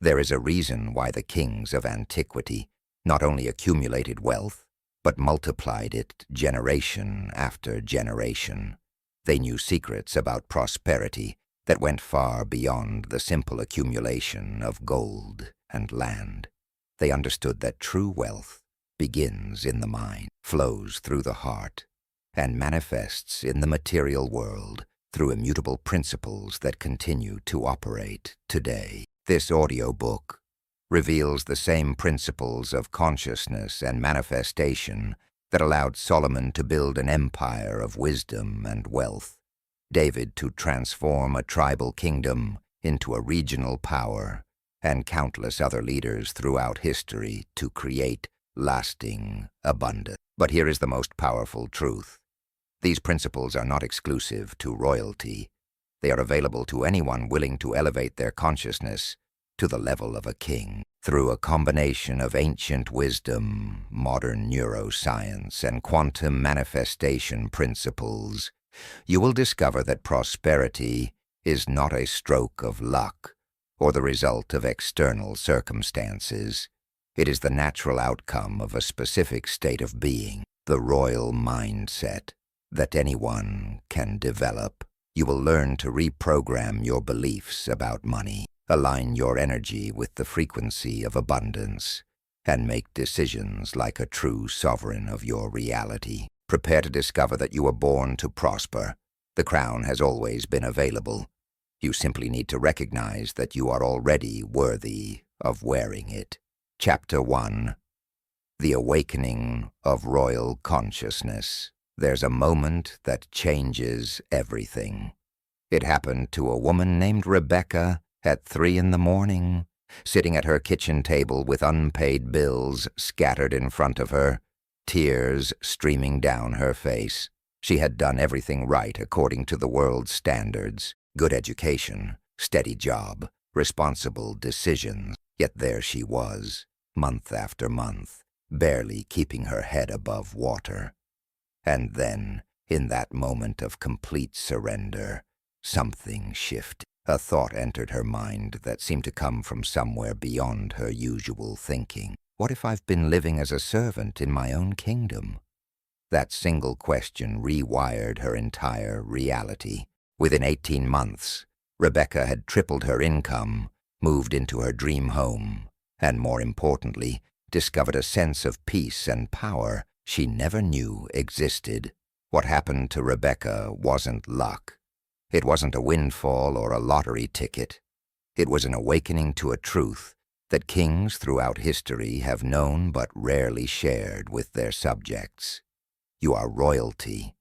There is a reason why the kings of antiquity not only accumulated wealth, but multiplied it generation after generation. They knew secrets about prosperity that went far beyond the simple accumulation of gold and land. They understood that true wealth begins in the mind, flows through the heart, and manifests in the material world through immutable principles that continue to operate today. This audiobook reveals the same principles of consciousness and manifestation that allowed Solomon to build an empire of wisdom and wealth, David to transform a tribal kingdom into a regional power, and countless other leaders throughout history to create lasting abundance. But here is the most powerful truth. These principles are not exclusive to royalty. They are available to anyone willing to elevate their consciousness to the level of a king. Through a combination of ancient wisdom, modern neuroscience, and quantum manifestation principles, you will discover that prosperity is not a stroke of luck or the result of external circumstances. It is the natural outcome of a specific state of being, the royal mindset that anyone can develop. You will learn to reprogram your beliefs about money, align your energy with the frequency of abundance, and make decisions like a true sovereign of your reality. Prepare to discover that you were born to prosper. The crown has always been available. You simply need to recognize that you are already worthy of wearing it. Chapter 1. The Awakening of Royal Consciousness. There's a moment that changes everything. It happened to a woman named Rebecca at 3 a.m, sitting at her kitchen table with unpaid bills scattered in front of her, tears streaming down her face. She had done everything right according to the world's standards: good education, steady job, responsible decisions. Yet there she was, month after month, barely keeping her head above water. And then, in that moment of complete surrender, something shifted. A thought entered her mind that seemed to come from somewhere beyond her usual thinking. What if I've been living as a servant in my own kingdom? That single question rewired her entire reality. Within 18 months, Rebecca had tripled her income, moved into her dream home, and more importantly, discovered a sense of peace and power she never knew existed. What happened to Rebecca wasn't luck. It wasn't a windfall or a lottery ticket. It was an awakening to a truth that kings throughout history have known but rarely shared with their subjects. You are royalty,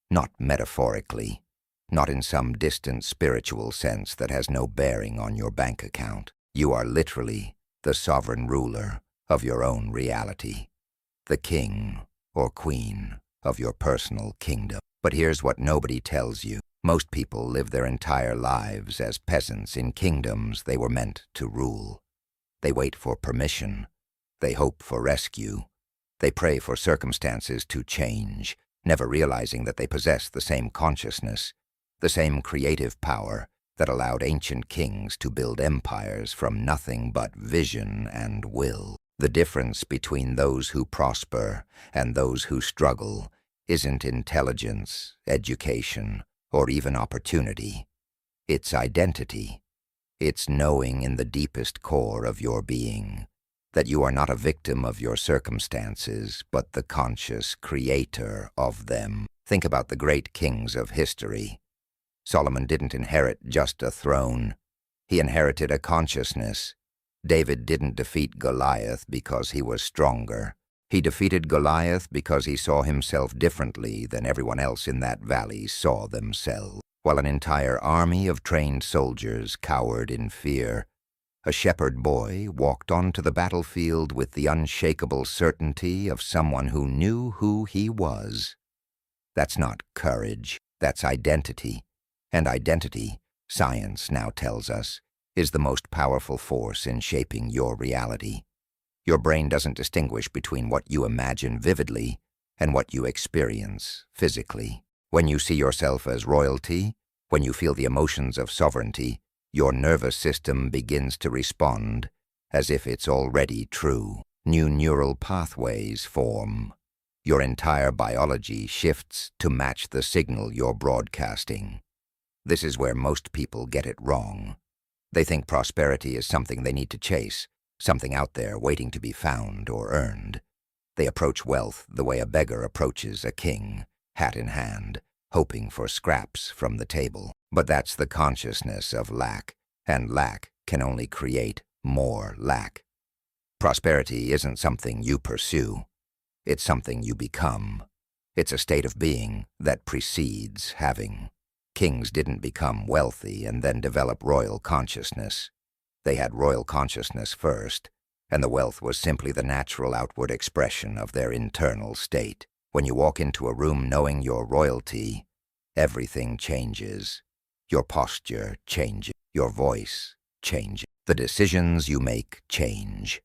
not metaphorically, not in some distant spiritual sense that has no bearing on your bank account. You are literally the sovereign ruler of your own reality, the king or queen of your personal kingdom. But here's what nobody tells you. Most people live their entire lives as peasants in kingdoms they were meant to rule. They wait for permission. They hope for rescue. They pray for circumstances to change, never realizing that they possess the same consciousness, the same creative power that allowed ancient kings to build empires from nothing but vision and will. The difference between those who prosper and those who struggle isn't intelligence, education, or even opportunity. It's identity. It's knowing in the deepest core of your being that you are not a victim of your circumstances, but the conscious creator of them. Think about the great kings of history. Solomon didn't inherit just a throne. He inherited a consciousness. David didn't defeat Goliath because he was stronger. He defeated Goliath because he saw himself differently than everyone else in that valley saw themselves. While an entire army of trained soldiers cowered in fear, a shepherd boy walked onto the battlefield with the unshakable certainty of someone who knew who he was. That's not courage, that's identity. And identity, science now tells us, is the most powerful force in shaping your reality. Your brain doesn't distinguish between what you imagine vividly and what you experience physically. When you see yourself as royalty, when you feel the emotions of sovereignty, Your nervous system begins to respond as if it's already true. New neural pathways form. Your entire biology shifts to match the signal you're broadcasting. This is where most people get it wrong. They think prosperity is something they need to chase, something out there waiting to be found or earned. They approach wealth the way a beggar approaches a king, hat in hand, hoping for scraps from the table. But that's the consciousness of lack, and lack can only create more lack. Prosperity isn't something you pursue. It's something you become. It's a state of being that precedes having. Kings didn't become wealthy and then develop royal consciousness. They had royal consciousness first, and the wealth was simply the natural outward expression of their internal state. When you walk into a room knowing you're royalty, everything changes. Your posture changes. Your voice changes. The decisions you make change.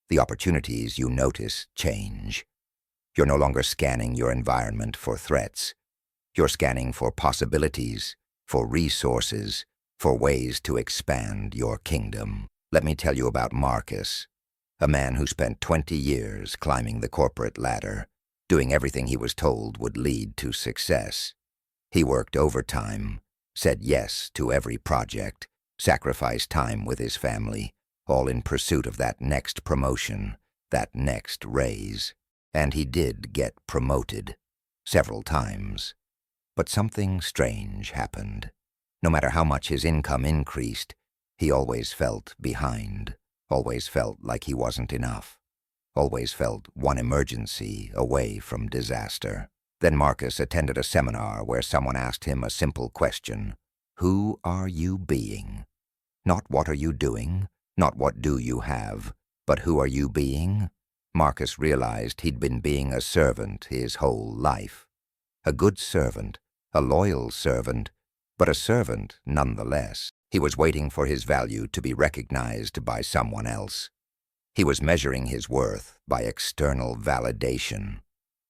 The opportunities you notice change. You're no longer scanning your environment for threats. You're scanning for possibilities, for resources, for ways to expand your kingdom. Let me tell you about Marcus, a man who spent 20 years climbing the corporate ladder, doing everything he was told would lead to success. He worked overtime, said yes to every project, sacrificed time with his family, all in pursuit of that next promotion, that next raise. And he did get promoted, several times. But something strange happened. No matter how much his income increased, he always felt behind, always felt like he wasn't enough, always felt one emergency away from disaster. Then Marcus attended a seminar where someone asked him a simple question: who are you being? Not what are you doing, not what do you have, but who are you being? Marcus realized he'd been being a servant his whole life. A good servant, a loyal servant, but a servant nonetheless. He was waiting for his value to be recognized by someone else. He was measuring his worth by external validation.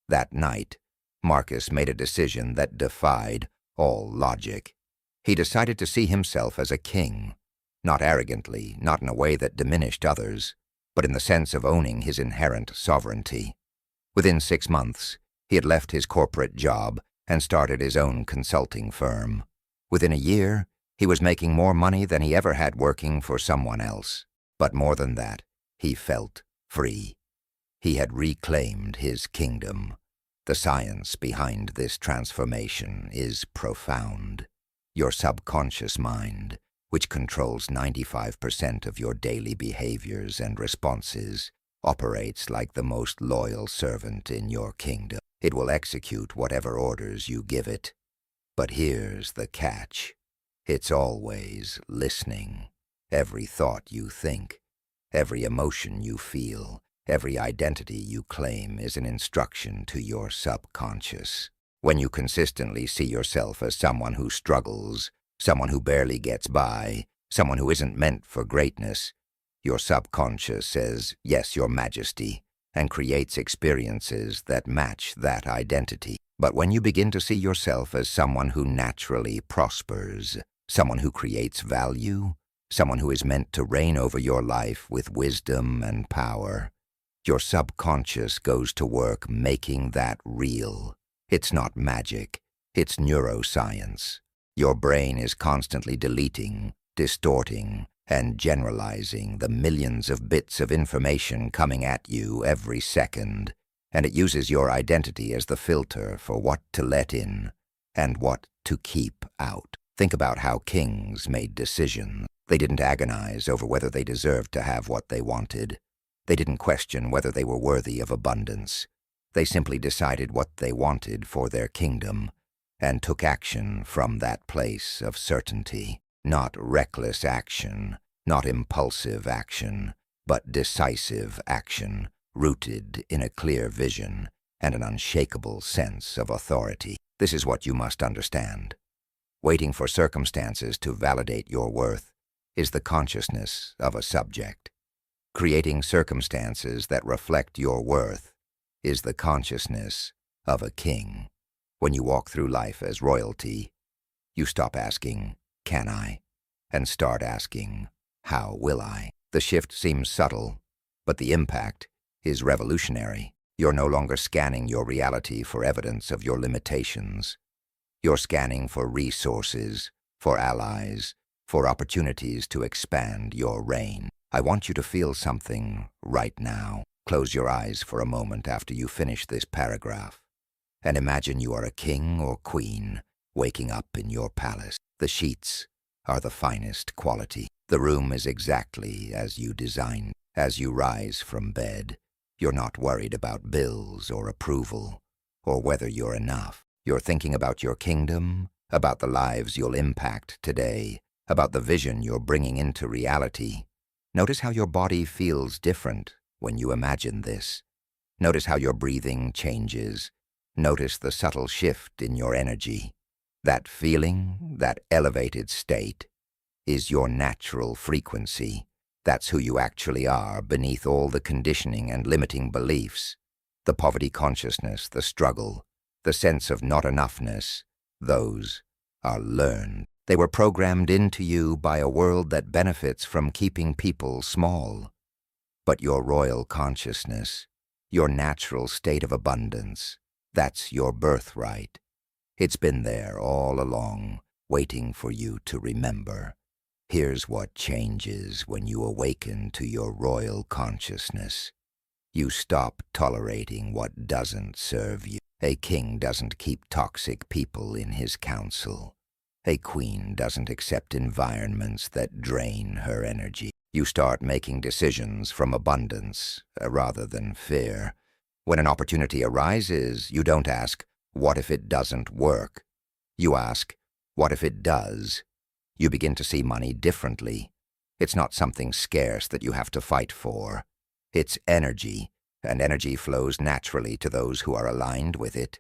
That night, Marcus made a decision that defied all logic. He decided to see himself as a king, not arrogantly, not in a way that diminished others, but in the sense of owning his inherent sovereignty. Within 6 months, he had left his corporate job and started his own consulting firm. Within a year, he was making more money than he ever had working for someone else. But more than that, he felt free. He had reclaimed his kingdom. The science behind this transformation is profound. Your subconscious mind, which controls 95% of your daily behaviors and responses, operates like the most loyal servant in your kingdom. It will execute whatever orders you give it. But here's the catch. It's always listening. Every thought you think, every emotion you feel, every identity you claim is an instruction to your subconscious. When you consistently see yourself as someone who struggles, someone who barely gets by, someone who isn't meant for greatness, your subconscious says, "Yes, Your Majesty," and creates experiences that match that identity. But when you begin to see yourself as someone who naturally prospers, someone who creates value, someone who is meant to reign over your life with wisdom and power, your subconscious goes to work making that real. It's not magic, it's neuroscience. Your brain is constantly deleting, distorting, and generalizing the millions of bits of information coming at you every second, and it uses your identity as the filter for what to let in and what to keep out. Think about how kings made decisions. They didn't agonize over whether they deserved to have what they wanted. They didn't question whether they were worthy of abundance. They simply decided what they wanted for their kingdom and took action from that place of certainty. Not reckless action, not impulsive action, but decisive action, rooted in a clear vision and an unshakable sense of authority. This is what you must understand. Waiting for circumstances to validate your worth is the consciousness of a subject. Creating circumstances that reflect your worth is the consciousness of a king. When you walk through life as royalty, you stop asking, "Can I?" and start asking, how will I? The shift seems subtle, but the impact is revolutionary. You're no longer scanning your reality for evidence of your limitations. You're scanning for resources, for allies, for opportunities to expand your reign. I want you to feel something right now. Close your eyes for a moment after you finish this paragraph, and imagine you are a king or queen waking up in your palace. The sheets are the finest quality. The room is exactly as you designed. As you rise from bed, you're not worried about bills or approval, or whether you're enough. You're thinking about your kingdom, about the lives you'll impact today, about the vision you're bringing into reality. Notice how your body feels different when you imagine this. Notice how your breathing changes. Notice the subtle shift in your energy. That feeling, that elevated state, is your natural frequency. That's who you actually are beneath all the conditioning and limiting beliefs. The poverty consciousness, the struggle, the sense of not enoughness, those are learned. They were programmed into you by a world that benefits from keeping people small. But your royal consciousness, your natural state of abundance, that's your birthright. It's been there all along, waiting for you to remember. Here's what changes when you awaken to your royal consciousness. You stop tolerating what doesn't serve you. A king doesn't keep toxic people in his council. A queen doesn't accept environments that drain her energy. You start making decisions from abundance rather than fear. When an opportunity arises, you don't ask, what if it doesn't work? You ask, what if it does? You begin to see money differently. It's not something scarce that you have to fight for. It's energy, and energy flows naturally to those who are aligned with it.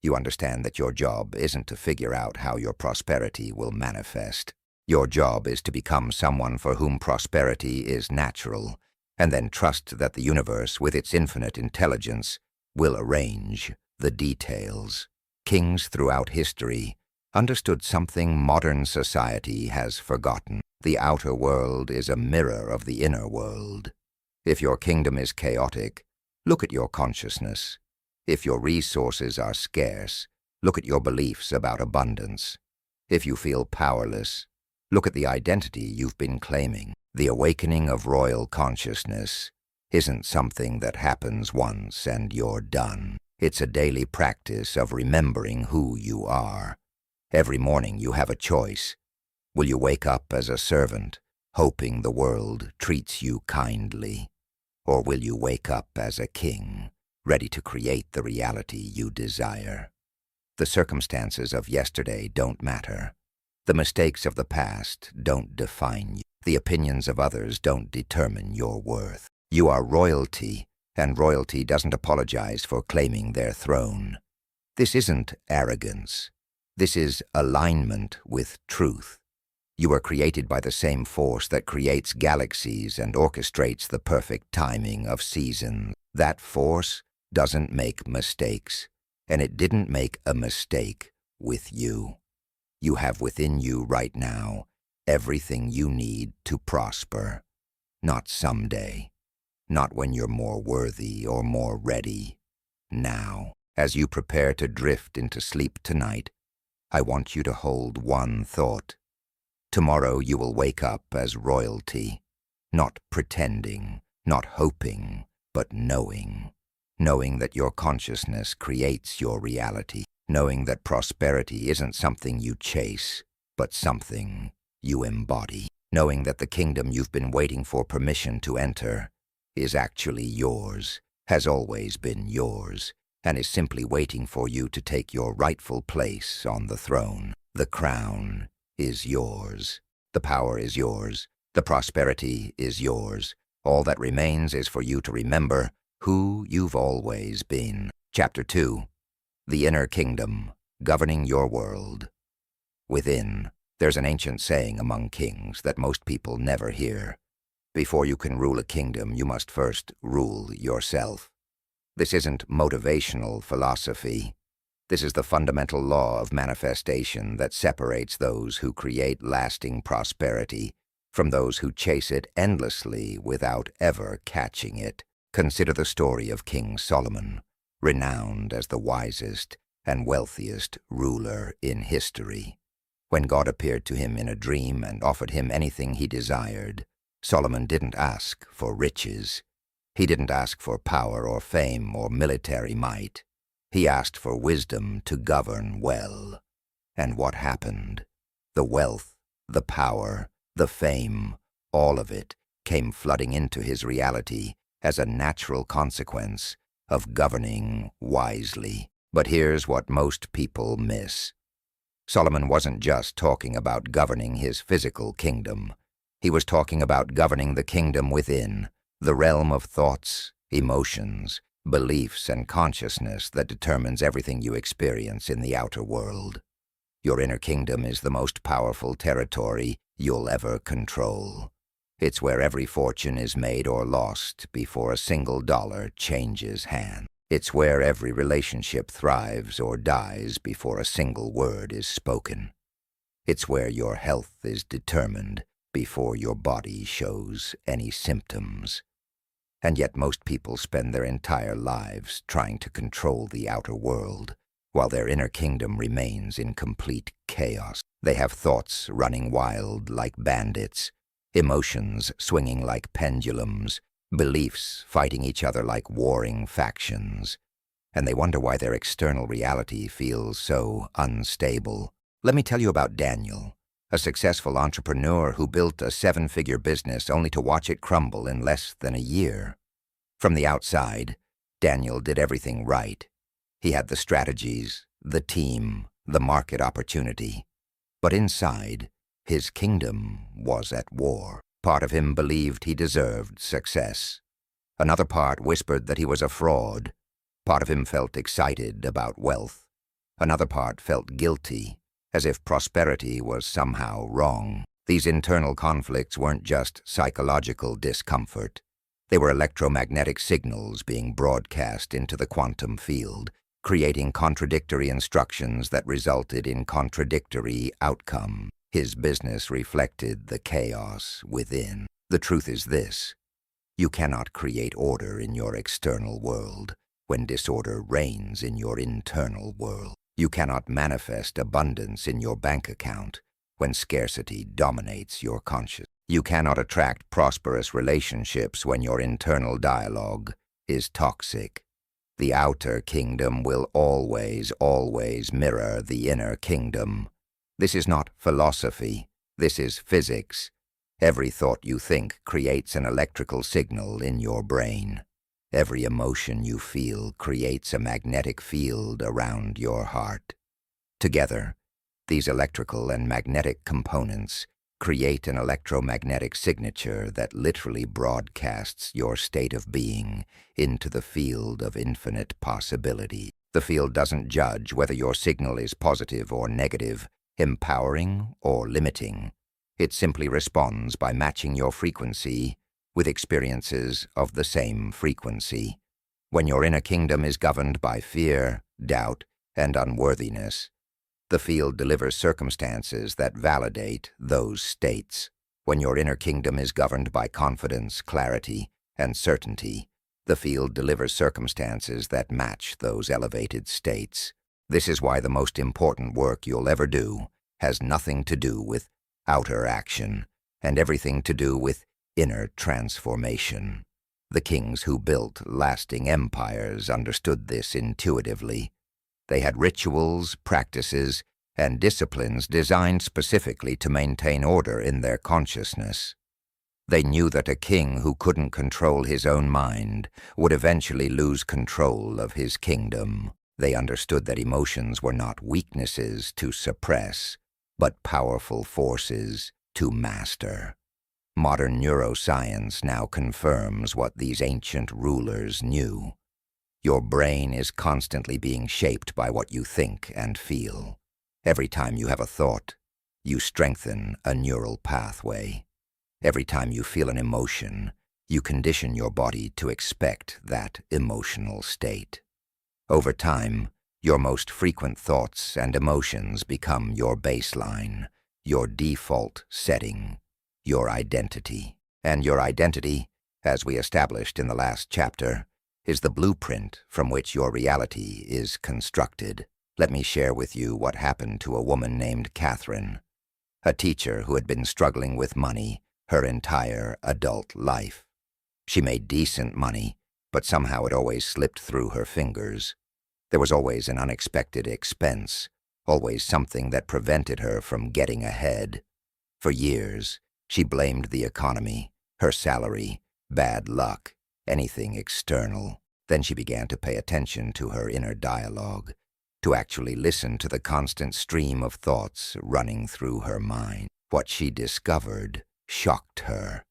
You understand that your job isn't to figure out how your prosperity will manifest. Your job is to become someone for whom prosperity is natural, and then trust that the universe, with its infinite intelligence, will arrange the details. Kings throughout history understood something modern society has forgotten. The outer world is a mirror of the inner world. If your kingdom is chaotic, look at your consciousness. If your resources are scarce, look at your beliefs about abundance. If you feel powerless, look at the identity you've been claiming. The awakening of royal consciousness isn't something that happens once and you're done. It's a daily practice of remembering who you are. Every morning you have a choice. Will you wake up as a servant, hoping the world treats you kindly? Or will you wake up as a king, ready to create the reality you desire? The circumstances of yesterday don't matter. The mistakes of the past don't define you. The opinions of others don't determine your worth. You are royalty, and royalty doesn't apologize for claiming their throne. This isn't arrogance. This is alignment with truth. You are created by the same force that creates galaxies and orchestrates the perfect timing of seasons. That force doesn't make mistakes, and it didn't make a mistake with you. You have within you right now everything you need to prosper. Not someday, not when you're more worthy or more ready. Now, as you prepare to drift into sleep tonight, I want you to hold one thought. Tomorrow you will wake up as royalty, not pretending, not hoping, but knowing. Knowing that your consciousness creates your reality. Knowing that prosperity isn't something you chase, but something you embody. Knowing that the kingdom you've been waiting for permission to enter is actually yours, has always been yours, and is simply waiting for you to take your rightful place on the throne. The crown is yours. The power is yours. The prosperity is yours. All that remains is for you to remember who you've always been. Chapter 2. The Inner Kingdom, Governing Your World. Within, there's an ancient saying among kings that most people never hear. Before you can rule a kingdom, you must first rule yourself. This isn't motivational philosophy. This is the fundamental law of manifestation that separates those who create lasting prosperity from those who chase it endlessly without ever catching it. Consider the story of King Solomon, renowned as the wisest and wealthiest ruler in history. When God appeared to him in a dream and offered him anything he desired, Solomon didn't ask for riches. He didn't ask for power or fame or military might. He asked for wisdom to govern well. And what happened? The wealth, the power, the fame, all of it came flooding into his reality as a natural consequence of governing wisely. But here's what most people miss. Solomon wasn't just talking about governing his physical kingdom. He was talking about governing the kingdom within, the realm of thoughts, emotions, beliefs, and consciousness that determines everything you experience in the outer world. Your inner kingdom is the most powerful territory you'll ever control. It's where every fortune is made or lost before a single dollar changes hands. It's where every relationship thrives or dies before a single word is spoken. It's where your health is determined before your body shows any symptoms. And yet most people spend their entire lives trying to control the outer world, while their inner kingdom remains in complete chaos. They have thoughts running wild like bandits, emotions swinging like pendulums, beliefs fighting each other like warring factions, and they wonder why their external reality feels so unstable. Let me tell you about Daniel, a successful entrepreneur who built a 7-figure business only to watch it crumble in less than a year. From the outside, Daniel did everything right. He had the strategies, the team, the market opportunity. But inside, his kingdom was at war. Part of him believed he deserved success. Another part whispered that he was a fraud. Part of him felt excited about wealth. Another part felt guilty, as if prosperity was somehow wrong. These internal conflicts weren't just psychological discomfort. They were electromagnetic signals being broadcast into the quantum field, creating contradictory instructions that resulted in contradictory outcomes. His business reflected the chaos within. The truth is this: you cannot create order in your external world when disorder reigns in your internal world. You cannot manifest abundance in your bank account when scarcity dominates your consciousness. You cannot attract prosperous relationships when your internal dialogue is toxic. The outer kingdom will always mirror the inner kingdom. This is not philosophy. This is physics. Every thought you think creates an electrical signal in your brain. Every emotion you feel creates a magnetic field around your heart. Together, these electrical and magnetic components create an electromagnetic signature that literally broadcasts your state of being into the field of infinite possibility. The field doesn't judge whether your signal is positive or negative, empowering or limiting. It simply responds by matching your frequency with experiences of the same frequency. When your inner kingdom is governed by fear, doubt, and unworthiness, the field delivers circumstances that validate those states. When your inner kingdom is governed by confidence, clarity, and certainty, the field delivers circumstances that match those elevated states. This is why the most important work you'll ever do has nothing to do with outer action and everything to do with inner transformation. The kings who built lasting empires understood this intuitively. They had rituals, practices, and disciplines designed specifically to maintain order in their consciousness. They knew that a king who couldn't control his own mind would eventually lose control of his kingdom. They understood that emotions were not weaknesses to suppress, but powerful forces to master. Modern neuroscience now confirms what these ancient rulers knew. Your brain is constantly being shaped by what you think and feel. Every time you have a thought, you strengthen a neural pathway. Every time you feel an emotion, you condition your body to expect that emotional state. Over time, Your most frequent thoughts and emotions become your baseline, your default setting, your identity. And your identity, as we established in the last chapter, is the blueprint from which your reality is constructed. Let me share with you what happened to a woman named Catherine, a teacher who had been struggling with money her entire adult life. She made decent money, but somehow it always slipped through her fingers. There was always an unexpected expense, always something that prevented her from getting ahead. For years, she blamed the economy, her salary, bad luck, anything external. Then she began to pay attention to her inner dialogue, to actually listen to the constant stream of thoughts running through her mind. What she discovered shocked her.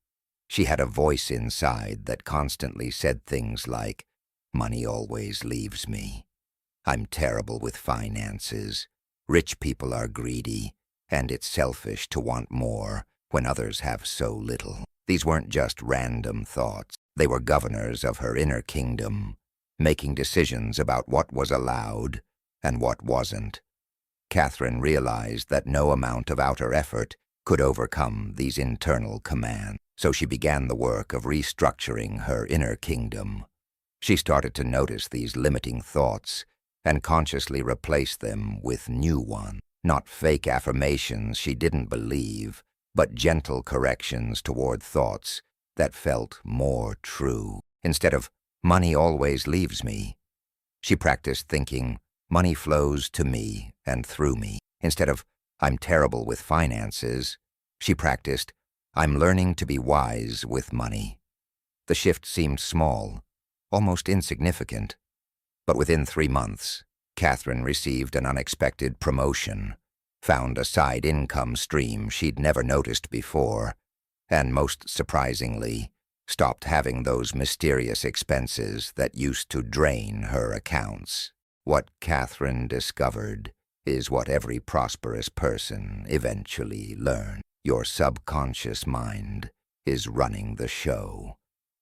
She had a voice inside that constantly said things like, "Money always leaves me. I'm terrible with finances. Rich people are greedy, and it's selfish to want more when others have so little." These weren't just random thoughts. They were governors of her inner kingdom, making decisions about what was allowed and what wasn't. Catherine realized that no amount of outer effort could overcome these internal commands. So she began the work of restructuring her inner kingdom. She started to notice these limiting thoughts and consciously replace them with new ones. Not fake affirmations she didn't believe, but gentle corrections toward thoughts that felt more true. Instead of, "Money always leaves me," she practiced thinking, "Money flows to me and through me." Instead of, "I'm terrible with finances," she practiced, "I'm learning to be wise with money." The shift seemed small, almost insignificant, but within 3 months, Catherine received an unexpected promotion, found a side income stream she'd never noticed before, and most surprisingly, stopped having those mysterious expenses that used to drain her accounts. What Catherine discovered is what every prosperous person eventually learns. Your subconscious mind is running the show.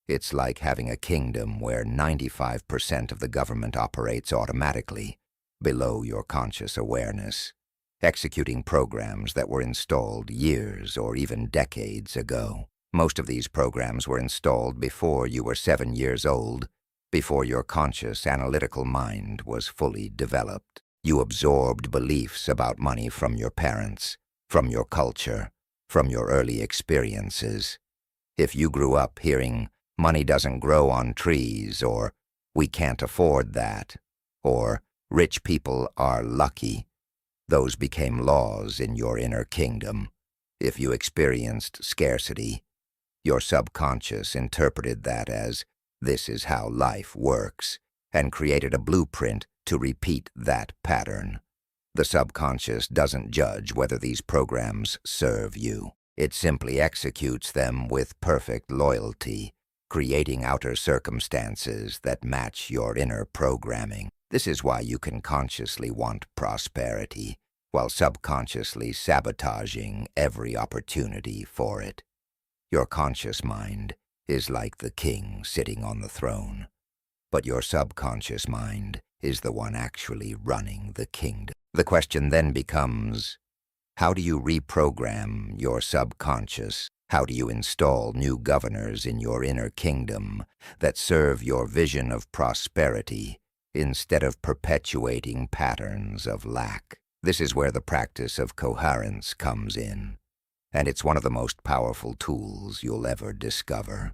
It's like having a kingdom where 95% of the government operates automatically, below your conscious awareness, executing programs that were installed years or even decades ago. Most of these programs were installed before you were 7 years old, before your conscious analytical mind was fully developed. You absorbed beliefs about money from your parents, from your culture, from your early experiences. If you grew up hearing, "Money doesn't grow on trees," or "We can't afford that," or "Rich people are lucky," those became laws in your inner kingdom. If you experienced scarcity, your subconscious interpreted that as, "This is how life works," and created a blueprint to repeat that pattern. The subconscious doesn't judge whether these programs serve you. It simply executes them with perfect loyalty, creating outer circumstances that match your inner programming. This is why you can consciously want prosperity, while subconsciously sabotaging every opportunity for it. Your conscious mind is like the king sitting on the throne, but your subconscious mind is the one actually running the kingdom. The question then becomes, how do you reprogram your subconscious? How do you install new governors in your inner kingdom that serve your vision of prosperity instead of perpetuating patterns of lack? This is where the practice of coherence comes in, and it's one of the most powerful tools you'll ever discover.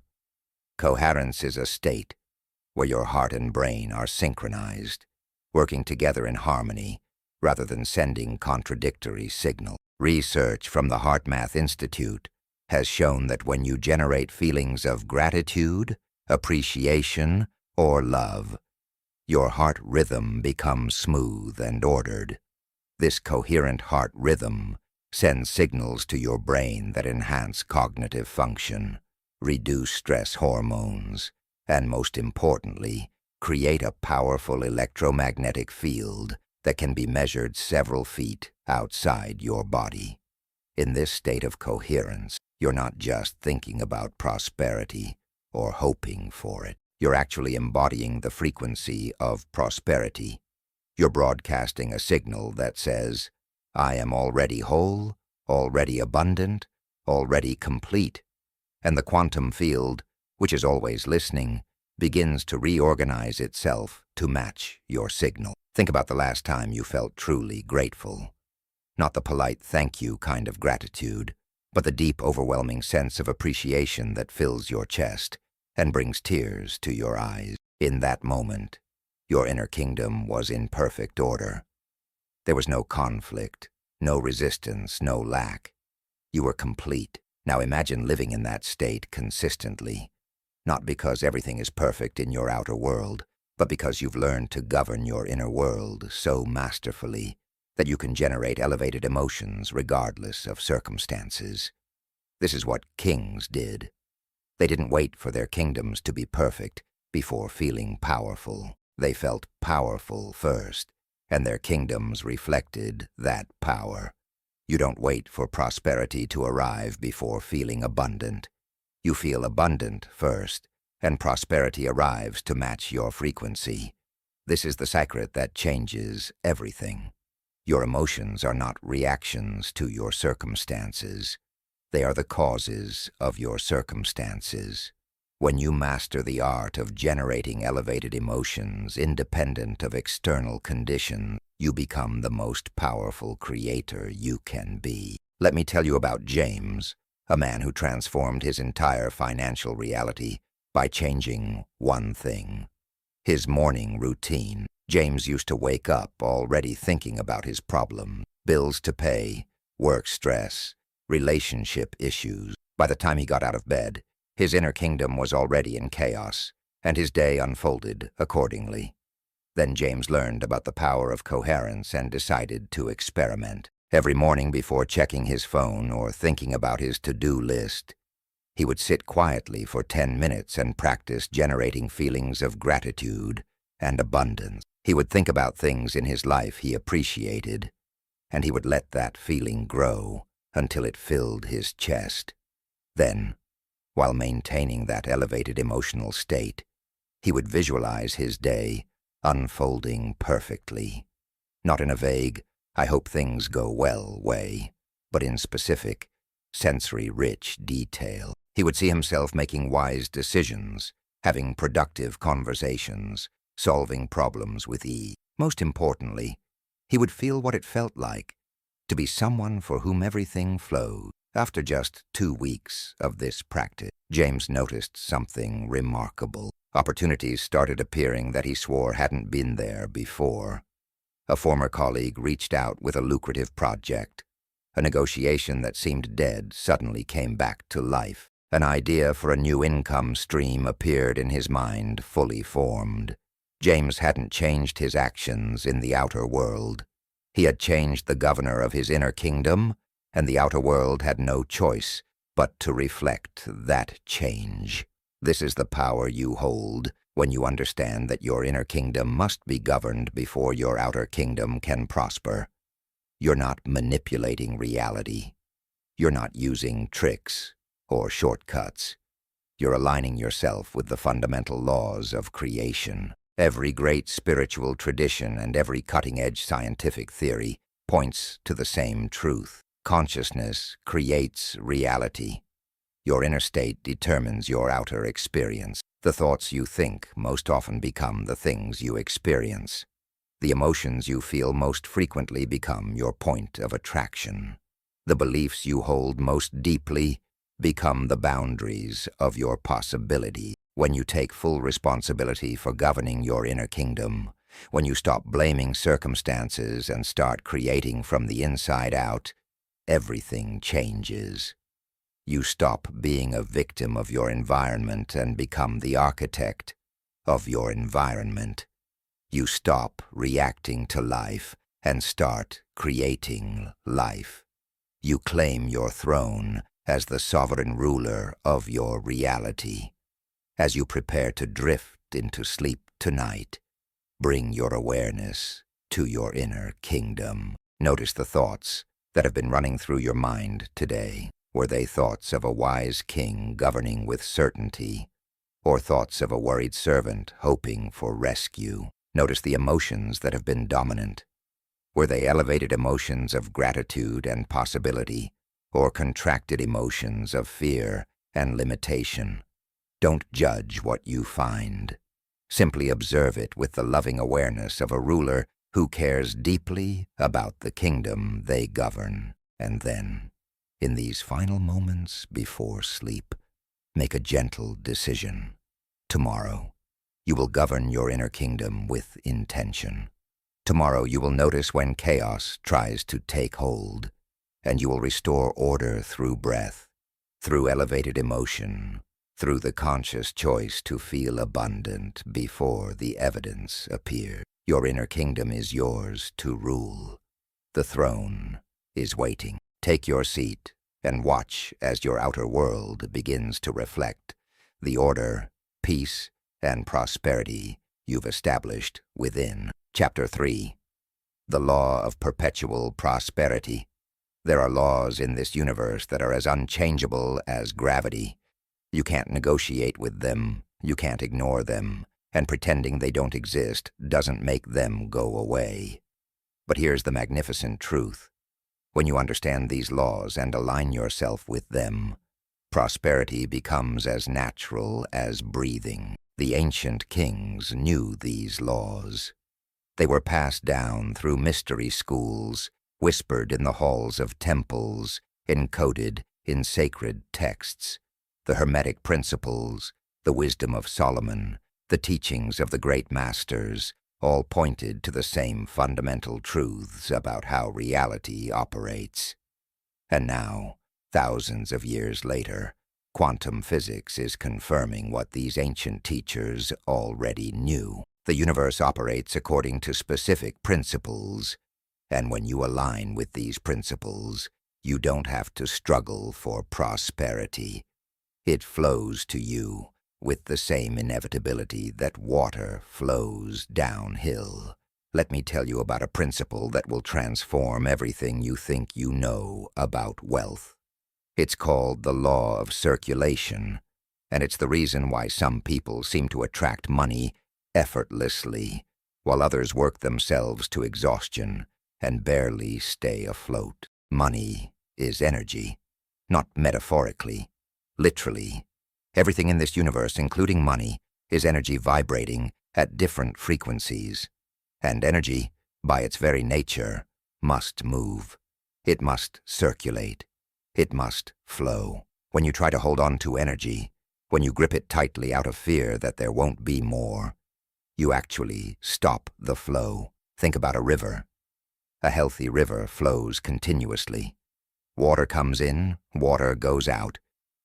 Coherence is a state where your heart and brain are synchronized, working together in harmony rather than sending contradictory signals. Research from the HeartMath Institute has shown that when you generate feelings of gratitude, appreciation, or love, your heart rhythm becomes smooth and ordered. This coherent heart rhythm sends signals to your brain that enhance cognitive function, reduce stress hormones, and most importantly, create a powerful electromagnetic field that can be measured several feet outside your body. In this state of coherence, you're not just thinking about prosperity or hoping for it. You're actually embodying the frequency of prosperity. You're broadcasting a signal that says, I am already whole, already abundant, already complete. And the quantum field, which is always listening, begins to reorganize itself to match your signal. Think about the last time you felt truly grateful. Not the polite thank you kind of gratitude, but the deep, overwhelming sense of appreciation that fills your chest and brings tears to your eyes. In that moment, your inner kingdom was in perfect order. There was no conflict, no resistance, no lack. You were complete. Now imagine living in that state consistently, not because everything is perfect in your outer world, but because you've learned to govern your inner world so masterfully that you can generate elevated emotions regardless of circumstances. This is what kings did. They didn't wait for their kingdoms to be perfect before feeling powerful. They felt powerful first, and their kingdoms reflected that power. You don't wait for prosperity to arrive before feeling abundant. You feel abundant first, and prosperity arrives to match your frequency. This is the secret that changes everything. Your emotions are not reactions to your circumstances. They are the causes of your circumstances. When you master the art of generating elevated emotions independent of external conditions, you become the most powerful creator you can be. Let me tell you about James, a man who transformed his entire financial reality by changing one thing: his morning routine. James used to wake up already thinking about his problem, bills to pay, work stress, relationship issues. By the time he got out of bed, his inner kingdom was already in chaos, and his day unfolded accordingly. Then James learned about the power of coherence and decided to experiment. Every morning before checking his phone or thinking about his to-do list, he would sit quietly for 10 minutes and practice generating feelings of gratitude and abundance. He would think about things in his life he appreciated, and he would let that feeling grow until it filled his chest. Then, while maintaining that elevated emotional state, he would visualize his day unfolding perfectly, not in a vague, I hope things go well way, but in specific, sensory-rich detail. He would see himself making wise decisions, having productive conversations, solving problems with ease. Most importantly, he would feel what it felt like to be someone for whom everything flowed. After just 2 weeks of this practice, James noticed something remarkable. Opportunities started appearing that he swore hadn't been there before. A former colleague reached out with a lucrative project. A negotiation that seemed dead suddenly came back to life. An idea for a new income stream appeared in his mind, fully formed. James hadn't changed his actions in the outer world. He had changed the governor of his inner kingdom, and the outer world had no choice but to reflect that change. This is the power you hold when you understand that your inner kingdom must be governed before your outer kingdom can prosper. You're not manipulating reality. You're not using tricks or shortcuts. You're aligning yourself with the fundamental laws of creation. Every great spiritual tradition and every cutting-edge scientific theory points to the same truth. Consciousness creates reality. Your inner state determines your outer experience. The thoughts you think most often become the things you experience. The emotions you feel most frequently become your point of attraction. The beliefs you hold most deeply become the boundaries of your possibility. When you take full responsibility for governing your inner kingdom, when you stop blaming circumstances and start creating from the inside out, everything changes. You stop being a victim of your environment and become the architect of your environment. You stop reacting to life and start creating life. You claim your throne as the sovereign ruler of your reality. As you prepare to drift into sleep tonight, bring your awareness to your inner kingdom. Notice the thoughts that have been running through your mind today. Were they thoughts of a wise king governing with certainty, or thoughts of a worried servant hoping for rescue? Notice the emotions that have been dominant. Were they elevated emotions of gratitude and possibility, or contracted emotions of fear and limitation? Don't judge what you find. Simply observe it with the loving awareness of a ruler who cares deeply about the kingdom they govern. And then, in these final moments before sleep, make a gentle decision. Tomorrow, you will govern your inner kingdom with intention. Tomorrow, you will notice when chaos tries to take hold, and you will restore order through breath, through elevated emotion, through the conscious choice to feel abundant before the evidence appears. Your inner kingdom is yours to rule. The throne is waiting. Take your seat and watch as your outer world begins to reflect the order, peace, and prosperity you've established within. Chapter 3. The Law of Perpetual Prosperity. There are laws in this universe that are as unchangeable as gravity. You can't negotiate with them, you can't ignore them, and pretending they don't exist doesn't make them go away. But here's the magnificent truth. When you understand these laws and align yourself with them, prosperity becomes as natural as breathing. The ancient kings knew these laws. They were passed down through mystery schools, whispered in the halls of temples, encoded in sacred texts. The Hermetic principles, the wisdom of Solomon, the teachings of the great masters, all pointed to the same fundamental truths about how reality operates. And now, thousands of years later, quantum physics is confirming what these ancient teachers already knew. The universe operates according to specific principles, and when you align with these principles, you don't have to struggle for prosperity. It flows to you with the same inevitability that water flows downhill. Let me tell you about a principle that will transform everything you think you know about wealth. It's called the law of circulation, and it's the reason why some people seem to attract money effortlessly, while others work themselves to exhaustion and barely stay afloat. Money is energy, not metaphorically, literally. Everything in this universe, including money, is energy vibrating at different frequencies. And energy, by its very nature, must move. It must circulate. It must flow. When you try to hold on to energy, when you grip it tightly out of fear that there won't be more, you actually stop the flow. Think about a river. A healthy river flows continuously. Water comes in, water goes out,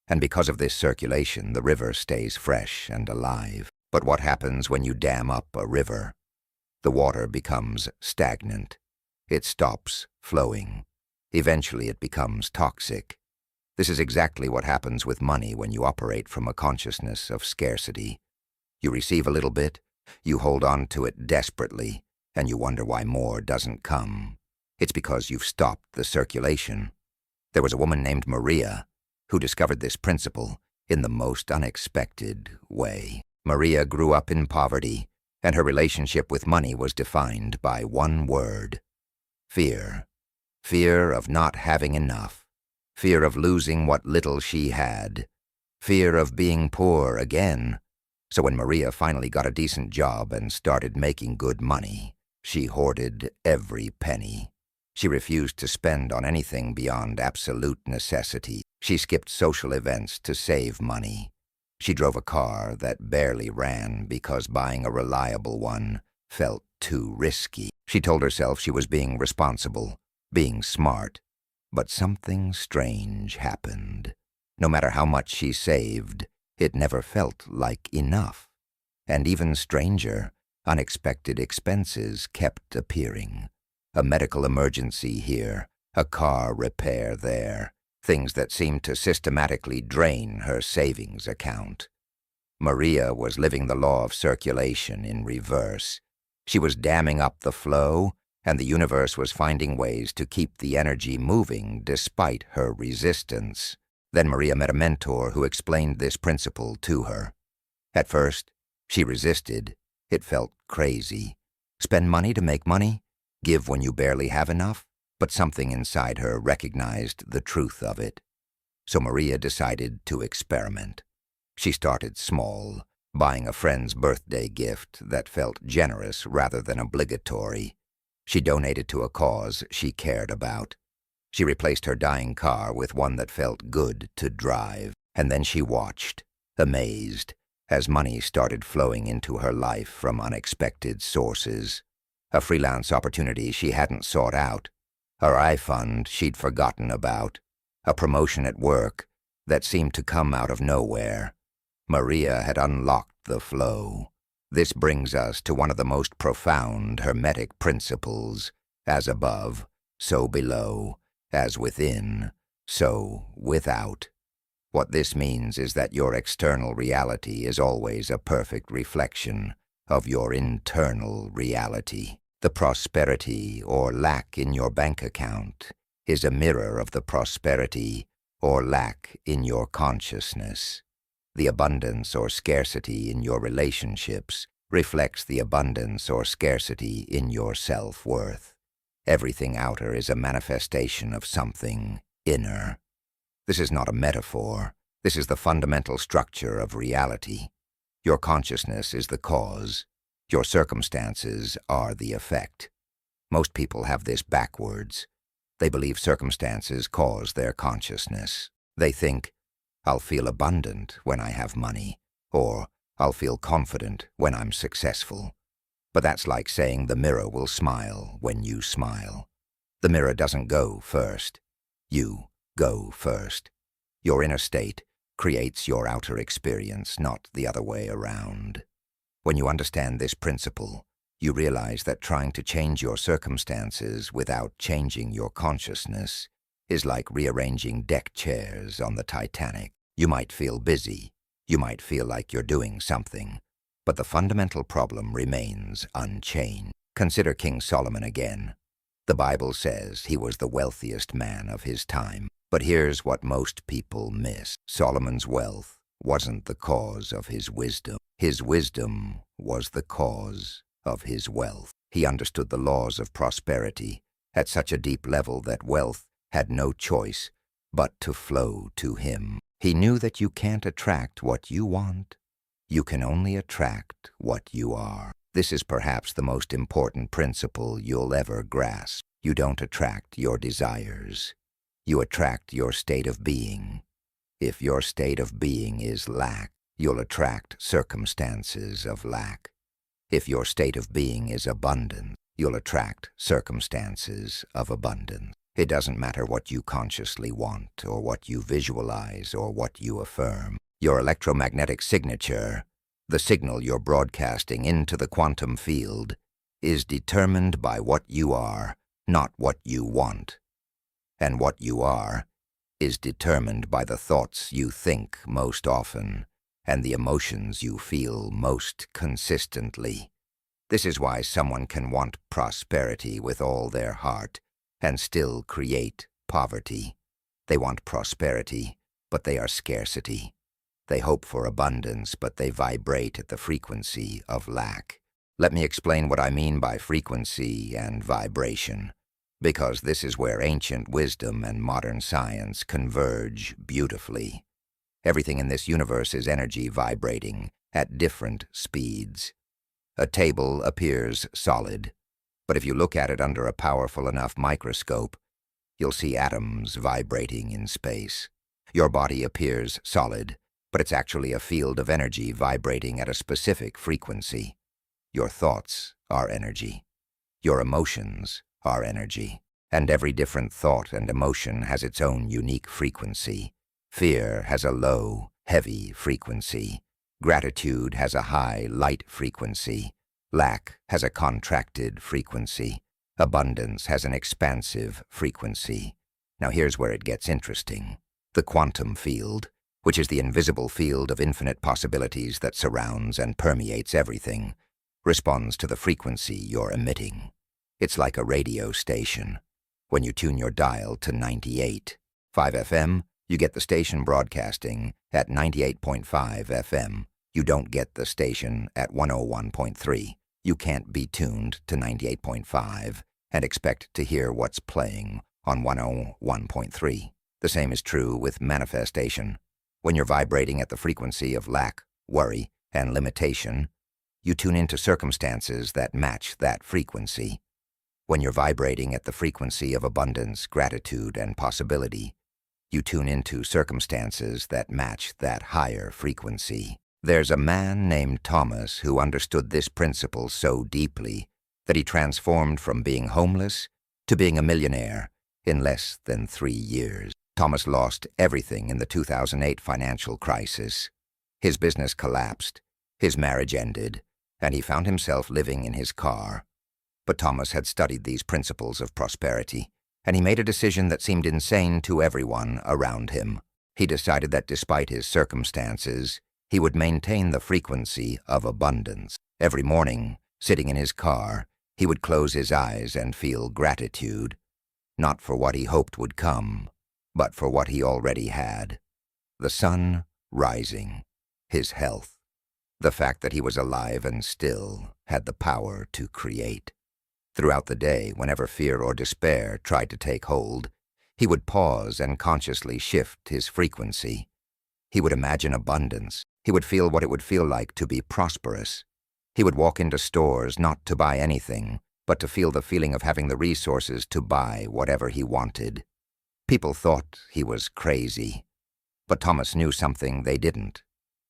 and because of this circulation, the river stays fresh and alive. But what happens when you dam up a river? The water becomes stagnant. It stops flowing. Eventually it becomes toxic. This is exactly what happens with money when you operate from a consciousness of scarcity. You receive a little bit, you hold on to it desperately, and you wonder why more doesn't come. It's because you've stopped the circulation. There was a woman named Maria who discovered this principle in the most unexpected way. Maria grew up in poverty, and her relationship with money was defined by one word: fear. Fear of not having enough. Fear of losing what little she had. Fear of being poor again. So when Maria finally got a decent job and started making good money, she hoarded every penny. She refused to spend on anything beyond absolute necessity. She skipped social events to save money. She drove a car that barely ran because buying a reliable one felt too risky. She told herself she was being responsible, being smart, but something strange happened. No matter how much she saved, it never felt like enough. And even stranger, unexpected expenses kept appearing. A medical emergency here, a car repair there, things that seemed to systematically drain her savings account. Maria was living the law of circulation in reverse. She was damming up the flow, and the universe was finding ways to keep the energy moving despite her resistance. Then Maria met a mentor who explained this principle to her. At first, she resisted. It felt crazy. Spend money to make money? Give when you barely have enough? But something inside her recognized the truth of it. So Maria decided to experiment. She started small, buying a friend's birthday gift that felt generous rather than obligatory. She donated to a cause she cared about. She replaced her dying car with one that felt good to drive. And then she watched, amazed, as money started flowing into her life from unexpected sources. A freelance opportunity she hadn't sought out, her iFund she'd forgotten about, a promotion at work that seemed to come out of nowhere. Maria had unlocked the flow. This brings us to one of the most profound Hermetic principles: as above, so below, as within, so without. What this means is that your external reality is always a perfect reflection of your internal reality. The prosperity or lack in your bank account is a mirror of the prosperity or lack in your consciousness. The abundance or scarcity in your relationships reflects the abundance or scarcity in your self-worth. Everything outer is a manifestation of something inner. This is not a metaphor. This is the fundamental structure of reality. Your consciousness is the cause. Your circumstances are the effect. Most people have this backwards. They believe circumstances cause their consciousness. They think, I'll feel abundant when I have money, or I'll feel confident when I'm successful. But that's like saying the mirror will smile when you smile. The mirror doesn't go first. You go first. Your inner state creates your outer experience, not the other way around. When you understand this principle, you realize that trying to change your circumstances without changing your consciousness is like rearranging deck chairs on the Titanic. You might feel busy, you might feel like you're doing something, but the fundamental problem remains unchanged. Consider King Solomon again. The Bible says he was the wealthiest man of his time. But here's what most people miss. Solomon's wealth wasn't the cause of his wisdom. His wisdom was the cause of his wealth. He understood the laws of prosperity at such a deep level that wealth had no choice but to flow to him. He knew that you can't attract what you want. You can only attract what you are. This is perhaps the most important principle you'll ever grasp. You don't attract your desires. You attract your state of being. If your state of being is lack, you'll attract circumstances of lack. If your state of being is abundance, you'll attract circumstances of abundance. It doesn't matter what you consciously want, or what you visualize, or what you affirm. Your electromagnetic signature, the signal you're broadcasting into the quantum field, is determined by what you are, not what you want. And what you are is determined by the thoughts you think most often and the emotions you feel most consistently. This is why someone can want prosperity with all their heart and still create poverty. They want prosperity, but they are scarcity. They hope for abundance, but they vibrate at the frequency of lack. Let me explain what I mean by frequency and vibration, because this is where ancient wisdom and modern science converge beautifully. Everything in this universe is energy vibrating at different speeds. A table appears solid, but if you look at it under a powerful enough microscope, you'll see atoms vibrating in space. Your body appears solid, but it's actually a field of energy vibrating at a specific frequency. Your thoughts are energy. Your emotions are energy. And every different thought and emotion has its own unique frequency. Fear has a low, heavy frequency. Gratitude has a high, light frequency. Lack has a contracted frequency. Abundance has an expansive frequency. Now here's where it gets interesting. The quantum field, which is the invisible field of infinite possibilities that surrounds and permeates everything, responds to the frequency you're emitting. It's like a radio station. When you tune your dial to 98.5 FM, you get the station broadcasting at 98.5 FM. You don't get the station at 101.3. You can't be tuned to 98.5 and expect to hear what's playing on 101.3. The same is true with manifestation. When you're vibrating at the frequency of lack, worry, and limitation, you tune into circumstances that match that frequency. When you're vibrating at the frequency of abundance, gratitude, and possibility, you tune into circumstances that match that higher frequency. There's a man named Thomas who understood this principle so deeply that he transformed from being homeless to being a millionaire in less than 3 years. Thomas lost everything in the 2008 financial crisis. His business collapsed, his marriage ended, and he found himself living in his car. But Thomas had studied these principles of prosperity, and he made a decision that seemed insane to everyone around him. He decided that despite his circumstances, he would maintain the frequency of abundance. Every morning, sitting in his car, he would close his eyes and feel gratitude, not for what he hoped would come, but for what he already had. The sun rising, his health, the fact that he was alive and still had the power to create. Throughout the day, whenever fear or despair tried to take hold, he would pause and consciously shift his frequency. He would imagine abundance. He would feel what it would feel like to be prosperous. He would walk into stores not to buy anything, but to feel the feeling of having the resources to buy whatever he wanted. People thought he was crazy, but Thomas knew something they didn't.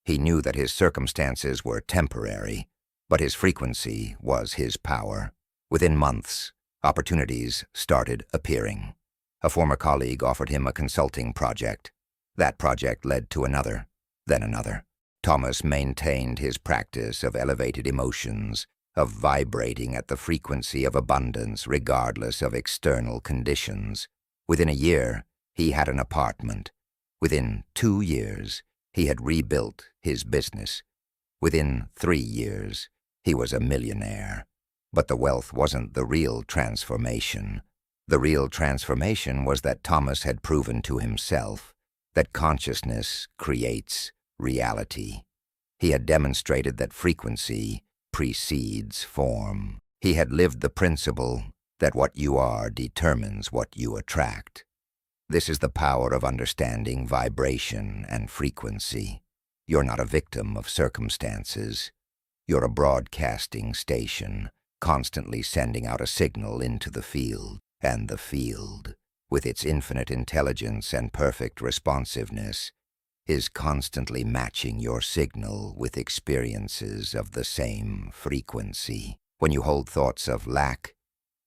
He knew that his circumstances were temporary, but his frequency was his power. Within months, opportunities started appearing. A former colleague offered him a consulting project. That project led to another, then another. Thomas maintained his practice of elevated emotions, of vibrating at the frequency of abundance regardless of external conditions. Within a year, he had an apartment. Within 2 years, he had rebuilt his business. Within 3 years, he was a millionaire. But the wealth wasn't the real transformation. The real transformation was that Thomas had proven to himself that consciousness creates reality. He had demonstrated that frequency precedes form. He had lived the principle that what you are determines what you attract. This is the power of understanding vibration and frequency. You're not a victim of circumstances. You're a broadcasting station, constantly sending out a signal into the field, and the field, with its infinite intelligence and perfect responsiveness, is constantly matching your signal with experiences of the same frequency. When you hold thoughts of lack,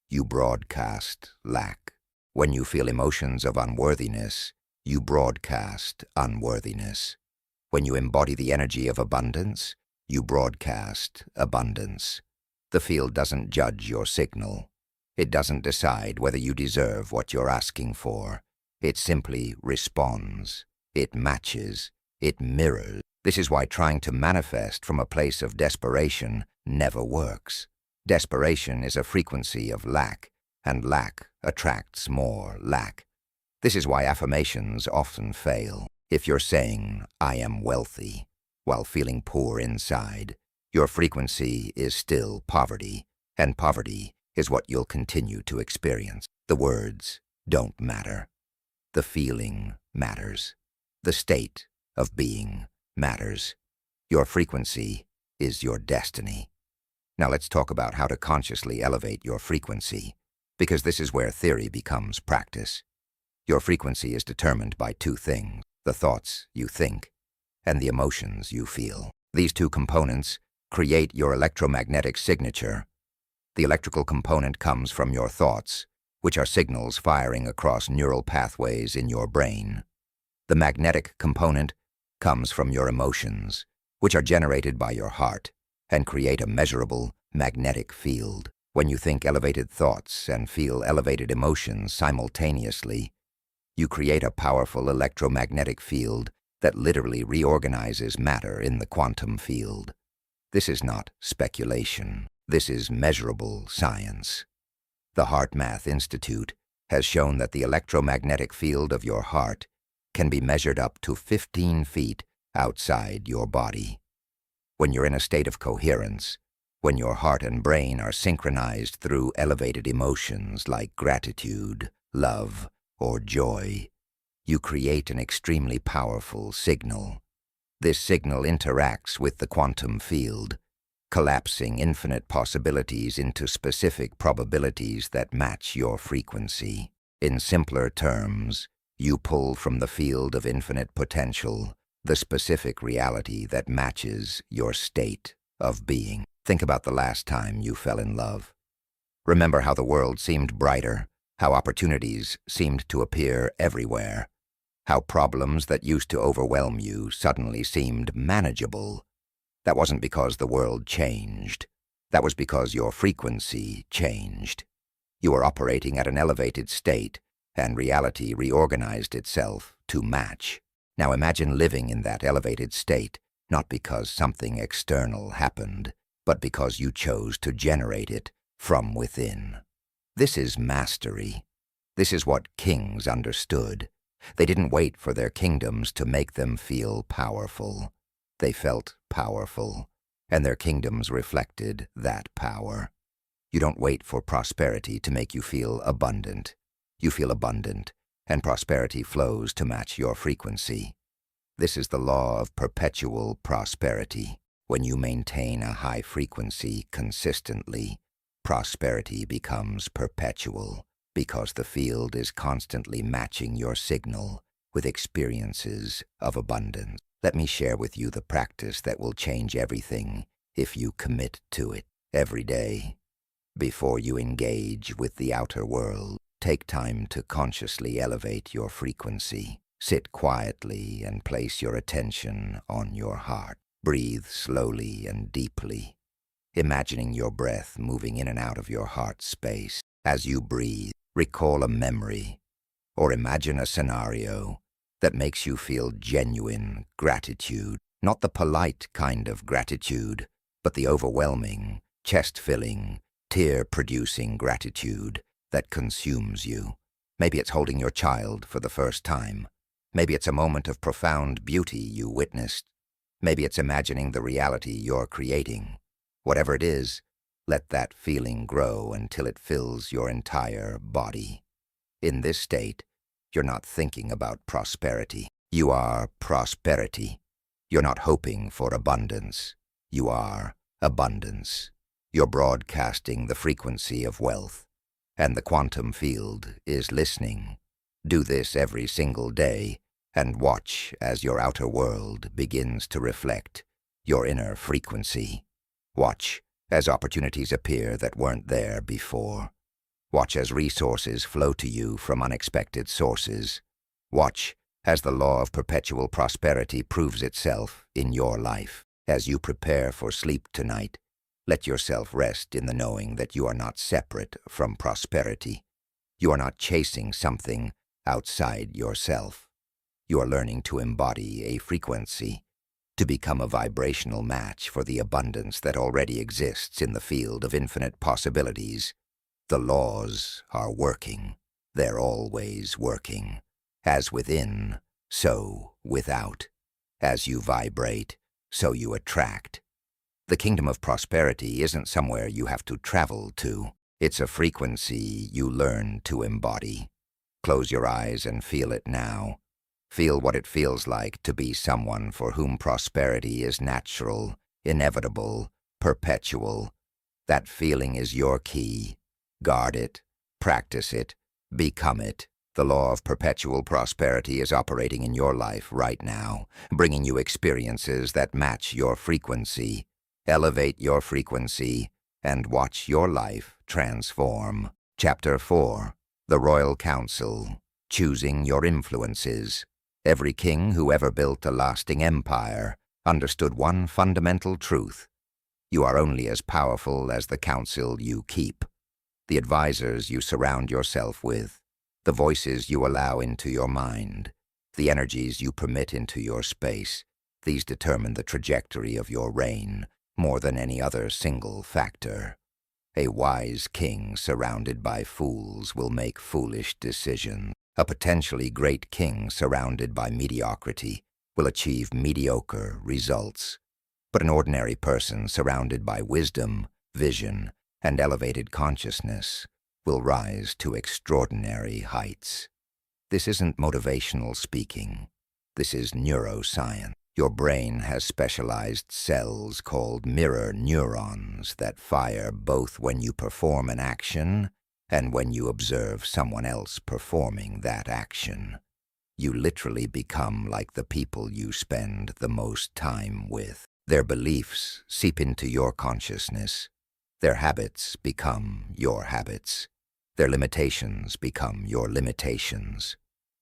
you broadcast lack. When you feel emotions of unworthiness, you broadcast unworthiness. When you embody the energy of abundance, you broadcast abundance. The field doesn't judge your signal. It doesn't decide whether you deserve what you're asking for. It simply responds. It matches. It mirrors. This is why trying to manifest from a place of desperation never works. Desperation is a frequency of lack, and lack attracts more lack. This is why affirmations often fail. If you're saying, "I am wealthy," while feeling poor inside, your frequency is still poverty, and poverty is what you'll continue to experience. The words don't matter. The feeling matters. The state of being matters. Your frequency is your destiny. Now let's talk about how to consciously elevate your frequency, because this is where theory becomes practice. Your frequency is determined by 2 things, the thoughts you think and the emotions you feel. These 2 components create your electromagnetic signature. The electrical component comes from your thoughts, which are signals firing across neural pathways in your brain. The magnetic component comes from your emotions, which are generated by your heart and create a measurable magnetic field. When you think elevated thoughts and feel elevated emotions simultaneously, you create a powerful electromagnetic field that literally reorganizes matter in the quantum field. This is not speculation. This is measurable science. The HeartMath Institute has shown that the electromagnetic field of your heart can be measured up to 15 feet outside your body. When you're in a state of coherence, when your heart and brain are synchronized through elevated emotions like gratitude, love, or joy, you create an extremely powerful signal. This signal interacts with the quantum field, collapsing infinite possibilities into specific probabilities that match your frequency. In simpler terms, you pull from the field of infinite potential the specific reality that matches your state of being. Think about the last time you fell in love. Remember how the world seemed brighter, how opportunities seemed to appear everywhere, how problems that used to overwhelm you suddenly seemed manageable. That wasn't because the world changed. That was because your frequency changed. You were operating at an elevated state, and reality reorganized itself to match. Now imagine living in that elevated state, not because something external happened, but because you chose to generate it from within. This is mastery. This is what kings understood. They didn't wait for their kingdoms to make them feel powerful. They felt powerful, and their kingdoms reflected that power. You don't wait for prosperity to make you feel abundant. You feel abundant, and prosperity flows to match your frequency. This is the law of perpetual prosperity. When you maintain a high frequency consistently, prosperity becomes perpetual because the field is constantly matching your signal with experiences of abundance. Let me share with you the practice that will change everything if you commit to it. Every day, before you engage with the outer world, take time to consciously elevate your frequency. Sit quietly and place your attention on your heart. Breathe slowly and deeply, imagining your breath moving in and out of your heart space. As you breathe, recall a memory or imagine a scenario that makes you feel genuine gratitude, not the polite kind of gratitude, but the overwhelming, chest-filling, tear-producing gratitude that consumes you. Maybe it's holding your child for the first time. Maybe it's a moment of profound beauty you witnessed. Maybe it's imagining the reality you're creating. Whatever it is, let that feeling grow until it fills your entire body. In this state, you're not thinking about prosperity. You are prosperity. You're not hoping for abundance. You are abundance. You're broadcasting the frequency of wealth, and the quantum field is listening. Do this every single day, and watch as your outer world begins to reflect your inner frequency. Watch as opportunities appear that weren't there before. Watch as resources flow to you from unexpected sources. Watch as the law of perpetual prosperity proves itself in your life. As you prepare for sleep tonight, let yourself rest in the knowing that you are not separate from prosperity. You are not chasing something outside yourself. You are learning to embody a frequency, to become a vibrational match for the abundance that already exists in the field of infinite possibilities. The laws are working. They're always working. As within, so without. As you vibrate, so you attract. The kingdom of prosperity isn't somewhere you have to travel to. It's a frequency you learn to embody. Close your eyes and feel it now. Feel what it feels like to be someone for whom prosperity is natural, inevitable, perpetual. That feeling is your key. Guard it, practice it, become it. The law of perpetual prosperity is operating in your life right now, bringing you experiences that match your frequency. Elevate your frequency and watch your life transform. Chapter 4. The Royal Council. Choosing your influences. Every king who ever built a lasting empire understood one fundamental truth. You are only as powerful as the counsel you keep, the advisors you surround yourself with, the voices you allow into your mind, the energies you permit into your space. These determine the trajectory of your reign more than any other single factor. A wise king surrounded by fools will make foolish decisions. A potentially great king surrounded by mediocrity will achieve mediocre results. But an ordinary person surrounded by wisdom vision, and elevated consciousness will rise to extraordinary heights. This isn't motivational speaking. This is neuroscience. Your brain has specialized cells called mirror neurons that fire both when you perform an action and when you observe someone else performing that action. You literally become like the people you spend the most time with. Their beliefs seep into your consciousness. Their habits become your habits. Their limitations become your limitations.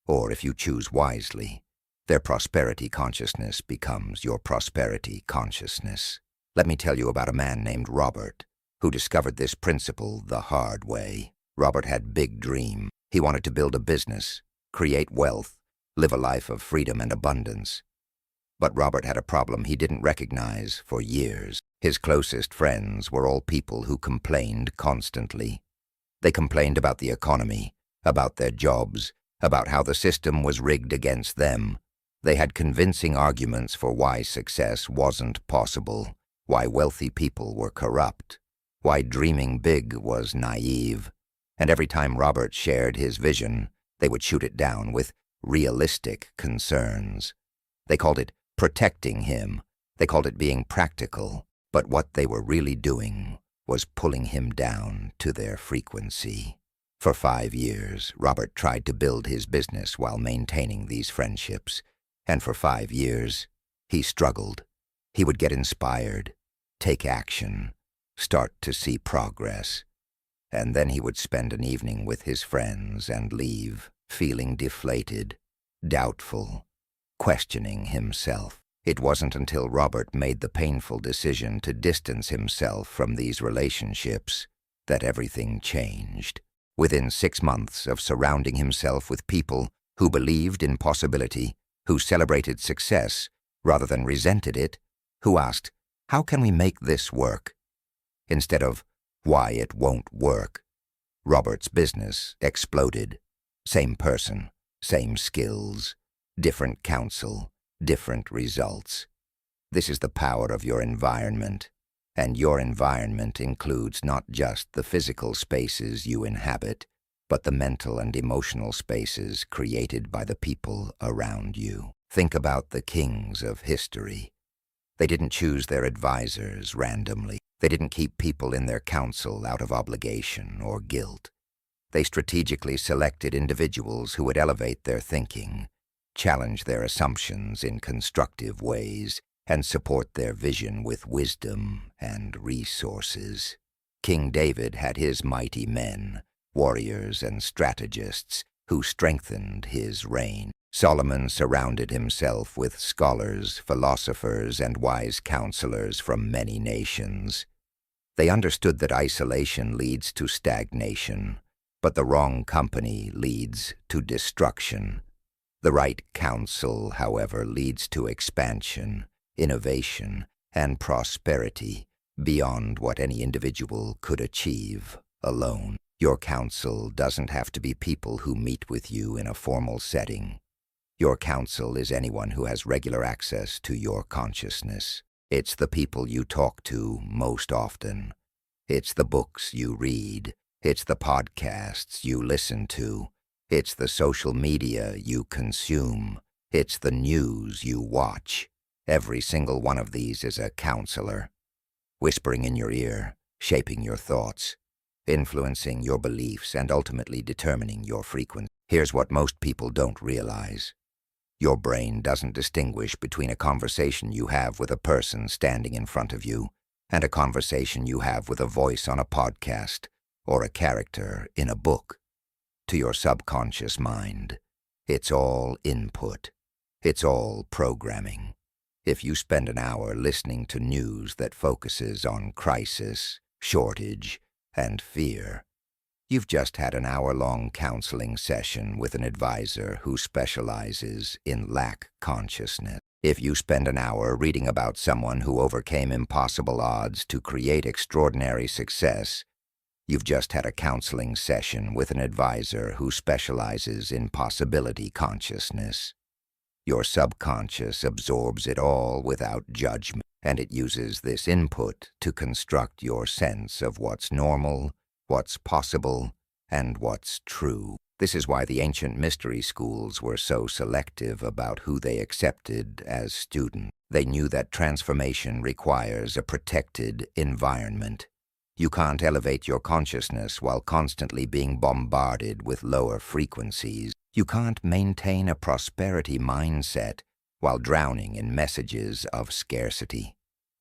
Or, if you choose wisely, their prosperity consciousness becomes your prosperity consciousness. Let me tell you about a man named Robert, who discovered this principle the hard way. Robert had big dreams. He wanted to build a business, create wealth, live a life of freedom and abundance. But Robert had a problem he didn't recognize for years. His closest friends were all people who complained constantly. They complained about the economy, about their jobs, about how the system was rigged against them. They had convincing arguments for why success wasn't possible, why wealthy people were corrupt, why dreaming big was naive. And every time Robert shared his vision, they would shoot it down with realistic concerns. They called it protecting him. They called it being practical. But what they were really doing was pulling him down to their frequency. For 5 years, Robert tried to build his business while maintaining these friendships. And for 5 years, he struggled. He would get inspired, take action, start to see progress. And then he would spend an evening with his friends and leave, feeling deflated, doubtful, questioning himself. It wasn't until Robert made the painful decision to distance himself from these relationships that everything changed. Within 6 months of surrounding himself with people who believed in possibility, who celebrated success rather than resented it, who asked, "How can we make this work?" instead of, "Why it won't work," Robert's business exploded. Same person, same skills, different counsel, different results. This is the power of your environment, and your environment includes not just the physical spaces you inhabit, but the mental and emotional spaces created by the people around you. Think about the kings of history. They didn't choose their advisors randomly. They didn't keep people in their council out of obligation or guilt. They strategically selected individuals who would elevate their thinking, challenge their assumptions in constructive ways, and support their vision with wisdom and resources. King David had his mighty men, warriors and strategists, who strengthened his reign. Solomon surrounded himself with scholars, philosophers, and wise counselors from many nations. They understood that isolation leads to stagnation, but the wrong company leads to destruction. The right counsel, however, leads to expansion, innovation, and prosperity beyond what any individual could achieve alone. Your counsel doesn't have to be people who meet with you in a formal setting. Your counsel is anyone who has regular access to your consciousness. It's the people you talk to most often. It's the books you read. It's the podcasts you listen to. It's the social media you consume. It's the news you watch. Every single one of these is a counselor, whispering in your ear, shaping your thoughts, influencing your beliefs, and ultimately determining your frequency. Here's what most people don't realize. Your brain doesn't distinguish between a conversation you have with a person standing in front of you and a conversation you have with a voice on a podcast or a character in a book. To your subconscious mind, it's all input. It's all programming. If you spend an hour listening to news that focuses on crisis, shortage, and fear, you've just had an hour-long counseling session with an advisor who specializes in lack consciousness. If you spend an hour reading about someone who overcame impossible odds to create extraordinary success, you've just had a counseling session with an advisor who specializes in possibility consciousness. Your subconscious absorbs it all without judgment, and it uses this input to construct your sense of what's normal, what's possible, and what's true. This is why the ancient mystery schools were so selective about who they accepted as students. They knew that transformation requires a protected environment. You can't elevate your consciousness while constantly being bombarded with lower frequencies. You can't maintain a prosperity mindset while drowning in messages of scarcity.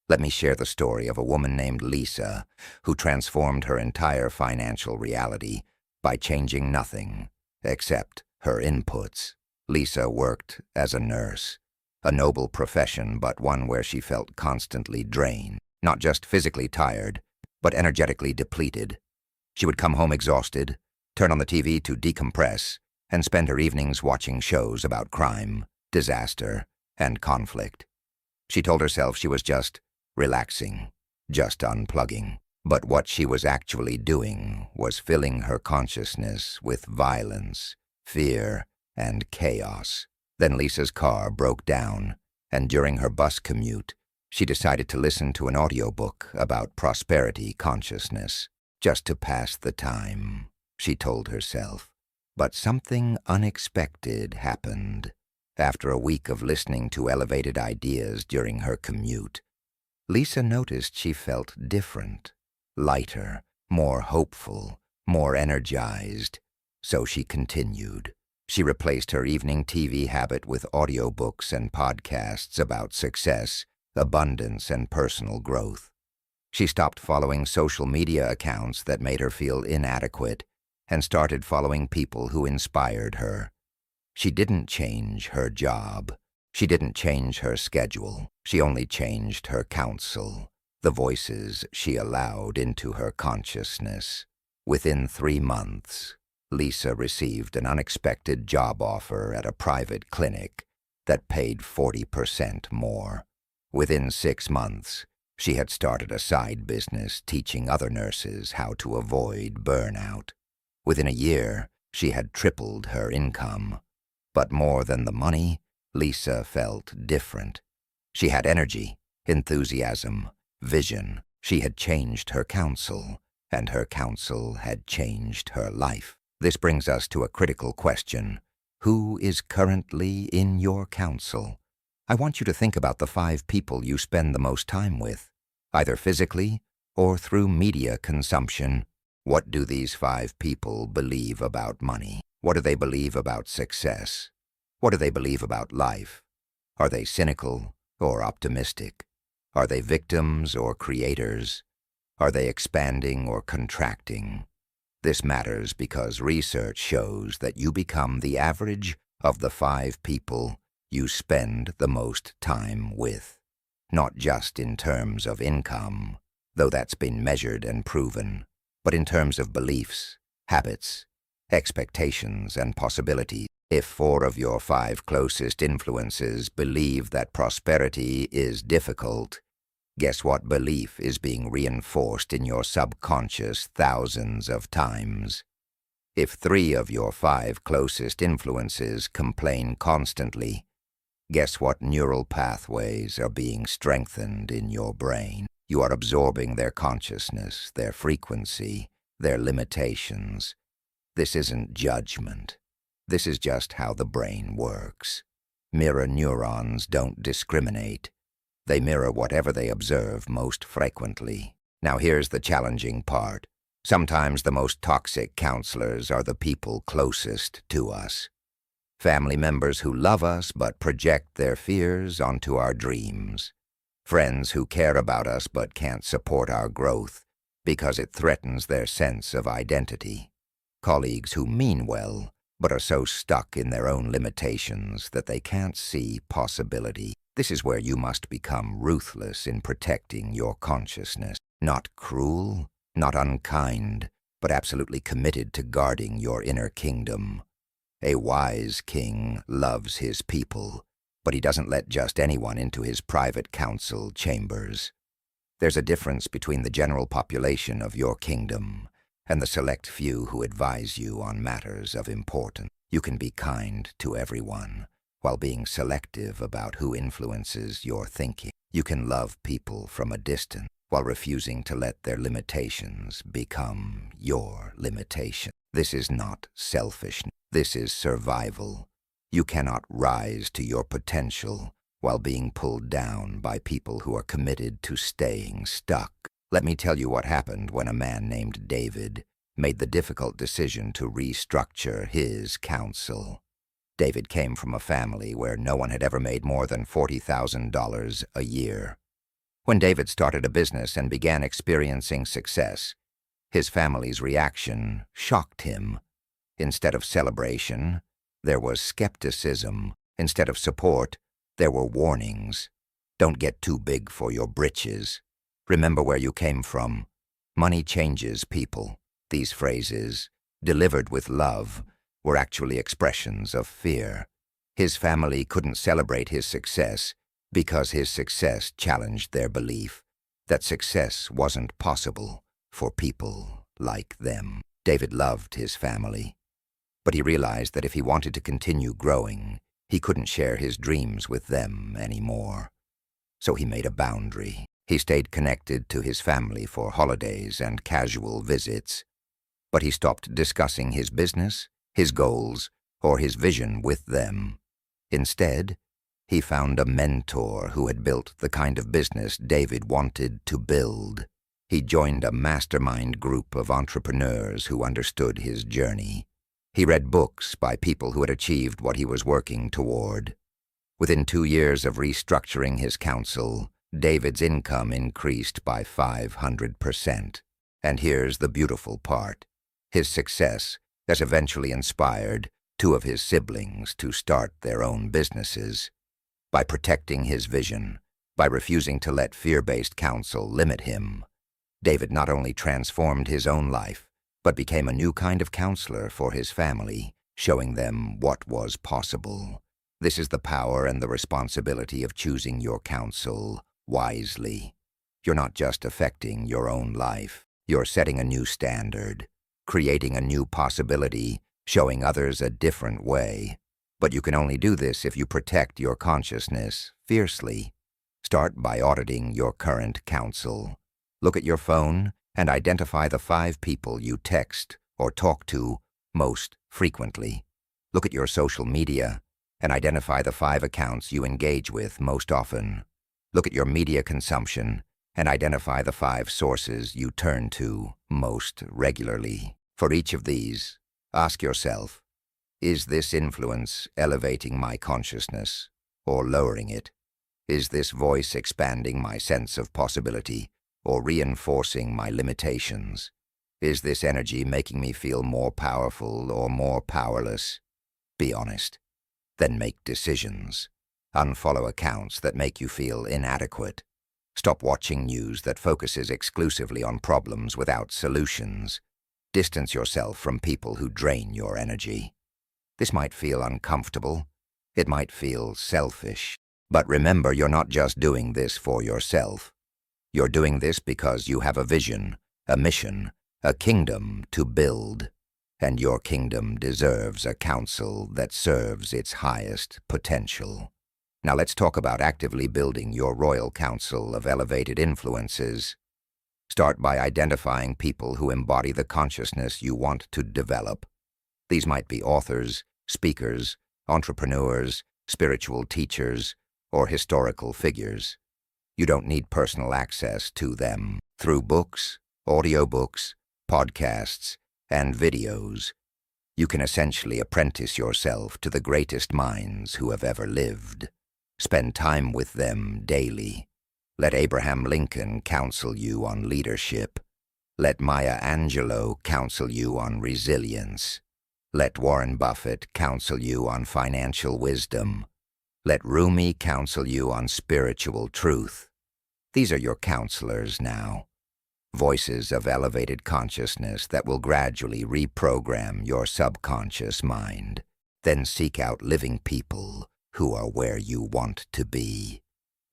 Let me share the story of a woman named Lisa who transformed her entire financial reality by changing nothing except her inputs. Lisa worked as a nurse, a noble profession, but one where she felt constantly drained, not just physically tired, but energetically depleted. She would come home exhausted, turn on the TV to decompress, and spend her evenings watching shows about crime, disaster, and conflict. She told herself she was just relaxing, just unplugging. But what she was actually doing was filling her consciousness with violence, fear, and chaos. Then Lisa's car broke down, and during her bus commute, she decided to listen to an audiobook about prosperity consciousness, just to pass the time, she told herself. But something unexpected happened. After a week of listening to elevated ideas during her commute, Lisa noticed she felt different, lighter, more hopeful, more energized. So she continued. She replaced her evening TV habit with audiobooks and podcasts about success, abundance, and personal growth. She stopped following social media accounts that made her feel inadequate and started following people who inspired her. She didn't change her job. She didn't change her schedule. She only changed her counsel, the voices she allowed into her consciousness. Within 3 months, Lisa received an unexpected job offer at a private clinic that paid 40% more. Within 6 months, she had started a side business teaching other nurses how to avoid burnout. Within a year, she had tripled her income. But more than the money, Lisa felt different. She had energy, enthusiasm, vision. She had changed her counsel, and her counsel had changed her life. This brings us to a critical question. Who is currently in your counsel? I want you to think about the 5 people you spend the most time with, either physically or through media consumption. What do these 5 people believe about money? What do they believe about success? What do they believe about life? Are they cynical or optimistic? Are they victims or creators? Are they expanding or contracting? This matters because research shows that you become the average of the 5 people you spend the most time with. Not just in terms of income, though that's been measured and proven, but in terms of beliefs, habits, expectations, and possibilities. If 4 of your 5 closest influences believe that prosperity is difficult, guess what belief is being reinforced in your subconscious thousands of times? If 3 of your 5 closest influences complain constantly, guess what neural pathways are being strengthened in your brain? You are absorbing their consciousness, their frequency, their limitations. This isn't judgment. This is just how the brain works. Mirror neurons don't discriminate. They mirror whatever they observe most frequently. Now here's the challenging part. Sometimes the most toxic counselors are the people closest to us. Family members who love us but project their fears onto our dreams. Friends who care about us but can't support our growth because it threatens their sense of identity. Colleagues who mean well but are so stuck in their own limitations that they can't see possibility. This is where you must become ruthless in protecting your consciousness. Not cruel, not unkind, but absolutely committed to guarding your inner kingdom. A wise king loves his people, but he doesn't let just anyone into his private council chambers. There's a difference between the general population of your kingdom and the select few who advise you on matters of importance. You can be kind to everyone, while being selective about who influences your thinking. You can love people from a distance while refusing to let their limitations become your limitation. This is not selfishness. This is survival. You cannot rise to your potential while being pulled down by people who are committed to staying stuck. Let me tell you what happened when a man named David made the difficult decision to restructure his counsel. David came from a family where no one had ever made more than $40,000 a year. When David started a business and began experiencing success, his family's reaction shocked him. Instead of celebration, there was skepticism. Instead of support, there were warnings. Don't get too big for your britches. Remember where you came from. Money changes people. These phrases, delivered with love, were actually expressions of fear. His family couldn't celebrate his success because his success challenged their belief that success wasn't possible for people like them. David loved his family, but he realized that if he wanted to continue growing, he couldn't share his dreams with them anymore. So he made a boundary. He stayed connected to his family for holidays and casual visits, but he stopped discussing his business, his goals, or his vision with them. Instead, he found a mentor who had built the kind of business David wanted to build. He joined a mastermind group of entrepreneurs who understood his journey. He read books by people who had achieved what he was working toward. Within 2 years of restructuring his counsel, David's income increased by 500%. And here's the beautiful part. His success has eventually inspired 2 of his siblings to start their own businesses. By protecting his vision, by refusing to let fear-based counsel limit him, David not only transformed his own life, but became a new kind of counselor for his family, showing them what was possible. This is the power and the responsibility of choosing your counsel wisely. You're not just affecting your own life, you're setting a new standard, creating a new possibility, showing others a different way. But you can only do this if you protect your consciousness fiercely. Start by auditing your current counsel. Look at your phone and identify the 5 people you text or talk to most frequently. Look at your social media and identify the 5 accounts you engage with most often. Look at your media consumption and identify the 5 sources you turn to most regularly. For each of these, ask yourself, is this influence elevating my consciousness or lowering it? Is this voice expanding my sense of possibility or reinforcing my limitations? Is this energy making me feel more powerful or more powerless? Be honest. Then make decisions. Unfollow accounts that make you feel inadequate. Stop watching news that focuses exclusively on problems without solutions. Distance yourself from people who drain your energy. This might feel uncomfortable. It might feel selfish. But remember, you're not just doing this for yourself. You're doing this because you have a vision, a mission, a kingdom to build. And your kingdom deserves a counsel that serves its highest potential. Now let's talk about actively building your royal council of elevated influences. Start by identifying people who embody the consciousness you want to develop. These might be authors, speakers, entrepreneurs, spiritual teachers, or historical figures. You don't need personal access to them. Through books, audiobooks, podcasts, and videos, you can essentially apprentice yourself to the greatest minds who have ever lived. Spend time with them daily. Let Abraham Lincoln counsel you on leadership. Let Maya Angelou counsel you on resilience. Let Warren Buffett counsel you on financial wisdom. Let Rumi counsel you on spiritual truth. These are your counselors now. Voices of elevated consciousness that will gradually reprogram your subconscious mind. Then seek out living people who are where you want to be.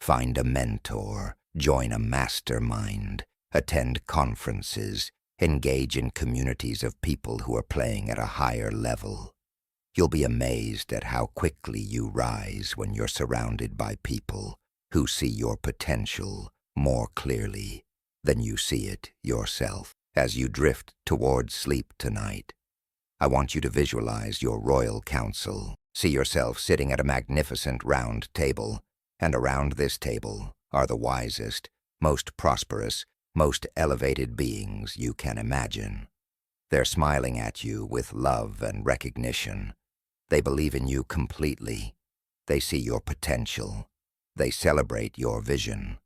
Find a mentor, join a mastermind, attend conferences, engage in communities of people who are playing at a higher level. You'll be amazed at how quickly you rise when you're surrounded by people who see your potential more clearly than you see it yourself. As you drift towards sleep tonight, I want you to visualize your royal council. See yourself sitting at a magnificent round table, and around this table are the wisest, most prosperous, most elevated beings you can imagine. They're smiling at you with love and recognition. They believe in you completely. They see your potential. They celebrate your vision.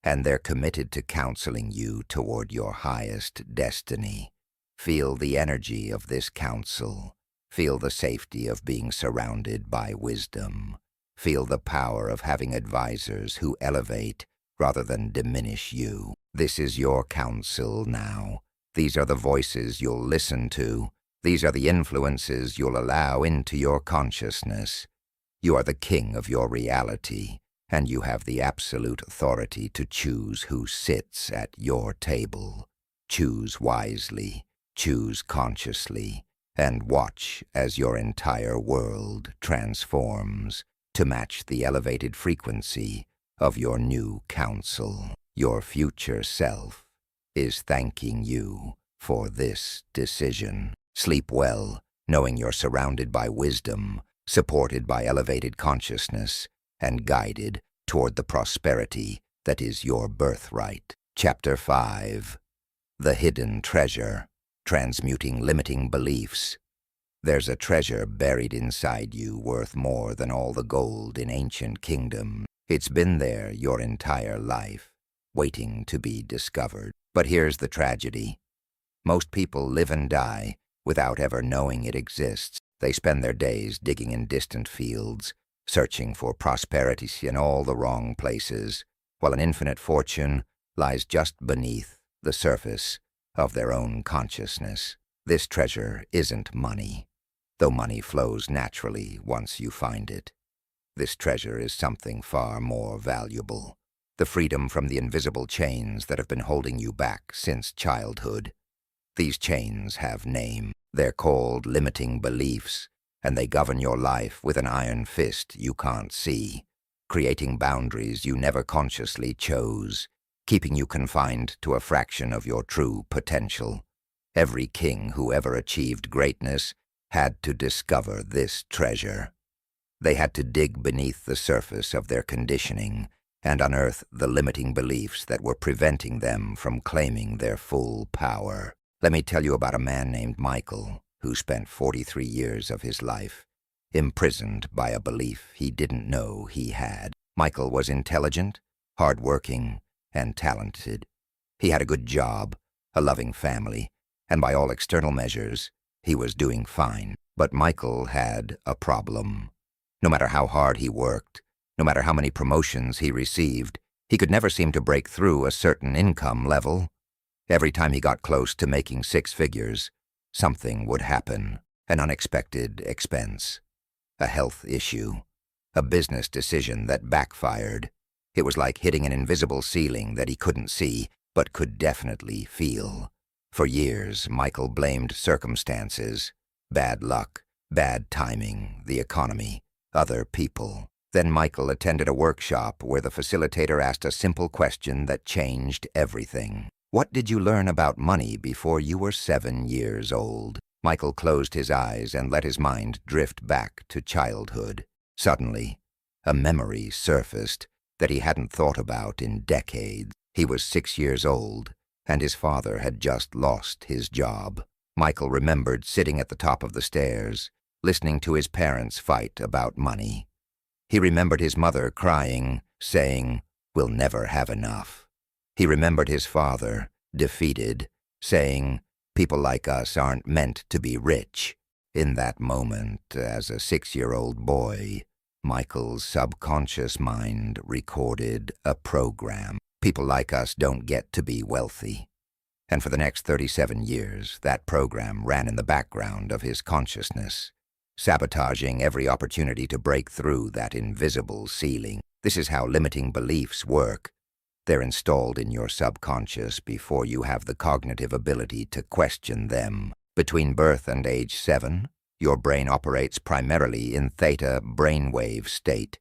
And they're committed to counseling you toward your highest destiny. Feel the energy of this counsel. Feel the safety of being surrounded by wisdom. Feel the power of having advisors who elevate rather than diminish you. This is your counsel now. These are the voices you'll listen to. These are the influences you'll allow into your consciousness. You are the king of your reality, and you have the absolute authority to choose who sits at your table. Choose wisely, choose consciously, and watch as your entire world transforms to match the elevated frequency of your new counsel. Your future self is thanking you for this decision. Sleep well, knowing you're surrounded by wisdom, supported by elevated consciousness, and guided toward the prosperity that is your birthright. Chapter 5. The Hidden Treasure. Transmuting Limiting Beliefs. There's a treasure buried inside you worth more than all the gold in ancient kingdoms. It's been there your entire life, waiting to be discovered. But here's the tragedy. Most people live and die without ever knowing it exists. They spend their days digging in distant fields, searching for prosperity in all the wrong places, while an infinite fortune lies just beneath the surface of their own consciousness. This treasure isn't money, though money flows naturally once you find it. This treasure is something far more valuable. The freedom from the invisible chains that have been holding you back since childhood. These chains have name. They're called limiting beliefs, and they govern your life with an iron fist you can't see, creating boundaries you never consciously chose, keeping you confined to a fraction of your true potential. Every king who ever achieved greatness had to discover this treasure. They had to dig beneath the surface of their conditioning and unearth the limiting beliefs that were preventing them from claiming their full power. Let me tell you about a man named Michael, who spent 43 years of his life imprisoned by a belief he didn't know he had. Michael was intelligent, hardworking, and talented. He had a good job, a loving family, and by all external measures, he was doing fine. But Michael had a problem. No matter how hard he worked, no matter how many promotions he received, he could never seem to break through a certain income level. Every time he got close to making 6 figures, something would happen. An unexpected expense, a health issue, a business decision that backfired. It was like hitting an invisible ceiling that he couldn't see, but could definitely feel. For years, Michael blamed circumstances, bad luck, bad timing, the economy, other people. Then Michael attended a workshop where the facilitator asked a simple question that changed everything. What did you learn about money before you were 7 years old? Michael closed his eyes and let his mind drift back to childhood. Suddenly, a memory surfaced that he hadn't thought about in decades. He was 6 years old, and his father had just lost his job. Michael remembered sitting at the top of the stairs, listening to his parents fight about money. He remembered his mother crying, saying, "We'll never have enough." He remembered his father, defeated, saying, "People like us aren't meant to be rich." In that moment, as a 6-year-old boy, Michael's subconscious mind recorded a program. People like us don't get to be wealthy. And for the next 37 years, that program ran in the background of his consciousness, sabotaging every opportunity to break through that invisible ceiling. This is how limiting beliefs work. They're installed in your subconscious before you have the cognitive ability to question them. Between birth and age 7, Your brain operates primarily in theta brainwave state,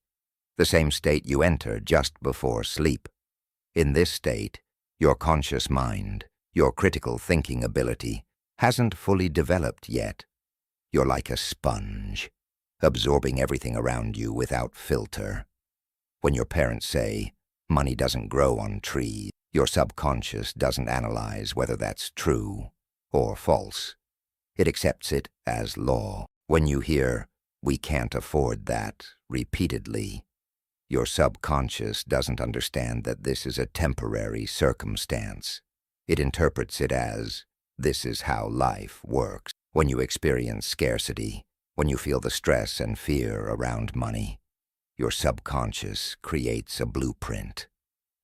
the same state you enter just before sleep. In this state, your conscious mind, your critical thinking ability, hasn't fully developed yet. You're like a sponge, absorbing everything around you without filter. When your parents say, "Money doesn't grow on trees," your subconscious doesn't analyze whether that's true or false. It accepts it as law. When you hear, "We can't afford that," repeatedly, your subconscious doesn't understand that this is a temporary circumstance. It interprets it as, "This is how life works." When you experience scarcity, when you feel the stress and fear around money, your subconscious creates a blueprint.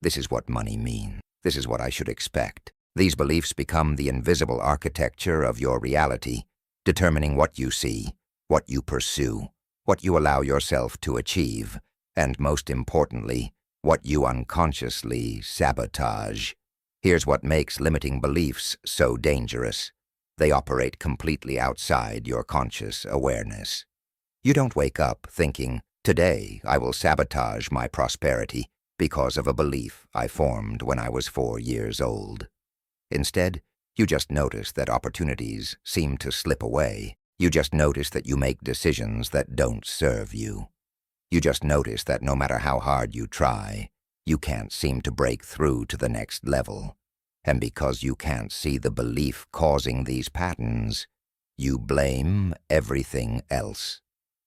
This is what money means. This is what I should expect. These beliefs become the invisible architecture of your reality, determining what you see, what you pursue, what you allow yourself to achieve, and most importantly, what you unconsciously sabotage. Here's what makes limiting beliefs so dangerous. They operate completely outside your conscious awareness. You don't wake up thinking, "Today I will sabotage my prosperity because of a belief I formed when I was 4 years old." Instead, you just notice that opportunities seem to slip away. You just notice that you make decisions that don't serve you. You just notice that no matter how hard you try, you can't seem to break through to the next level. And because you can't see the belief causing these patterns, you blame everything else.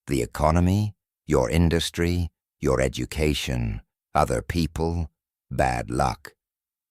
The economy, your industry, your education, other people, bad luck.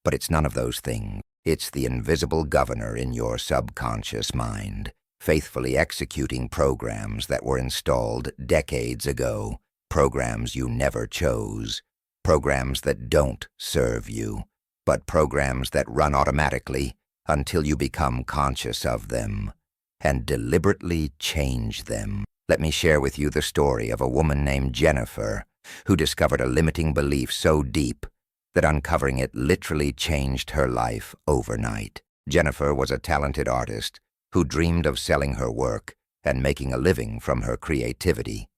But it's none of those things. It's the invisible governor in your subconscious mind, faithfully executing programs that were installed decades ago, programs you never chose, programs that don't serve you, but programs that run automatically until you become conscious of them and deliberately change them. Let me share with you the story of a woman named Jennifer who discovered a limiting belief so deep that uncovering it literally changed her life overnight. Jennifer was a talented artist who dreamed of selling her work and making a living from her creativity.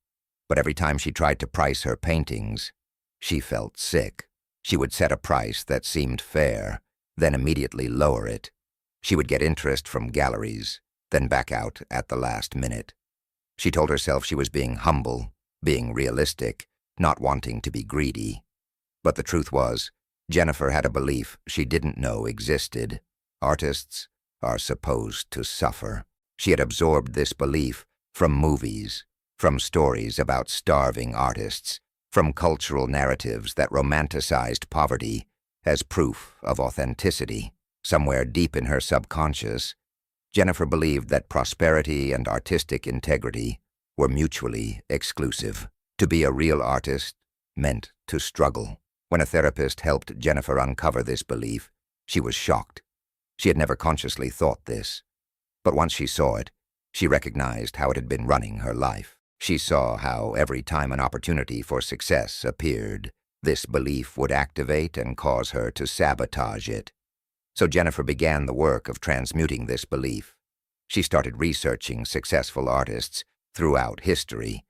But every time she tried to price her paintings, she felt sick. She would set a price that seemed fair, then immediately lower it. She would get interest from galleries, then back out at the last minute. She told herself she was being humble, being realistic, not wanting to be greedy. But the truth was, Jennifer had a belief she didn't know existed. Artists are supposed to suffer. She had absorbed this belief from movies, from stories about starving artists, from cultural narratives that romanticized poverty as proof of authenticity. Somewhere deep in her subconscious, Jennifer believed that prosperity and artistic integrity were mutually exclusive. To be a real artist meant to struggle. When a therapist helped Jennifer uncover this belief, she was shocked. She had never consciously thought this. But once she saw it, she recognized how it had been running her life. She saw how every time an opportunity for success appeared, this belief would activate and cause her to sabotage it. So Jennifer began the work of transmuting this belief. She started researching successful artists throughout history,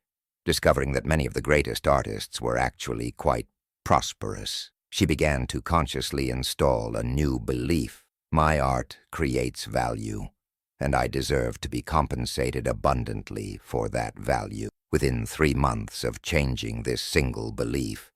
discovering that many of the greatest artists were actually quite prosperous. She began to consciously install a new belief. My art creates value, and I deserve to be compensated abundantly for that value. Within 3 months of changing this single belief,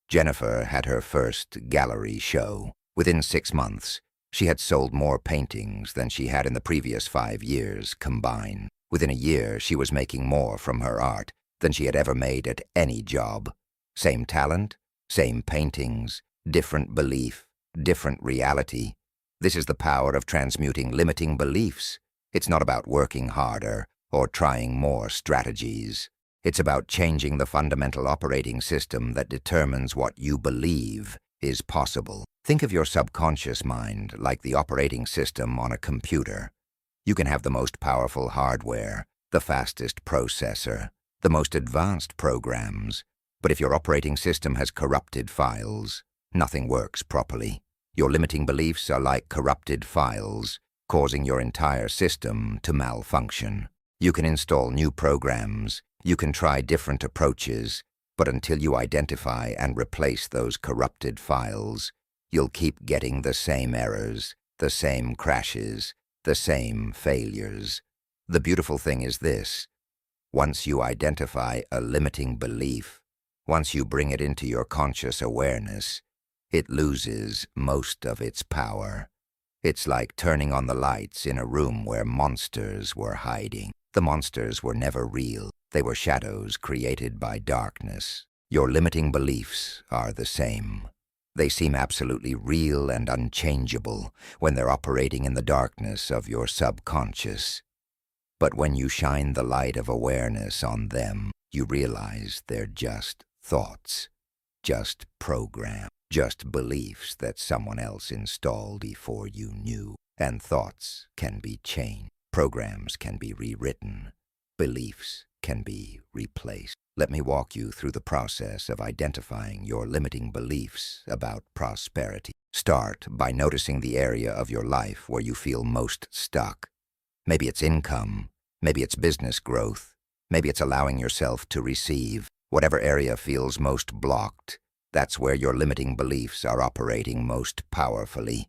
Jennifer had her first gallery show. Within 6 months, she had sold more paintings than she had in the previous 5 years combined. Within a year, she was making more from her art than she had ever made at any job. Same talent, same paintings, different belief, different reality. This is the power of transmuting limiting beliefs. It's not about working harder or trying more strategies. It's about changing the fundamental operating system that determines what you believe is possible. Think of your subconscious mind like the operating system on a computer. You can have the most powerful hardware, the fastest processor, the most advanced programs, but if your operating system has corrupted files, nothing works properly. Your limiting beliefs are like corrupted files, causing your entire system to malfunction. You can install new programs, you can try different approaches, but until you identify and replace those corrupted files, you'll keep getting the same errors, the same crashes, the same failures. The beautiful thing is this: once you identify a limiting belief, once you bring it into your conscious awareness, it loses most of its power. It's like turning on the lights in a room where monsters were hiding. The monsters were never real. They were shadows created by darkness. Your limiting beliefs are the same. They seem absolutely real and unchangeable when they're operating in the darkness of your subconscious. But when you shine the light of awareness on them, you realize they're just thoughts, just programs, just beliefs that someone else installed before you knew. And thoughts can be changed. Programs can be rewritten. Beliefs can be replaced. Let me walk you through the process of identifying your limiting beliefs about prosperity. Start by noticing the area of your life where you feel most stuck. Maybe it's income, maybe it's business growth, maybe it's allowing yourself to receive. Whatever area feels most blocked, that's where your limiting beliefs are operating most powerfully.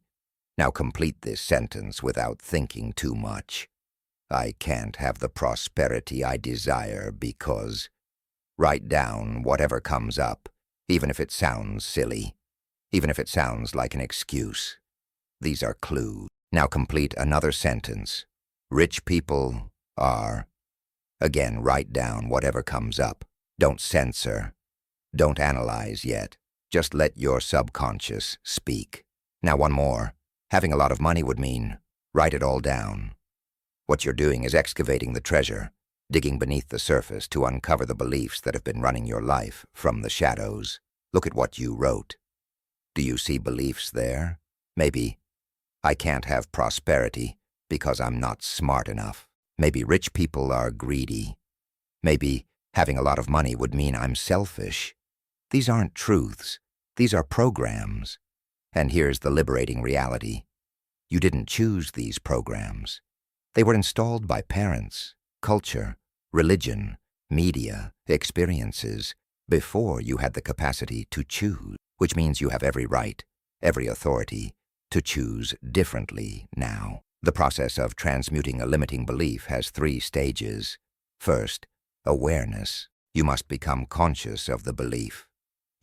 Now complete this sentence without thinking too much. I can't have the prosperity I desire because... Write down whatever comes up, even if it sounds silly, even if it sounds like an excuse. These are clues. Now complete another sentence. Rich people are... Again, write down whatever comes up. Don't censor. Don't analyze yet. Just let your subconscious speak. Now one more. Having a lot of money would mean... Write it all down. What you're doing is excavating the treasure, digging beneath the surface to uncover the beliefs that have been running your life from the shadows. Look at what you wrote. Do you see beliefs there? Maybe, I can't have prosperity because I'm not smart enough. Maybe rich people are greedy. Maybe having a lot of money would mean I'm selfish. These aren't truths. These are programs. And here's the liberating reality. You didn't choose these programs. They were installed by parents, culture, religion, media, experiences, before you had the capacity to choose, which means you have every right, every authority, to choose differently now. The process of transmuting a limiting belief has 3 stages. First, awareness. You must become conscious of the belief.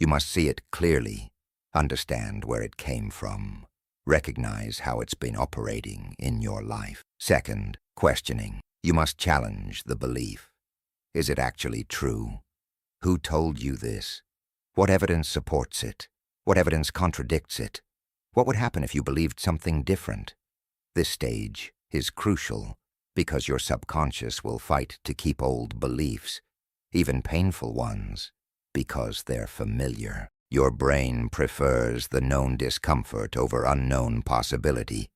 You must see it clearly, understand where it came from, recognize how it's been operating in your life. Second, questioning. You must challenge the belief. Is it actually true? Who told you this? What evidence supports it? What evidence contradicts it? What would happen if you believed something different? This stage is crucial because your subconscious will fight to keep old beliefs, even painful ones, because they're familiar. Your brain prefers the known discomfort over unknown possibility,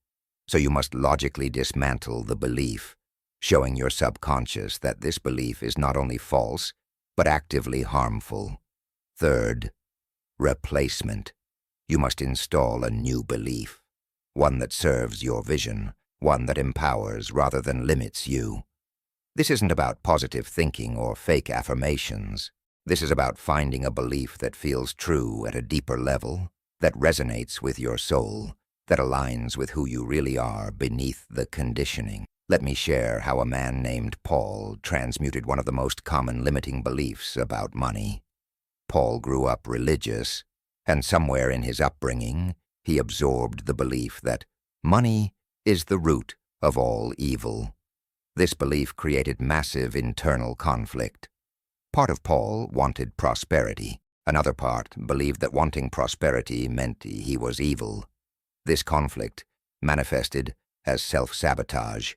so you must logically dismantle the belief, showing your subconscious that this belief is not only false, but actively harmful. Third, replacement. You must install a new belief, one that serves your vision, one that empowers rather than limits you. This isn't about positive thinking or fake affirmations. This is about finding a belief that feels true at a deeper level, that resonates with your soul, that aligns with who you really are beneath the conditioning. Let me share how a man named Paul transmuted one of the most common limiting beliefs about money. Paul grew up religious, and somewhere in his upbringing, he absorbed the belief that money is the root of all evil. This belief created massive internal conflict. Part of Paul wanted prosperity. Another part believed that wanting prosperity meant he was evil. This conflict manifested as self-sabotage.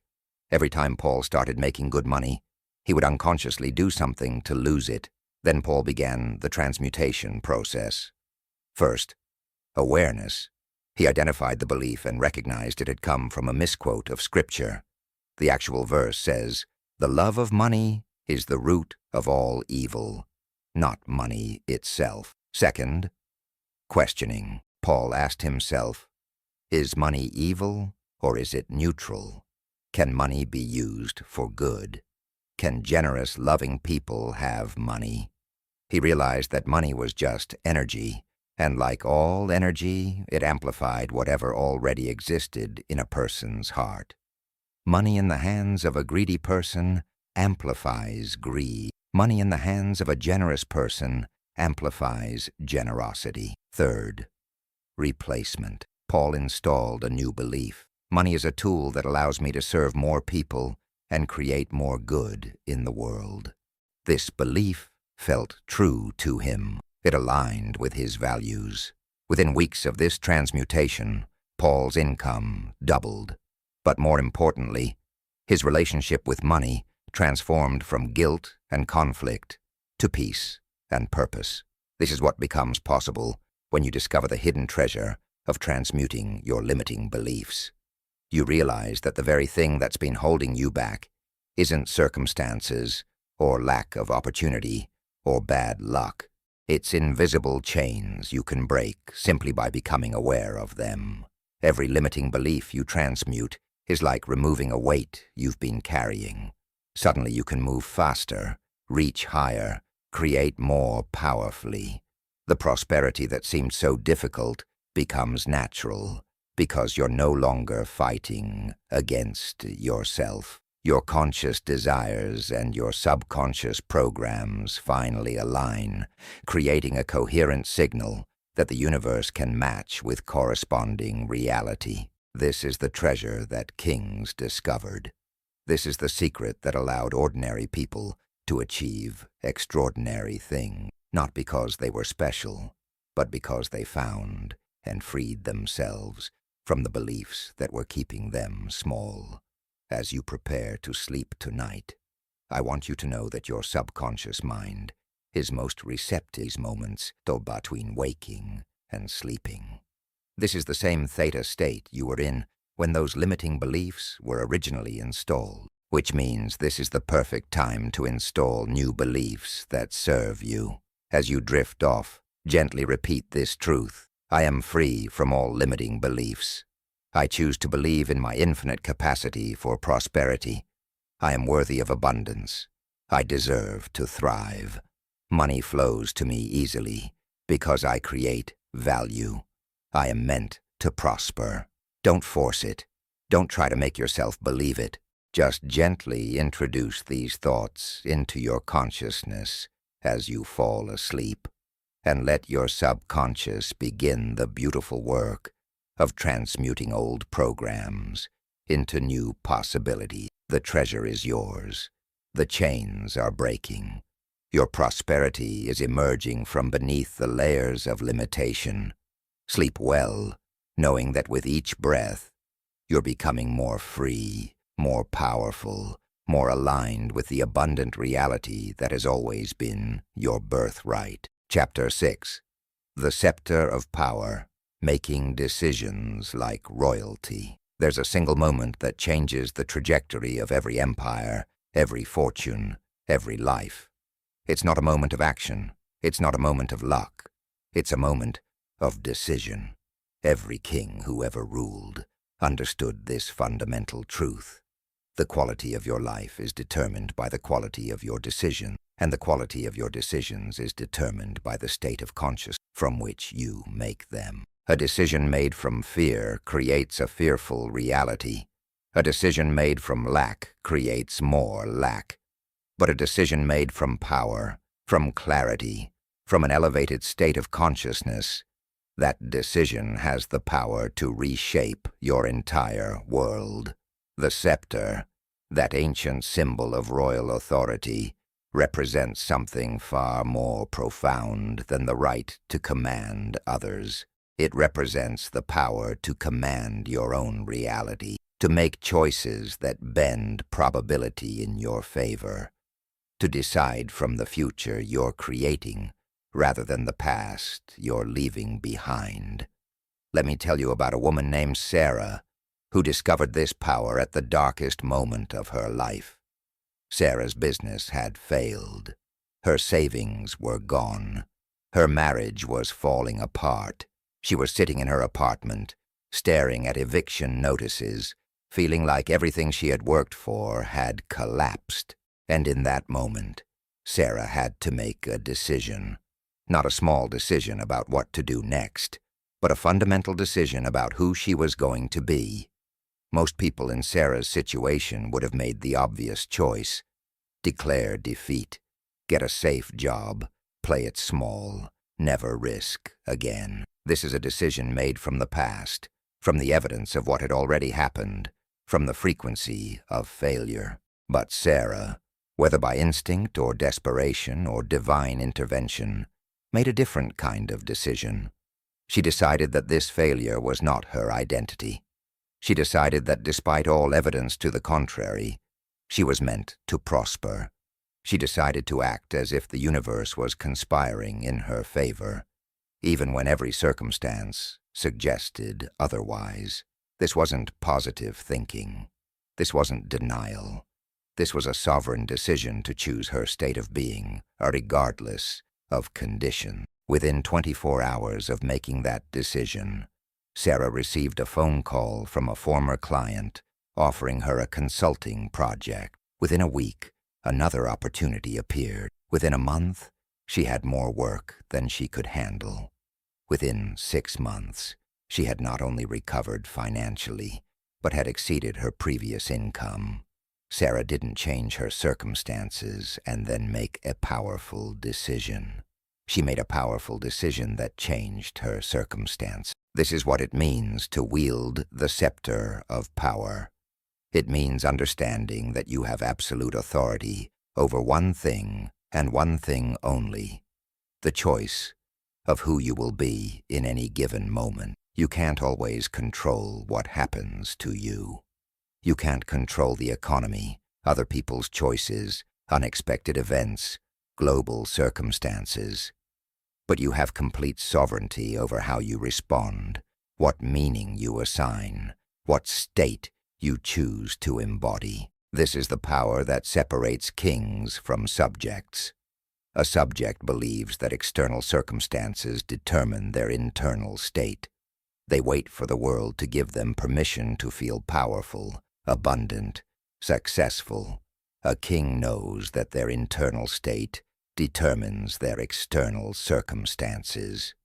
Every time Paul started making good money, he would unconsciously do something to lose it. Then Paul began the transmutation process. First, awareness. He identified the belief and recognized it had come from a misquote of Scripture. The actual verse says, "The love of money is the root of all evil, not money itself." Second, questioning. Paul asked himself, is money evil or is it neutral? Can money be used for good? Can generous, loving people have money? He realized that money was just energy, and like all energy, it amplified whatever already existed in a person's heart. Money in the hands of a greedy person amplifies greed. Money in the hands of a generous person amplifies generosity. Third, replacement. Paul installed a new belief. Money is a tool that allows me to serve more people and create more good in the world. This belief felt true to him. It aligned with his values. Within weeks of this transmutation, Paul's income doubled. But more importantly, his relationship with money transformed from guilt and conflict to peace and purpose. This is what becomes possible when you discover the hidden treasure of transmuting your limiting beliefs. You realize that the very thing that's been holding you back isn't circumstances or lack of opportunity or bad luck. It's invisible chains you can break simply by becoming aware of them. Every limiting belief you transmute is like removing a weight you've been carrying. Suddenly you can move faster, reach higher, create more powerfully. The prosperity that seemed so difficult becomes natural because you're no longer fighting against yourself. Your conscious desires and your subconscious programs finally align, creating a coherent signal that the universe can match with corresponding reality. This is the treasure that kings discovered. This is the secret that allowed ordinary people to achieve extraordinary things, not because they were special, but because they found and freed themselves from the beliefs that were keeping them small. As you prepare to sleep tonight, I want you to know that your subconscious mind is most receptive moments between waking and sleeping. This is the same theta state you were in when those limiting beliefs were originally installed, which means this is the perfect time to install new beliefs that serve you. As you drift off, gently repeat this truth: I am free from all limiting beliefs. I choose to believe in my infinite capacity for prosperity. I am worthy of abundance. I deserve to thrive. Money flows to me easily because I create value. I am meant to prosper. Don't force it. Don't try to make yourself believe it. Just gently introduce these thoughts into your consciousness as you fall asleep, and let your subconscious begin the beautiful work of transmuting old programs into new possibilities. The treasure is yours. The chains are breaking. Your prosperity is emerging from beneath the layers of limitation. Sleep well, knowing that with each breath, you're becoming more free, more powerful, more aligned with the abundant reality that has always been your birthright. Chapter 6. The Scepter of Power. Making decisions like royalty. There's a single moment that changes the trajectory of every empire, every fortune, every life. It's not a moment of action. It's not a moment of luck. It's a moment of decision. Every king who ever ruled understood this fundamental truth. The quality of your life is determined by the quality of your decision, and the quality of your decisions is determined by the state of consciousness from which you make them. A decision made from fear creates a fearful reality. A decision made from lack creates more lack. But a decision made from power, from clarity, from an elevated state of consciousness, that decision has the power to reshape your entire world. The scepter, that ancient symbol of royal authority, represents something far more profound than the right to command others. It represents the power to command your own reality, to make choices that bend probability in your favor, to decide from the future you're creating rather than the past you're leaving behind. Let me tell you about a woman named Sarah who discovered this power at the darkest moment of her life. Sarah's business had failed. Her savings were gone. Her marriage was falling apart. She was sitting in her apartment, staring at eviction notices, feeling like everything she had worked for had collapsed. And in that moment, Sarah had to make a decision. Not a small decision about what to do next, but a fundamental decision about who she was going to be. Most people in Sarah's situation would have made the obvious choice: declare defeat, get a safe job, play it small, never risk again. This is a decision made from the past, from the evidence of what had already happened, from the frequency of failure. But Sarah, whether by instinct or desperation or divine intervention, made a different kind of decision. She decided that this failure was not her identity. She decided that despite all evidence to the contrary, she was meant to prosper. She decided to act as if the universe was conspiring in her favor, even when every circumstance suggested otherwise. This wasn't positive thinking. This wasn't denial. This was a sovereign decision to choose her state of being, regardless of condition. Within 24 hours of making that decision, Sarah received a phone call from a former client offering her a consulting project. Within a week, another opportunity appeared. Within a month, she had more work than she could handle. Within 6 months, she had not only recovered financially, but had exceeded her previous income. Sarah didn't change her circumstances and then make a powerful decision. She made a powerful decision that changed her circumstance. This is what it means to wield the scepter of power. It means understanding that you have absolute authority over one thing and one thing only: the choice of who you will be in any given moment. You can't always control what happens to you. You can't control the economy, other people's choices, unexpected events, global circumstances. But you have complete sovereignty over how you respond, what meaning you assign, what state you choose to embody. This is the power that separates kings from subjects. A subject believes that external circumstances determine their internal state. They wait for the world to give them permission to feel powerful, abundant, successful. A king knows that their internal state determines their external circumstances.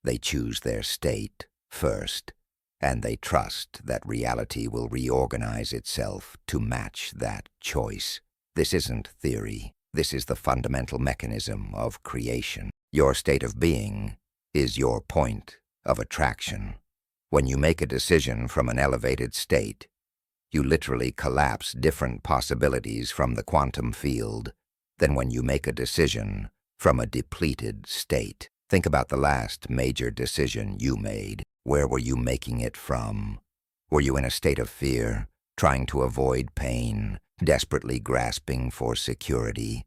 They choose their state first, and they trust that reality will reorganize itself to match that choice. This isn't theory. This is the fundamental mechanism of creation. Your state of being is your point of attraction. When you make a decision from an elevated state, you literally collapse different possibilities from the quantum field than when you make a decision from a depleted state. Think about the last major decision you made. Where were you making it from? Were you in a state of fear, trying to avoid pain, desperately grasping for security?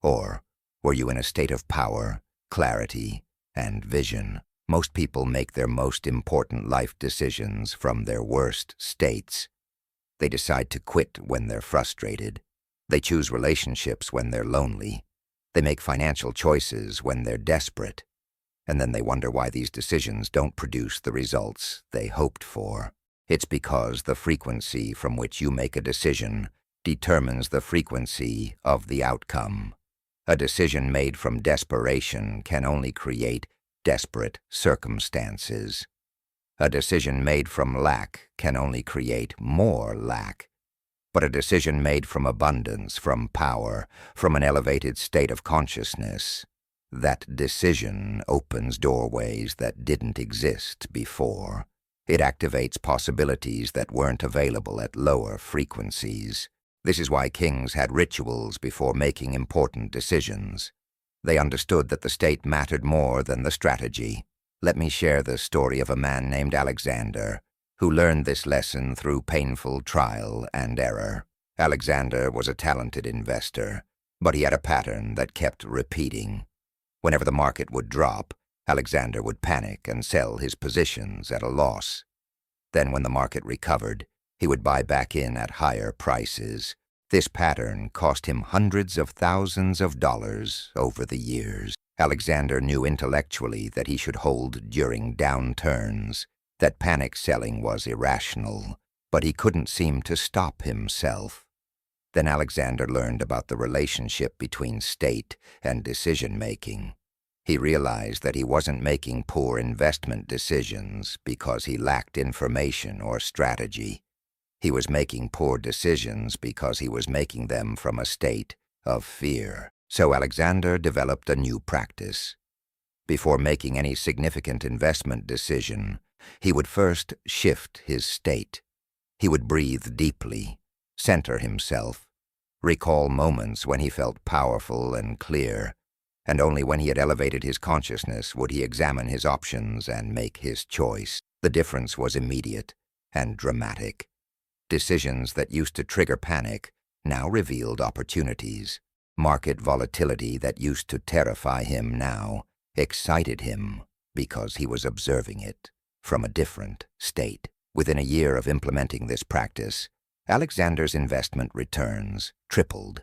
Or were you in a state of power, clarity, and vision? Most people make their most important life decisions from their worst states. They decide to quit when they're frustrated. They choose relationships when they're lonely. They make financial choices when they're desperate. And then they wonder why these decisions don't produce the results they hoped for. It's because the frequency from which you make a decision determines the frequency of the outcome. A decision made from desperation can only create desperate circumstances. A decision made from lack can only create more lack. But a decision made from abundance, from power, from an elevated state of consciousness, that decision opens doorways that didn't exist before. It activates possibilities that weren't available at lower frequencies. This is why kings had rituals before making important decisions. They understood that the state mattered more than the strategy. Let me share the story of a man named Alexander, who learned this lesson through painful trial and error. Alexander was a talented investor, but he had a pattern that kept repeating. Whenever the market would drop, Alexander would panic and sell his positions at a loss. Then when the market recovered, he would buy back in at higher prices. This pattern cost him hundreds of thousands of dollars over the years. Alexander knew intellectually that he should hold during downturns, that panic selling was irrational, but he couldn't seem to stop himself. Then Alexander learned about the relationship between state and decision-making. He realized that he wasn't making poor investment decisions because he lacked information or strategy. He was making poor decisions because he was making them from a state of fear. So Alexander developed a new practice. Before making any significant investment decision, he would first shift his state. He would breathe deeply, center himself, recall moments when he felt powerful and clear, and only when he had elevated his consciousness would he examine his options and make his choice. The difference was immediate and dramatic. Decisions that used to trigger panic now revealed opportunities. Market volatility that used to terrify him now excited him because he was observing it from a different state. Within a year of implementing this practice, Alexander's investment returns tripled.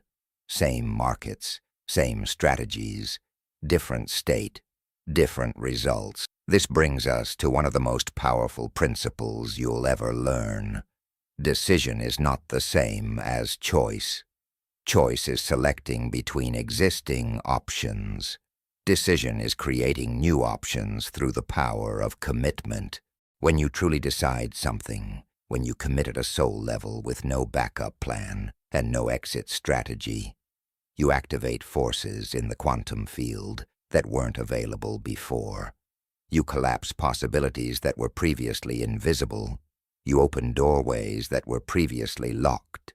Same markets, same strategies, different state, different results. This brings us to one of the most powerful principles you'll ever learn. Decision is not the same as choice. Choice is selecting between existing options. Decision is creating new options through the power of commitment. When you truly decide something, when you commit at a soul level with no backup plan and no exit strategy, you activate forces in the quantum field that weren't available before. You collapse possibilities that were previously invisible. You open doorways that were previously locked.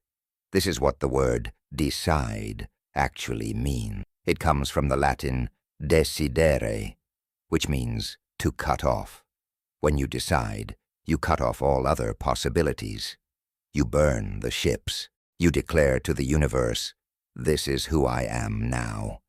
This is what the word decide actually means. It comes from the Latin decidere, which means to cut off. When you decide, you cut off all other possibilities. You burn the ships. You declare to the universe, "This is who I am now."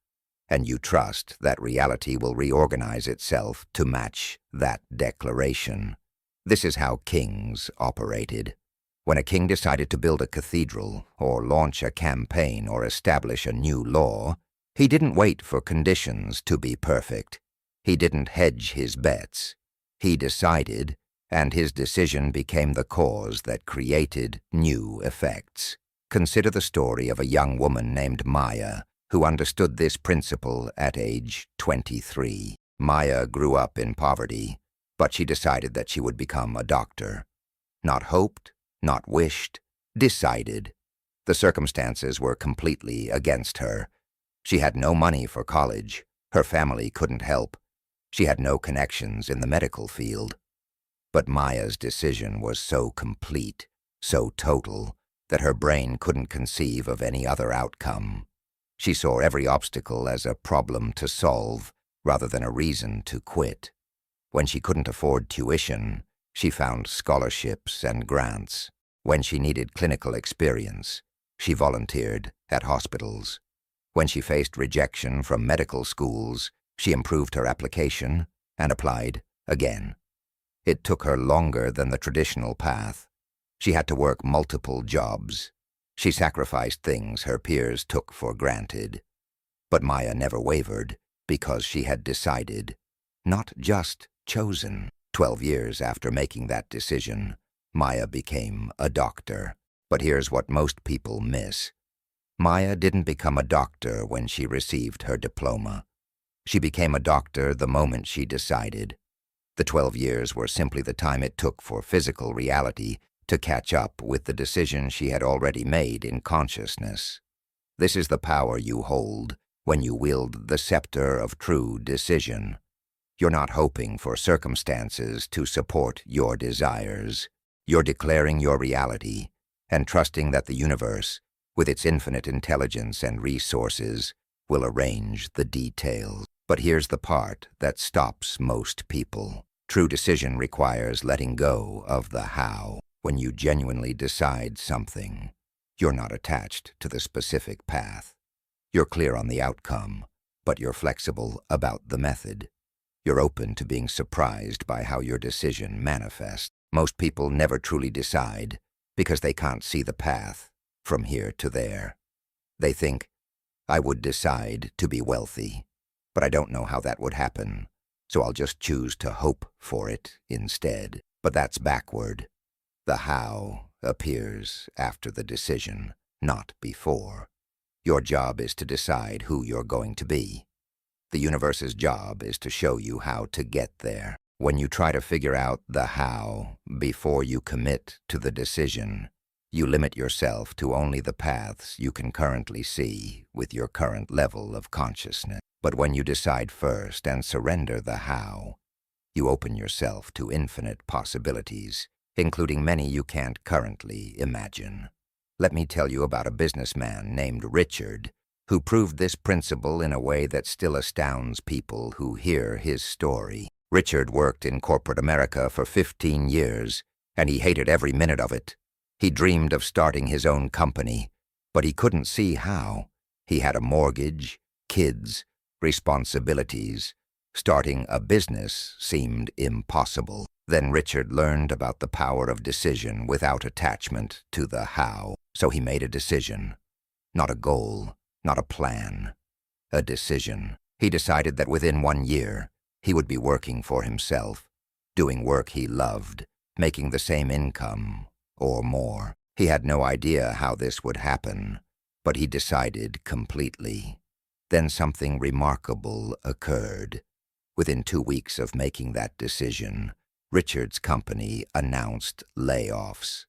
And you trust that reality will reorganize itself to match that declaration. This is how kings operated. When a king decided to build a cathedral, or launch a campaign, or establish a new law, he didn't wait for conditions to be perfect. He didn't hedge his bets. He decided, and his decision became the cause that created new effects. Consider the story of a young woman named Maya, who understood this principle at age 23. Maya grew up in poverty, but she decided that she would become a doctor. Not hoped, not wished, decided. The circumstances were completely against her. She had no money for college. Her family couldn't help. She had no connections in the medical field. But Maya's decision was so complete, so total, that her brain couldn't conceive of any other outcome. She saw every obstacle as a problem to solve rather than a reason to quit. When she couldn't afford tuition, she found scholarships and grants. When she needed clinical experience, she volunteered at hospitals. When she faced rejection from medical schools, she improved her application and applied again. It took her longer than the traditional path. She had to work multiple jobs. She sacrificed things her peers took for granted. But Maya never wavered because she had decided, not just chosen. 12 years after making that decision, Maya became a doctor. But here's what most people miss. Maya didn't become a doctor when she received her diploma. She became a doctor the moment she decided. The 12 years were simply the time it took for physical reality to catch up with the decision she had already made in consciousness. This is the power you hold when you wield the scepter of true decision. You're not hoping for circumstances to support your desires. You're declaring your reality and trusting that the universe, with its infinite intelligence and resources, will arrange the details. But here's the part that stops most people. True decision requires letting go of the how. When you genuinely decide something, you're not attached to the specific path. You're clear on the outcome, but you're flexible about the method. You're open to being surprised by how your decision manifests. Most people never truly decide because they can't see the path from here to there. They think, I would decide to be wealthy, but I don't know how that would happen, so I'll just choose to hope for it instead. But that's backward. The how appears after the decision. not before. Your job is to decide who you're going to be. The universe's job is to show you how to get there. When you try to figure out the how before you commit to the decision, you limit yourself to only the paths you can currently see with your current level of consciousness. But when you decide first and surrender the how, you open yourself to infinite possibilities, including many you can't currently imagine. Let me tell you about a businessman named Richard, who proved this principle in a way that still astounds people who hear his story. Richard worked in corporate America for 15 years, and he hated every minute of it. He dreamed of starting his own company, but he couldn't see how. He had a mortgage, kids, responsibilities. Starting a business seemed impossible. Then Richard learned about the power of decision without attachment to the how. So he made a decision. Not a goal, not a plan. A decision. He decided that within 1 year, he would be working for himself, doing work he loved, making the same income or more. He had no idea how this would happen, but he decided completely. Then something remarkable occurred. Within 2 weeks of making that decision, Richard's company announced layoffs.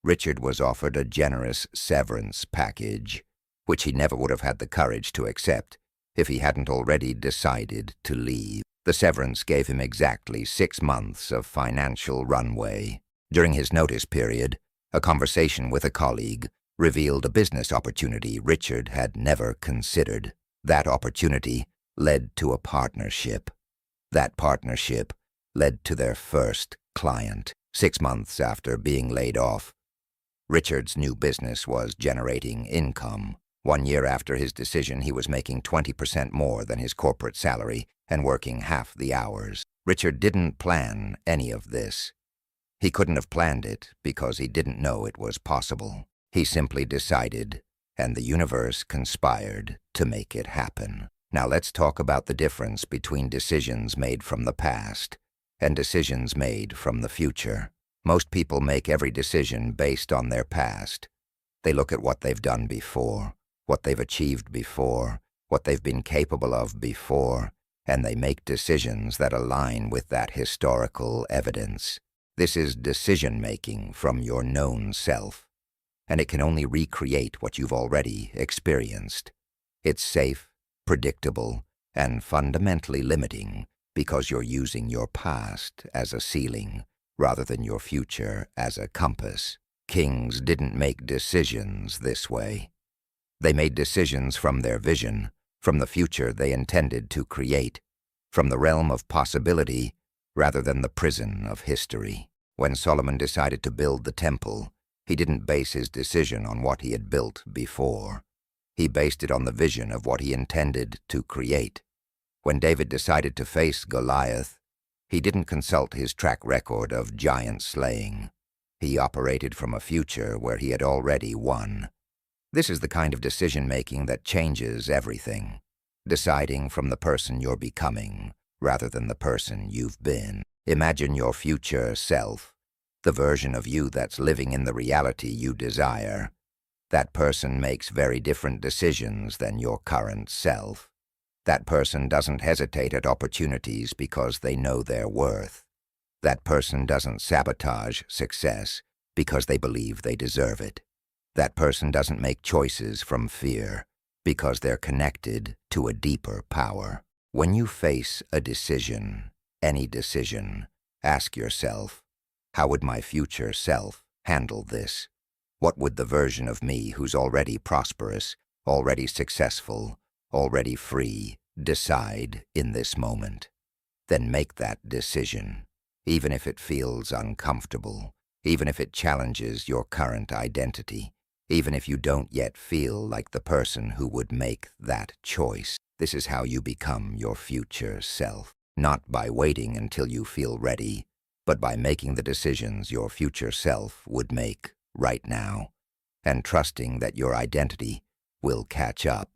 Richard was offered a generous severance package, which he never would have had the courage to accept if he hadn't already decided to leave. The severance gave him exactly 6 months of financial runway. During his notice period, a conversation with a colleague revealed a business opportunity Richard had never considered. That opportunity led to a partnership. That partnership led to their first client. 6 months after being laid off, Richard's new business was generating income. 1 year after his decision, he was making 20% more than his corporate salary and working half the hours. Richard didn't plan any of this. He couldn't have planned it because he didn't know it was possible. He simply decided, and the universe conspired to make it happen. Now let's talk about the difference between decisions made from the past and decisions made from the future. Most people make every decision based on their past. They look at what they've done before, what they've achieved before, what they've been capable of before, and they make decisions that align with that historical evidence. This is decision-making from your known self, and it can only recreate what you've already experienced. It's safe, predictable, and fundamentally limiting because you're using your past as a ceiling rather than your future as a compass. Kings didn't make decisions this way. They made decisions from their vision, from the future they intended to create, from the realm of possibility rather than the prison of history. When Solomon decided to build the temple, he didn't base his decision on what he had built before. He based it on the vision of what he intended to create. When David decided to face Goliath, he didn't consult his track record of giant slaying. He operated from a future where he had already won. This is the kind of decision-making that changes everything, deciding from the person you're becoming rather than the person you've been. Imagine your future self, the version of you that's living in the reality you desire. That person makes very different decisions than your current self. That person doesn't hesitate at opportunities because they know their worth. That person doesn't sabotage success because they believe they deserve it. That person doesn't make choices from fear because they're connected to a deeper power. When you face a decision, any decision, ask yourself, how would my future self handle this? What would the version of me who's already prosperous, already successful, already free, decide in this moment? Then make that decision, even if it feels uncomfortable, even if it challenges your current identity, even if you don't yet feel like the person who would make that choice. This is how you become your future self, not by waiting until you feel ready, but by making the decisions your future self would make right now, and trusting that your identity will catch up.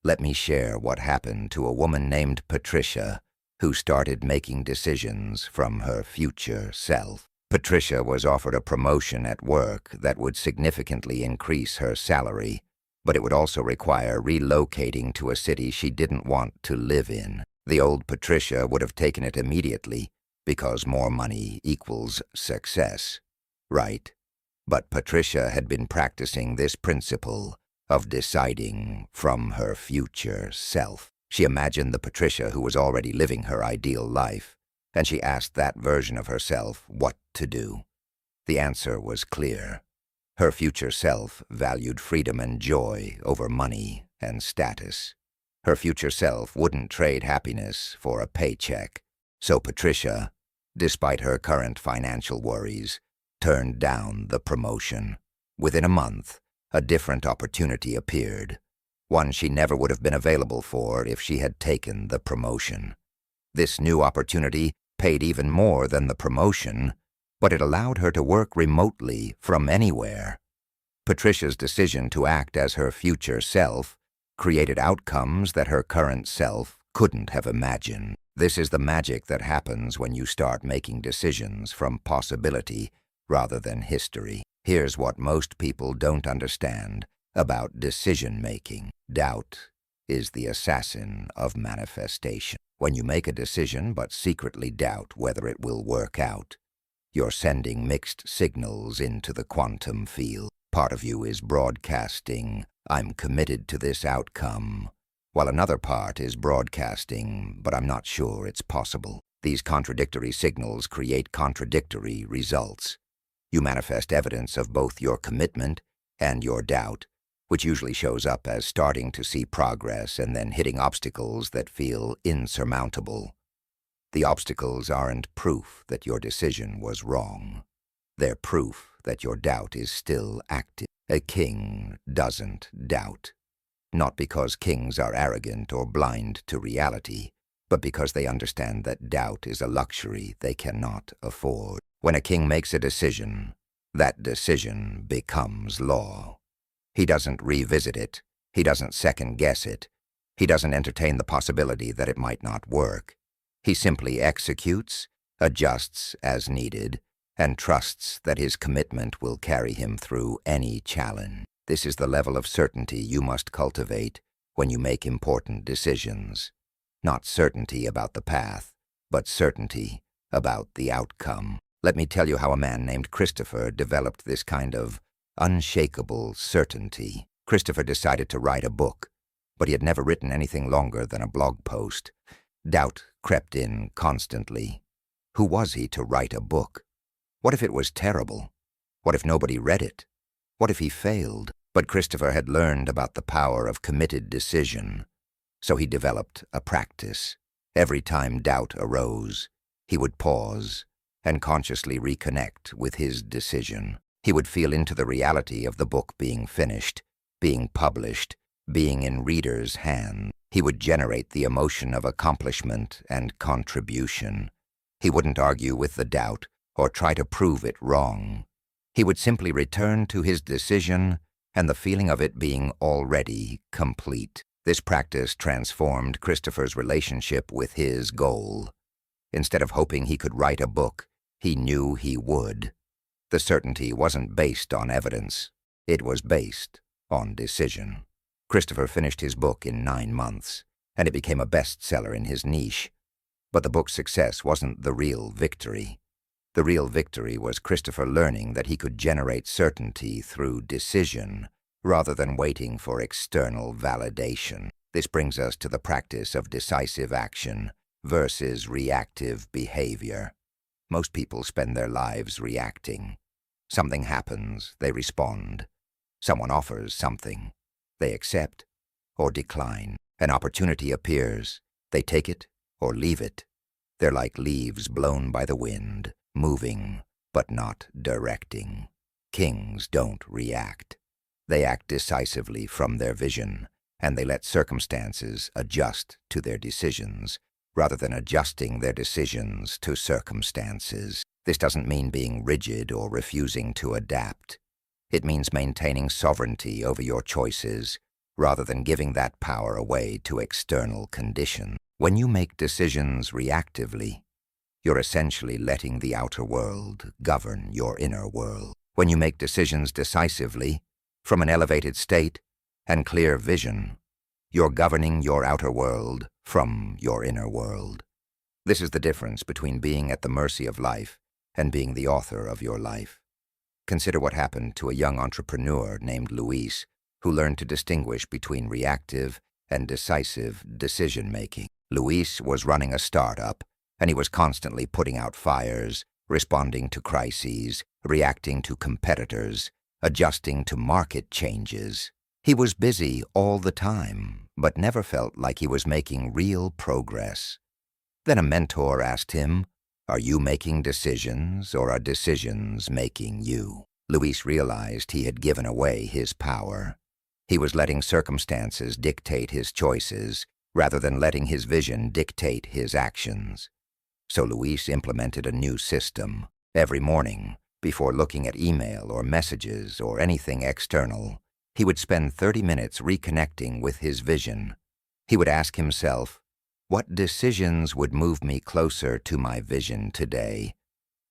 Let me share what happened to a woman named Patricia who started making decisions from her future self. Patricia was offered a promotion at work that would significantly increase her salary, but it would also require relocating to a city she didn't want to live in. The old Patricia would have taken it immediately, because more money equals success, right? But Patricia had been practicing this principle of deciding from her future self. She imagined the Patricia who was already living her ideal life, and she asked that version of herself what to do. The answer was clear. Her future self valued freedom and joy over money and status. Her future self wouldn't trade happiness for a paycheck. So Patricia, despite her current financial worries, turned down the promotion. Within a month, a different opportunity appeared, one she never would have been available for if she had taken the promotion. This new opportunity paid even more than the promotion, but it allowed her to work remotely from anywhere. Patricia's decision to act as her future self created outcomes that her current self couldn't have imagined. This is the magic that happens when you start making decisions from possibility rather than history. Here's what most people don't understand about decision-making. Doubt is the assassin of manifestation. When you make a decision but secretly doubt whether it will work out, you're sending mixed signals into the quantum field. Part of you is broadcasting, "I'm committed to this outcome," while another part is broadcasting, "but I'm not sure it's possible." These contradictory signals create contradictory results. You manifest evidence of both your commitment and your doubt, which usually shows up as starting to see progress and then hitting obstacles that feel insurmountable. The obstacles aren't proof that your decision was wrong. They're proof that your doubt is still active. A king doesn't doubt. Not because kings are arrogant or blind to reality, but because they understand that doubt is a luxury they cannot afford. When a king makes a decision, that decision becomes law. He doesn't revisit it. He doesn't second-guess it. He doesn't entertain the possibility that it might not work. He simply executes, adjusts as needed, and trusts that his commitment will carry him through any challenge. This is the level of certainty you must cultivate when you make important decisions. Not certainty about the path, but certainty about the outcome. Let me tell you how a man named Christopher developed this kind of unshakable certainty. Christopher decided to write a book, but he had never written anything longer than a blog post. Doubt crept in constantly. Who was he to write a book? What if it was terrible? What if nobody read it? What if he failed? But Christopher had learned about the power of committed decision, so he developed a practice. Every time doubt arose, he would pause and consciously reconnect with his decision. He would feel into the reality of the book being finished, being published, being in readers' hands. He would generate the emotion of accomplishment and contribution. He wouldn't argue with the doubt or try to prove it wrong. He would simply return to his decision and the feeling of it being already complete. This practice transformed Christopher's relationship with his goal. Instead of hoping he could write a book, he knew he would. The certainty wasn't based on evidence. It was based on decision. Christopher finished his book in 9 months, and it became a bestseller in his niche. But the book's success wasn't the real victory. The real victory was Christopher learning that he could generate certainty through decision rather than waiting for external validation. This brings us to the practice of decisive action versus reactive behavior. Most people spend their lives reacting. Something happens, they respond. Someone offers something. They accept or decline. An opportunity appears. They take it or leave it. They're like leaves blown by the wind, moving but not directing. Kings don't react. They act decisively from their vision, and they let circumstances adjust to their decisions, rather than adjusting their decisions to circumstances. This doesn't mean being rigid or refusing to adapt. It means maintaining sovereignty over your choices, rather than giving that power away to external conditions. When you make decisions reactively, you're essentially letting the outer world govern your inner world. When you make decisions decisively, from an elevated state and clear vision, you're governing your outer world from your inner world. This is the difference between being at the mercy of life and being the author of your life. Consider what happened to a young entrepreneur named Luis, who learned to distinguish between reactive and decisive decision-making. Luis was running a startup, and he was constantly putting out fires, responding to crises, reacting to competitors, adjusting to market changes. He was busy all the time, but never felt like he was making real progress. Then a mentor asked him, "Are you making decisions, or are decisions making you?" Luis realized he had given away his power. He was letting circumstances dictate his choices, rather than letting his vision dictate his actions. So Luis implemented a new system. Every morning, before looking at email or messages or anything external, he would spend 30 minutes reconnecting with his vision. He would ask himself, what decisions would move me closer to my vision today,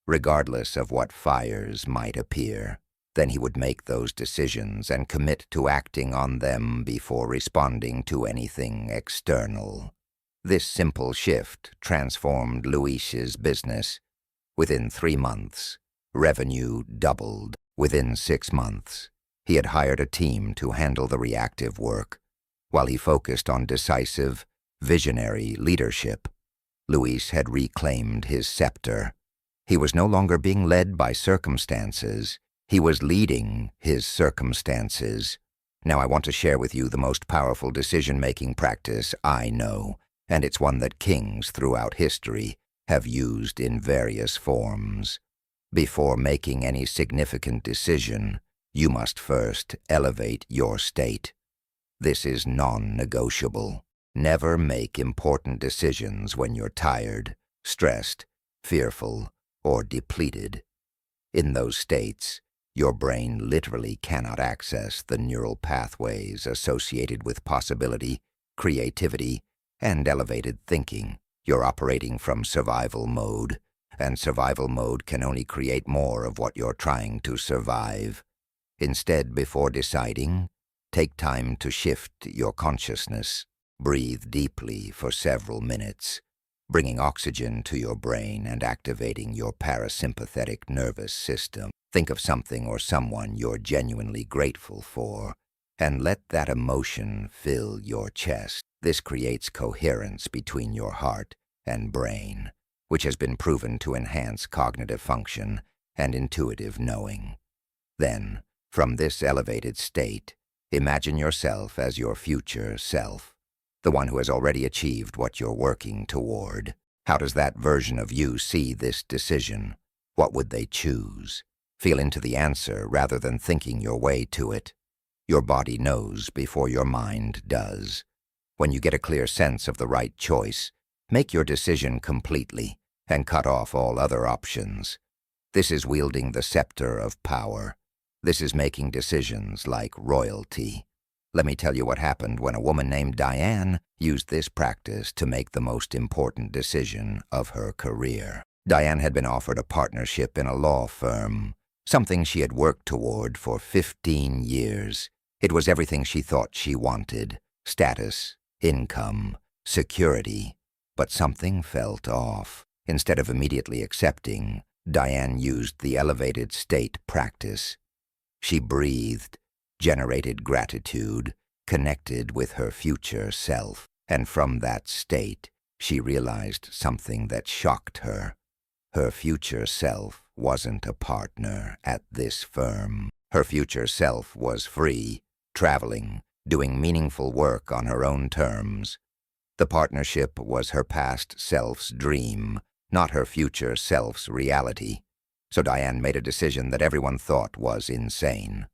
regardless of what fires might appear? Then he would make those decisions and commit to acting on them before responding to anything external. This simple shift transformed Luis's business. Within 3 months, revenue doubled. Within 6 months, he had hired a team to handle the reactive work, while he focused on decisive, visionary leadership. Luis had reclaimed his scepter. He was no longer being led by circumstances. He was leading his circumstances. Now I want to share with you the most powerful decision-making practice I know, and it's one that kings throughout history have used in various forms. Before making any significant decision, you must first elevate your state. This is non-negotiable. Never make important decisions when you're tired, stressed, fearful, or depleted. In those states, your brain literally cannot access the neural pathways associated with possibility, creativity, and elevated thinking. You're operating from survival mode, and survival mode can only create more of what you're trying to survive. Instead, before deciding, take time to shift your consciousness. Breathe deeply for several minutes, bringing oxygen to your brain and activating your parasympathetic nervous system. Think of something or someone you're genuinely grateful for, and let that emotion fill your chest. This creates coherence between your heart and brain, which has been proven to enhance cognitive function and intuitive knowing. Then, from this elevated state, imagine yourself as your future self, the one who has already achieved what you're working toward. How does that version of you see this decision? What would they choose? Feel into the answer rather than thinking your way to it. Your body knows before your mind does. When you get a clear sense of the right choice, make your decision completely and cut off all other options. This is wielding the scepter of power. This is making decisions like royalty. Let me tell you what happened when a woman named Diane used this practice to make the most important decision of her career. Diane had been offered a partnership in a law firm, something she had worked toward for 15 years. It was everything she thought she wanted: status, income, security. But something felt off. Instead of immediately accepting, Diane used the elevated state practice. She breathed, generated gratitude, connected with her future self, and from that state, she realized something that shocked her. Her future self wasn't a partner at this firm. Her future self was free, traveling, doing meaningful work on her own terms. The partnership was her past self's dream, not her future self's reality. So Diane made a decision that everyone thought was insane.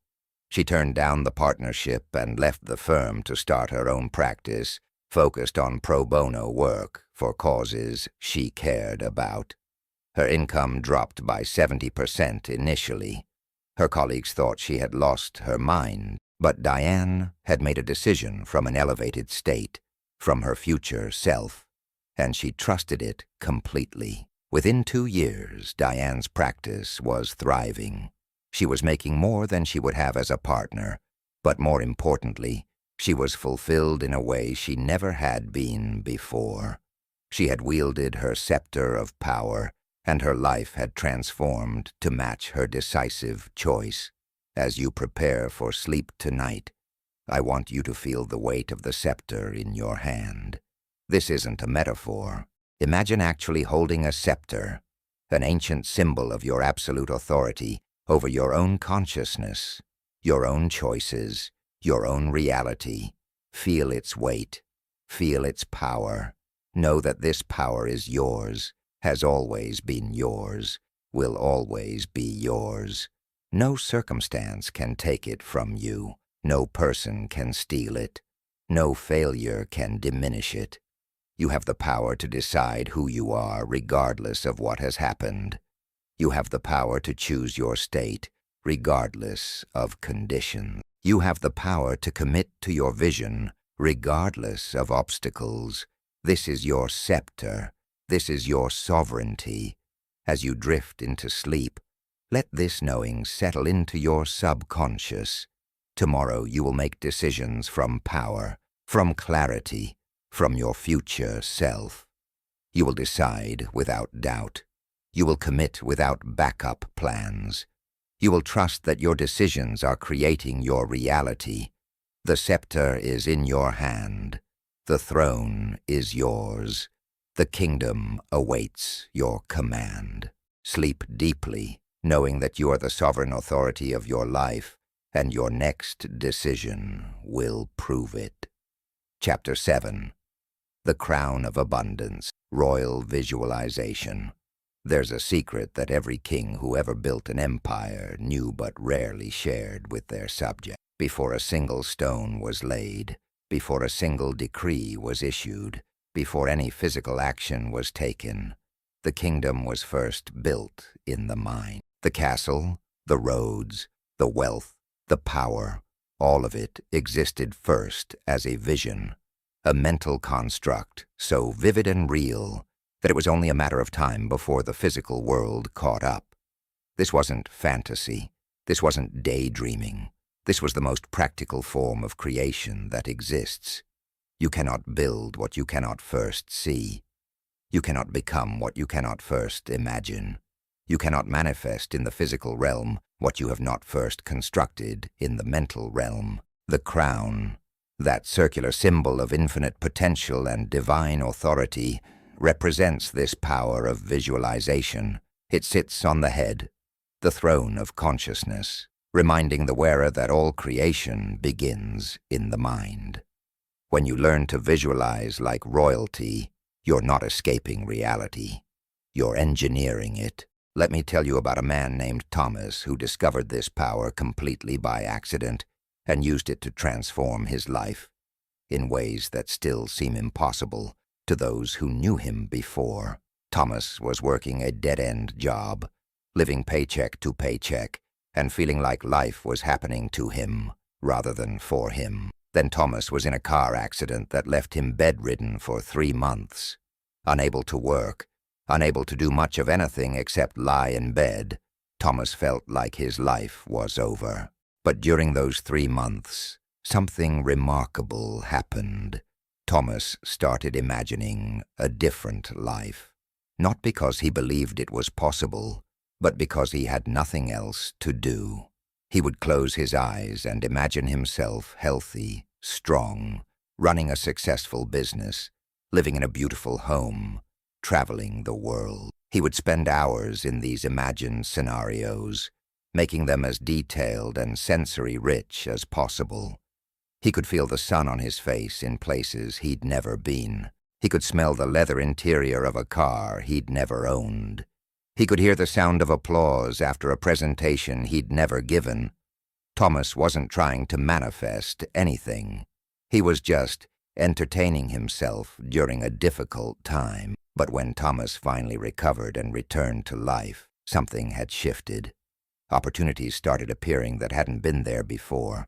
She turned down the partnership and left the firm to start her own practice, focused on pro bono work for causes she cared about. Her income dropped by 70% initially. Her colleagues thought she had lost her mind, but Diane had made a decision from an elevated state, from her future self, and she trusted it completely. Within 2 years, Diane's practice was thriving. She was making more than she would have as a partner, but more importantly, she was fulfilled in a way she never had been before. She had wielded her scepter of power, and her life had transformed to match her decisive choice. As you prepare for sleep tonight, I want you to feel the weight of the scepter in your hand. This isn't a metaphor. Imagine actually holding a scepter, an ancient symbol of your absolute authority over your own consciousness, your own choices, your own reality. Feel its weight. Feel its power. Know that this power is yours, has always been yours, will always be yours. No circumstance can take it from you. No person can steal it. No failure can diminish it. You have the power to decide who you are regardless of what has happened. You have the power to choose your state regardless of conditions. You have the power to commit to your vision regardless of obstacles. This is your scepter. This is your sovereignty. As you drift into sleep, let this knowing settle into your subconscious. Tomorrow you will make decisions from power, from clarity, from your future self. You will decide without doubt. You will commit without backup plans. You will trust that your decisions are creating your reality. The scepter is in your hand. The throne is yours. The kingdom awaits your command. Sleep deeply, knowing that you are the sovereign authority of your life, and your next decision will prove it. Chapter 7. The Crown of Abundance, Royal Visualization. There's a secret that every king who ever built an empire knew but rarely shared with their subjects. Before a single stone was laid, before a single decree was issued, before any physical action was taken, the kingdom was first built in the mind. The castle, the roads, the wealth, the power, all of it existed first as a vision, a mental construct so vivid and real that it was only a matter of time before the physical world caught up. This wasn't fantasy. This wasn't daydreaming. This was the most practical form of creation that exists. You cannot build what you cannot first see. You cannot become what you cannot first imagine. You cannot manifest in the physical realm what you have not first constructed in the mental realm. The crown, that circular symbol of infinite potential and divine authority, represents this power of visualization. It sits on the head, the throne of consciousness, reminding the wearer that all creation begins in the mind. When you learn to visualize like royalty, you're not escaping reality. You're engineering it. Let me tell you about a man named Thomas who discovered this power completely by accident and used it to transform his life in ways that still seem impossible to those who knew him before. Thomas was working a dead-end job, living paycheck to paycheck, and feeling like life was happening to him rather than for him. Then Thomas was in a car accident that left him bedridden for 3 months. Unable to work, unable to do much of anything except lie in bed, Thomas felt like his life was over. But during those 3 months, something remarkable happened. Thomas started imagining a different life, not because he believed it was possible, but because he had nothing else to do. He would close his eyes and imagine himself healthy, strong, running a successful business, living in a beautiful home, traveling the world. He would spend hours in these imagined scenarios, making them as detailed and sensory-rich as possible. He could feel the sun on his face in places he'd never been. He could smell the leather interior of a car he'd never owned. He could hear the sound of applause after a presentation he'd never given. Thomas wasn't trying to manifest anything. He was just entertaining himself during a difficult time. But when Thomas finally recovered and returned to life, something had shifted. Opportunities started appearing that hadn't been there before.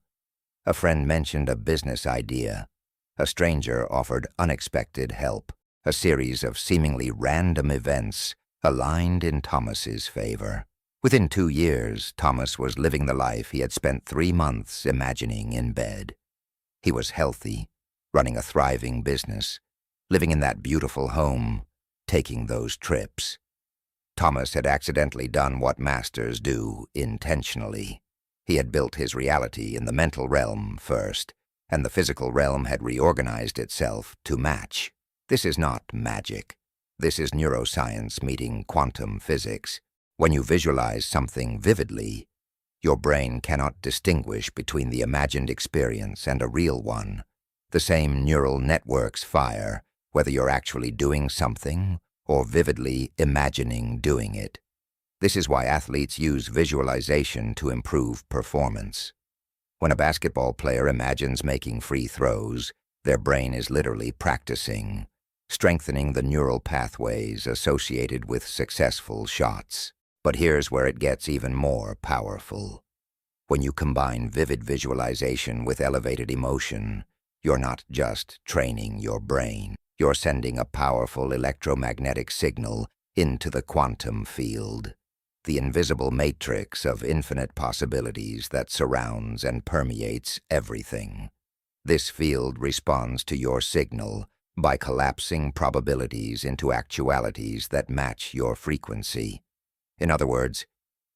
A friend mentioned a business idea. A stranger offered unexpected help. A series of seemingly random events aligned in Thomas's favor. Within 2 years, Thomas was living the life he had spent 3 months imagining in bed. He was healthy, running a thriving business, living in that beautiful home, taking those trips. Thomas had accidentally done what masters do intentionally. He had built his reality in the mental realm first, and the physical realm had reorganized itself to match. This is not magic. This is neuroscience meeting quantum physics. When you visualize something vividly, your brain cannot distinguish between the imagined experience and a real one. The same neural networks fire, whether you're actually doing something or vividly imagining doing it. This is why athletes use visualization to improve performance. When a basketball player imagines making free throws, their brain is literally practicing, strengthening the neural pathways associated with successful shots. But here's where it gets even more powerful. When you combine vivid visualization with elevated emotion, you're not just training your brain. You're sending a powerful electromagnetic signal into the quantum field, the invisible matrix of infinite possibilities that surrounds and permeates everything. This field responds to your signal by collapsing probabilities into actualities that match your frequency. In other words,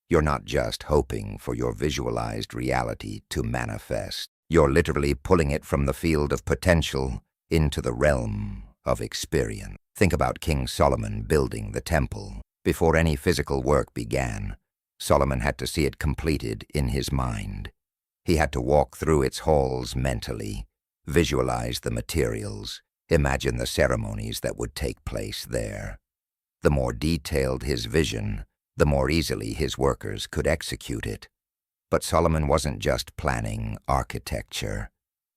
you're not just hoping for your visualized reality to manifest. You're literally pulling it from the field of potential into the realm of experience. Think about King Solomon building the temple. Before any physical work began, Solomon had to see it completed in his mind. He had to walk through its halls mentally, visualize the materials, imagine the ceremonies that would take place there. The more detailed his vision, the more easily his workers could execute it. But Solomon wasn't just planning architecture.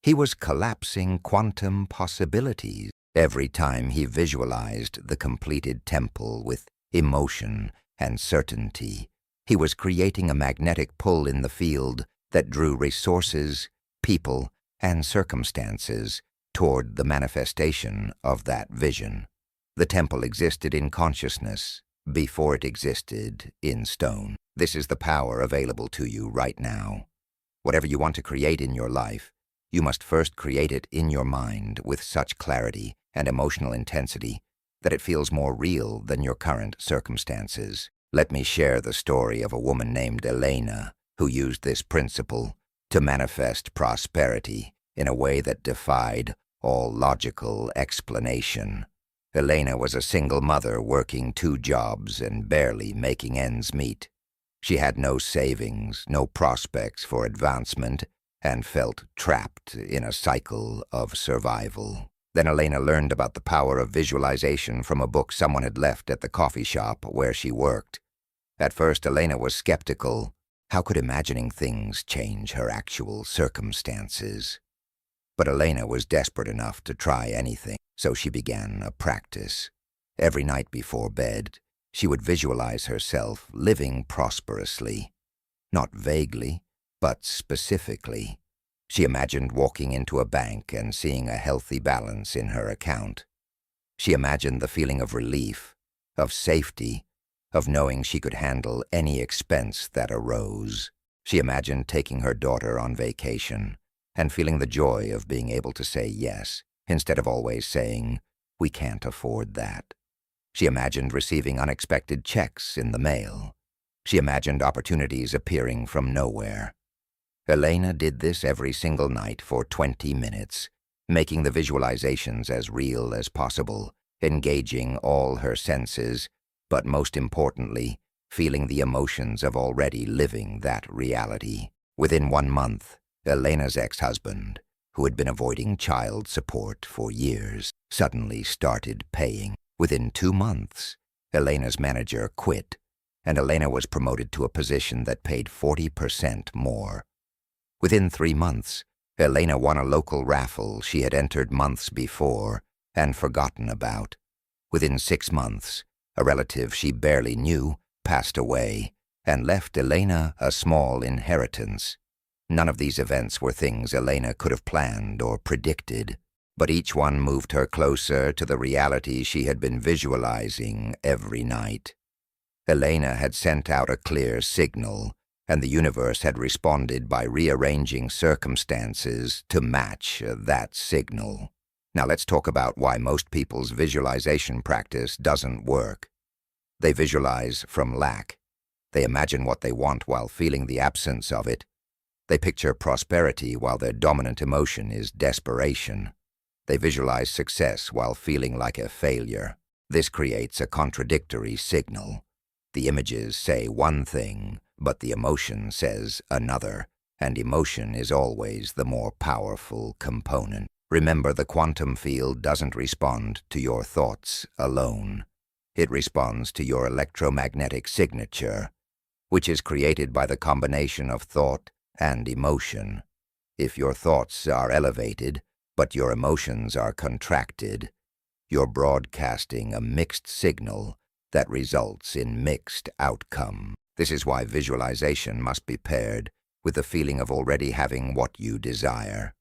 He was collapsing quantum possibilities. Every time he visualized the completed temple with emotion and certainty, he was creating a magnetic pull in the field that drew resources, people, and circumstances toward the manifestation of that vision. The temple existed in consciousness before it existed in stone. This is the power available to you right now. Whatever you want to create in your life, you must first create it in your mind with such clarity and emotional intensity that it feels more real than your current circumstances. Let me share the story of a woman named Elena who used this principle to manifest prosperity in a way that defied all logical explanation. Elena was a single mother working 2 jobs and barely making ends meet. She had no savings, no prospects for advancement, and felt trapped in a cycle of survival. Then Elena learned about the power of visualization from a book someone had left at the coffee shop where she worked. At first, Elena was skeptical. How could imagining things change her actual circumstances? But Elena was desperate enough to try anything, so she began a practice. Every night before bed, she would visualize herself living prosperously, not vaguely, but specifically. She imagined walking into a bank and seeing a healthy balance in her account. She imagined the feeling of relief, of safety, of knowing she could handle any expense that arose. She imagined taking her daughter on vacation and feeling the joy of being able to say yes, instead of always saying, "We can't afford that." She imagined receiving unexpected checks in the mail. She imagined opportunities appearing from nowhere. Elena did this every single night for 20 minutes, making the visualizations as real as possible, engaging all her senses, but most importantly, feeling the emotions of already living that reality. Within 1 month, Elena's ex-husband, who had been avoiding child support for years, suddenly started paying. Within 2 months, Elena's manager quit, and Elena was promoted to a position that paid 40% more. Within 3 months, Elena won a local raffle she had entered months before and forgotten about. Within 6 months, a relative she barely knew passed away and left Elena a small inheritance. None of these events were things Elena could have planned or predicted, but each one moved her closer to the reality she had been visualizing every night. Elena had sent out a clear signal, and the universe had responded by rearranging circumstances to match that signal. Now let's talk about why most people's visualization practice doesn't work. They visualize from lack. They imagine what they want while feeling the absence of it. They picture prosperity while their dominant emotion is desperation. They visualize success while feeling like a failure. This creates a contradictory signal. The images say one thing, but the emotion says another, and emotion is always the more powerful component. Remember, the quantum field doesn't respond to your thoughts alone. It responds to your electromagnetic signature, which is created by the combination of thought and emotion. If your thoughts are elevated, but your emotions are contracted, you're broadcasting a mixed signal that results in mixed outcome. This is why visualization must be paired with the feeling of already having what you desire.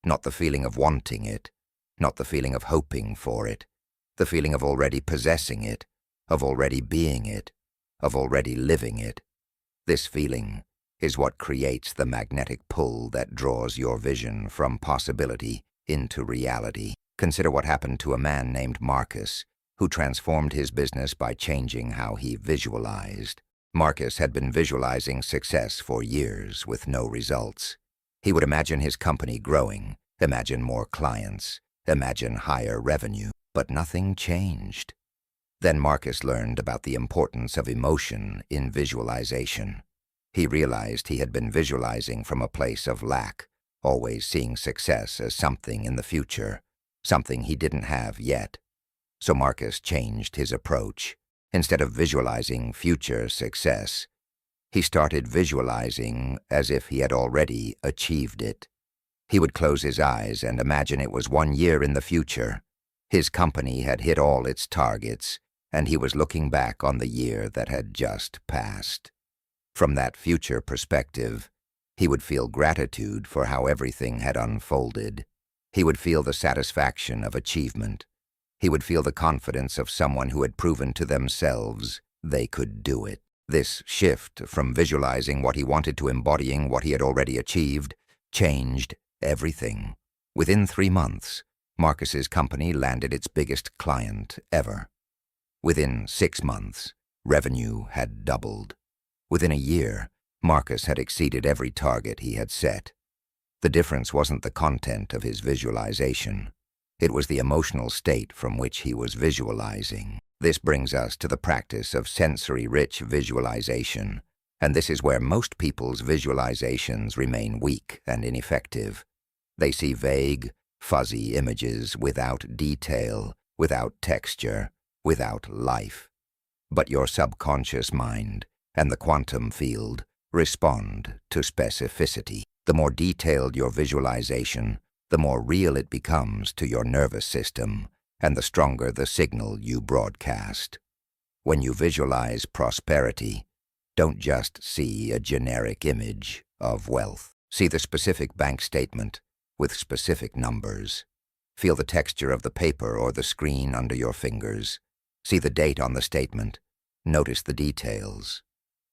Not the feeling of wanting it, not the feeling of hoping for it, the feeling of already possessing it, of already being it, of already living it. This feeling is what creates the magnetic pull that draws your vision from possibility into reality. Consider what happened to a man named Marcus, who transformed his business by changing how he visualized. Marcus had been visualizing success for years with no results. He would imagine his company growing, imagine more clients, imagine higher revenue, but nothing changed. Then Marcus learned about the importance of emotion in visualization. He realized he had been visualizing from a place of lack, always seeing success as something in the future, something he didn't have yet. So Marcus changed his approach. Instead of visualizing future success, he started visualizing as if he had already achieved it. He would close his eyes and imagine it was 1 year in the future. His company had hit all its targets, and he was looking back on the year that had just passed. From that future perspective, he would feel gratitude for how everything had unfolded. He would feel the satisfaction of achievement. He would feel the confidence of someone who had proven to themselves they could do it. This shift from visualizing what he wanted to embodying what he had already achieved changed everything. Within 3 months, Marcus's company landed its biggest client ever. Within 6 months, revenue had doubled. Within a year, Marcus had exceeded every target he had set. The difference wasn't the content of his visualization. It was the emotional state from which he was visualizing. This brings us to the practice of sensory-rich visualization, and this is where most people's visualizations remain weak and ineffective. They see vague, fuzzy images without detail, without texture, without life. But your subconscious mind and the quantum field respond to specificity. The more detailed your visualization, the more real it becomes to your nervous system, and the stronger the signal you broadcast. When you visualize prosperity, don't just see a generic image of wealth. See the specific bank statement with specific numbers. Feel the texture of the paper or the screen under your fingers. See the date on the statement. Notice the details.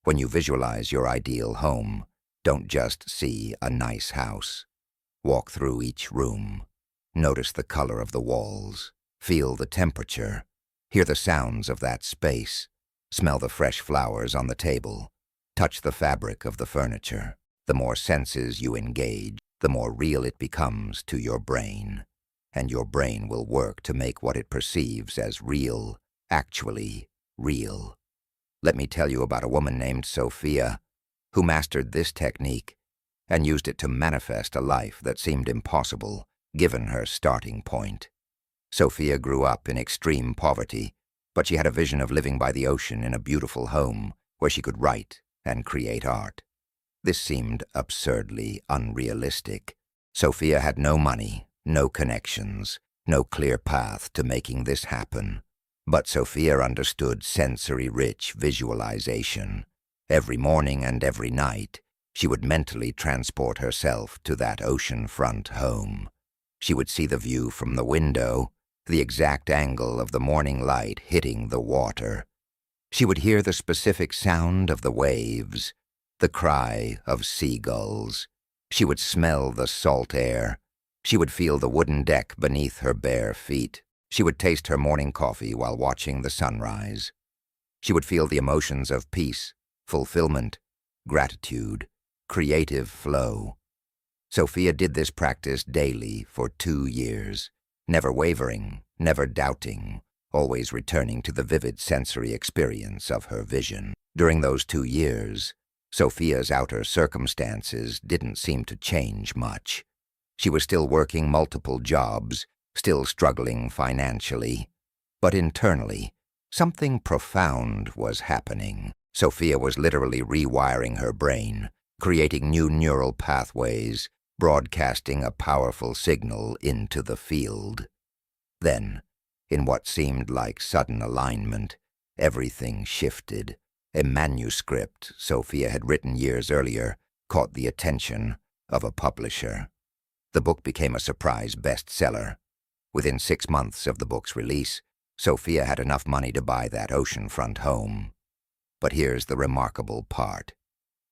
When you visualize your ideal home, don't just see a nice house. Walk through each room. Notice the color of the walls. Feel the temperature. Hear the sounds of that space. Smell the fresh flowers on the table. Touch the fabric of the furniture. The more senses you engage, the more real it becomes to your brain. And your brain will work to make what it perceives as real, actually real. Let me tell you about a woman named Sophia, who mastered this technique and used it to manifest a life that seemed impossible, given her starting point. Sophia grew up in extreme poverty, but she had a vision of living by the ocean in a beautiful home where she could write and create art. This seemed absurdly unrealistic. Sophia had no money, no connections, no clear path to making this happen. But Sophia understood sensory-rich visualization. Every morning and every night, she would mentally transport herself to that oceanfront home. She would see the view from the window, the exact angle of the morning light hitting the water. She would hear the specific sound of the waves, the cry of seagulls. She would smell the salt air. She would feel the wooden deck beneath her bare feet. She would taste her morning coffee while watching the sunrise. She would feel the emotions of peace, fulfillment, gratitude, creative flow. Sophia did this practice daily for 2 years, never wavering, never doubting, always returning to the vivid sensory experience of her vision. During those 2 years, Sophia's outer circumstances didn't seem to change much. She was still working multiple jobs, still struggling financially. But internally, something profound was happening. Sophia was literally rewiring her brain, creating new neural pathways, broadcasting a powerful signal into the field. Then, in what seemed like sudden alignment, everything shifted. A manuscript Sophia had written years earlier caught the attention of a publisher. The book became a surprise bestseller. Within 6 months of the book's release, Sophia had enough money to buy that oceanfront home. But here's the remarkable part.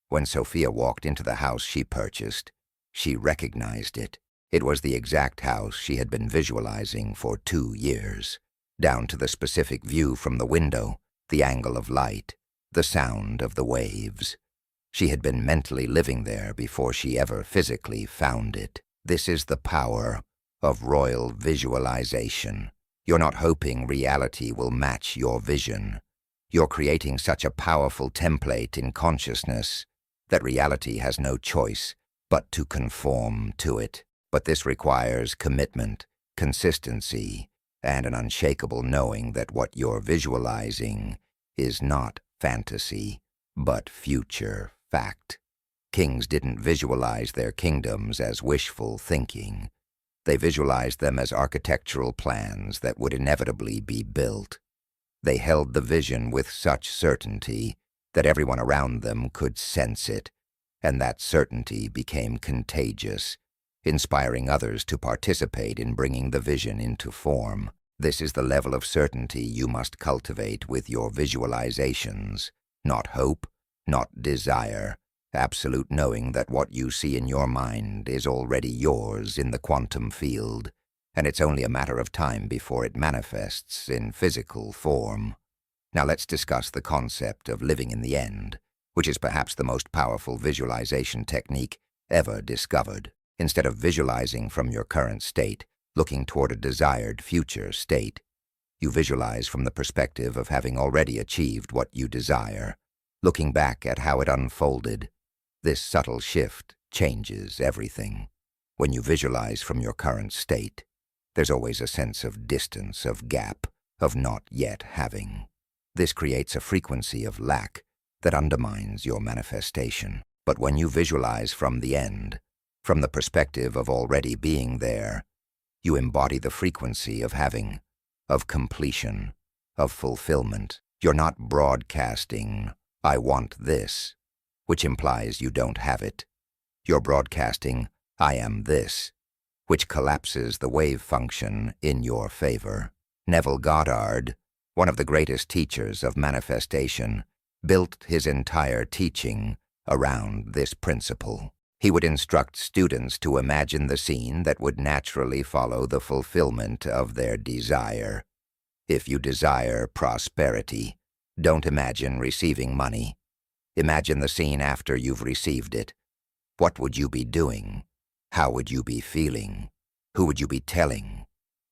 When Sophia walked into the house she purchased, she recognized it. It was the exact house she had been visualizing for 2 years, down to the specific view from the window, the angle of light, the sound of the waves. She had been mentally living there before she ever physically found it. This is the power of royal visualization. You're not hoping reality will match your vision. You're creating such a powerful template in consciousness that reality has no choice but to conform to it. But this requires commitment, consistency, and an unshakable knowing that what you're visualizing is not fantasy, but future fact. Kings didn't visualize their kingdoms as wishful thinking. They visualized them as architectural plans that would inevitably be built. They held the vision with such certainty that everyone around them could sense it, and that certainty became contagious, inspiring others to participate in bringing the vision into form. This is the level of certainty you must cultivate with your visualizations. Not hope, not desire, absolute knowing that what you see in your mind is already yours in the quantum field, and it's only a matter of time before it manifests in physical form. Now let's discuss the concept of living in the end, which is perhaps the most powerful visualization technique ever discovered. Instead of visualizing from your current state, looking toward a desired future state, you visualize from the perspective of having already achieved what you desire, looking back at how it unfolded. This subtle shift changes everything. When you visualize from your current state, there's always a sense of distance, of gap, of not yet having. This creates a frequency of lack that undermines your manifestation. But when you visualize from the end, from the perspective of already being there, you embody the frequency of having, of completion, of fulfillment. You're not broadcasting, "I want this," which implies you don't have it. You're broadcasting, "I am this," which collapses the wave function in your favor. Neville Goddard, one of the greatest teachers of manifestation, built his entire teaching around this principle. He would instruct students to imagine the scene that would naturally follow the fulfillment of their desire. If you desire prosperity, don't imagine receiving money. Imagine the scene after you've received it. What would you be doing? How would you be feeling? Who would you be telling?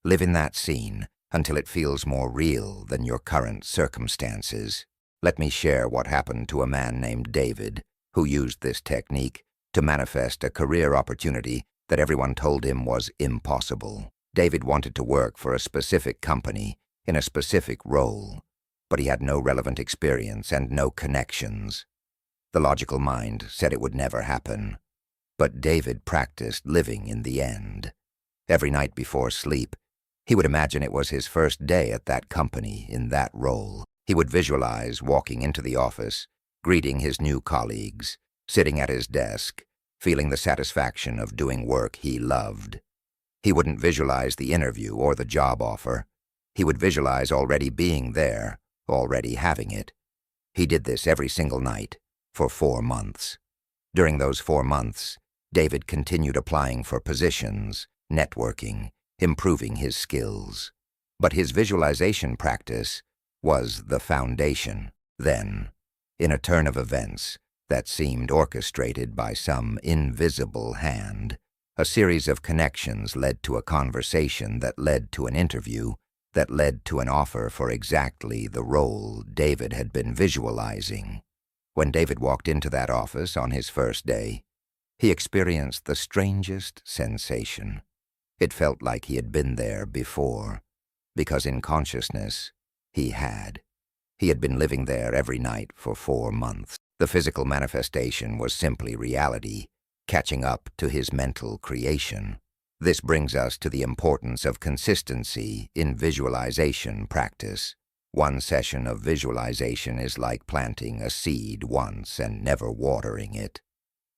Live in that scene until it feels more real than your current circumstances. Let me share what happened to a man named David, who used this technique to manifest a career opportunity that everyone told him was impossible. David wanted to work for a specific company in a specific role, but he had no relevant experience and no connections. The logical mind said it would never happen. But David practiced living in the end. Every night before sleep, he would imagine it was his first day at that company in that role. He would visualize walking into the office, greeting his new colleagues, sitting at his desk, feeling the satisfaction of doing work he loved. He wouldn't visualize the interview or the job offer. He would visualize already being there, already having it. He did this every single night for 4 months. During those 4 months, David continued applying for positions, networking, improving his skills. But his visualization practice was the foundation. Then, in a turn of events that seemed orchestrated by some invisible hand, a series of connections led to a conversation that led to an interview that led to an offer for exactly the role David had been visualizing. When David walked into that office on his first day, he experienced the strangest sensation. It felt like he had been there before, because in consciousness, he had. He had been living there every night for 4 months. The physical manifestation was simply reality, catching up to his mental creation. This brings us to the importance of consistency in visualization practice. One session of visualization is like planting a seed once and never watering it.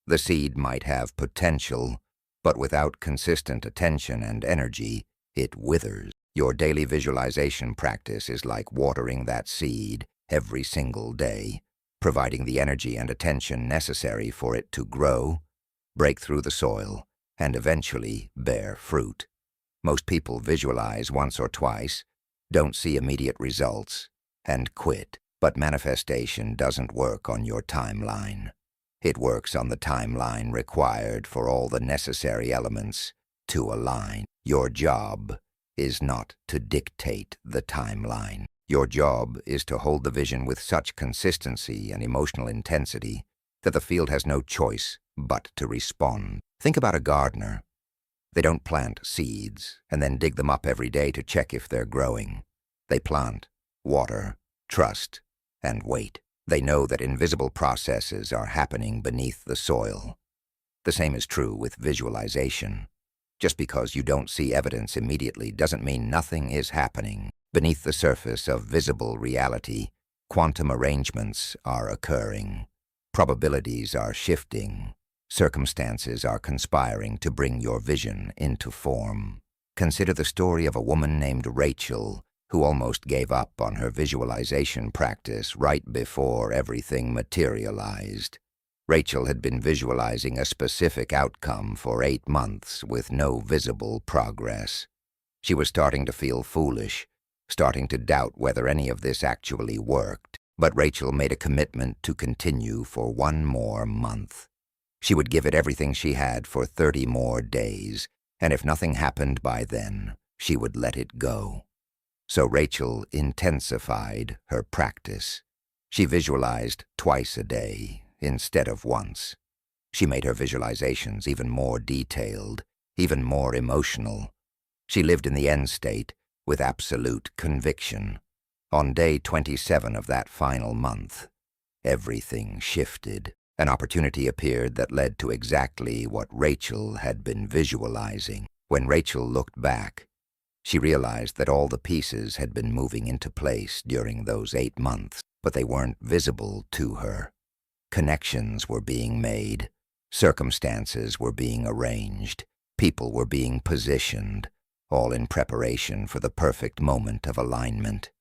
The seed might have potential, but without consistent attention and energy, it withers. Your daily visualization practice is like watering that seed every single day, providing the energy and attention necessary for it to grow, break through the soil, and eventually bear fruit. Most people visualize once or twice, don't see immediate results, and quit. But manifestation doesn't work on your timeline. It works on the timeline required for all the necessary elements to align. Your job is not to dictate the timeline. Your job is to hold the vision with such consistency and emotional intensity that the field has no choice but to respond. Think about a gardener. They don't plant seeds and then dig them up every day to check if they're growing. They plant, water, trust, and wait. They know that invisible processes are happening beneath the soil. The same is true with visualization. Just because you don't see evidence immediately doesn't mean nothing is happening. Beneath the surface of visible reality, quantum arrangements are occurring. Probabilities are shifting. Circumstances are conspiring to bring your vision into form. Consider the story of a woman named Rachel who almost gave up on her visualization practice right before everything materialized. Rachel had been visualizing a specific outcome for 8 months with no visible progress. She was starting to feel foolish, starting to doubt whether any of this actually worked. But Rachel made a commitment to continue for 1 more month. She would give it everything she had for 30 more days, and if nothing happened by then, she would let it go. So Rachel intensified her practice. She visualized twice a day instead of once. She made her visualizations even more detailed, even more emotional. She lived in the end state with absolute conviction. On day 27 of that final month, everything shifted. An opportunity appeared that led to exactly what Rachel had been visualizing. When Rachel looked back, she realized that all the pieces had been moving into place during those 8 months, but they weren't visible to her. Connections were being made, circumstances were being arranged, people were being positioned, all in preparation for the perfect moment of alignment.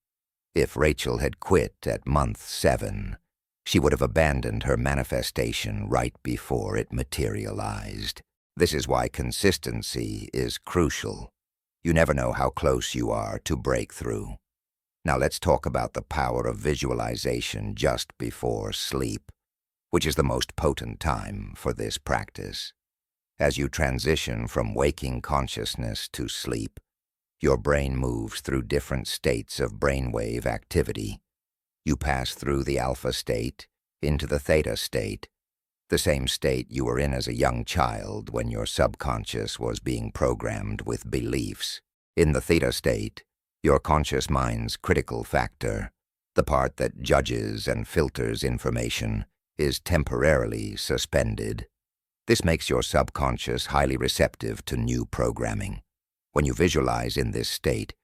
If Rachel had quit at month 7, she would have abandoned her manifestation right before it materialized. This is why consistency is crucial. You never know how close you are to breakthrough. Now let's talk about the power of visualization just before sleep, which is the most potent time for this practice. As you transition from waking consciousness to sleep, your brain moves through different states of brainwave activity. You pass through the alpha state into the theta state, the same state you were in as a young child when your subconscious was being programmed with beliefs. In the theta state, your conscious mind's critical factor, the part that judges and filters information, is temporarily suspended. This makes your subconscious highly receptive to new programming. When you visualize in this state,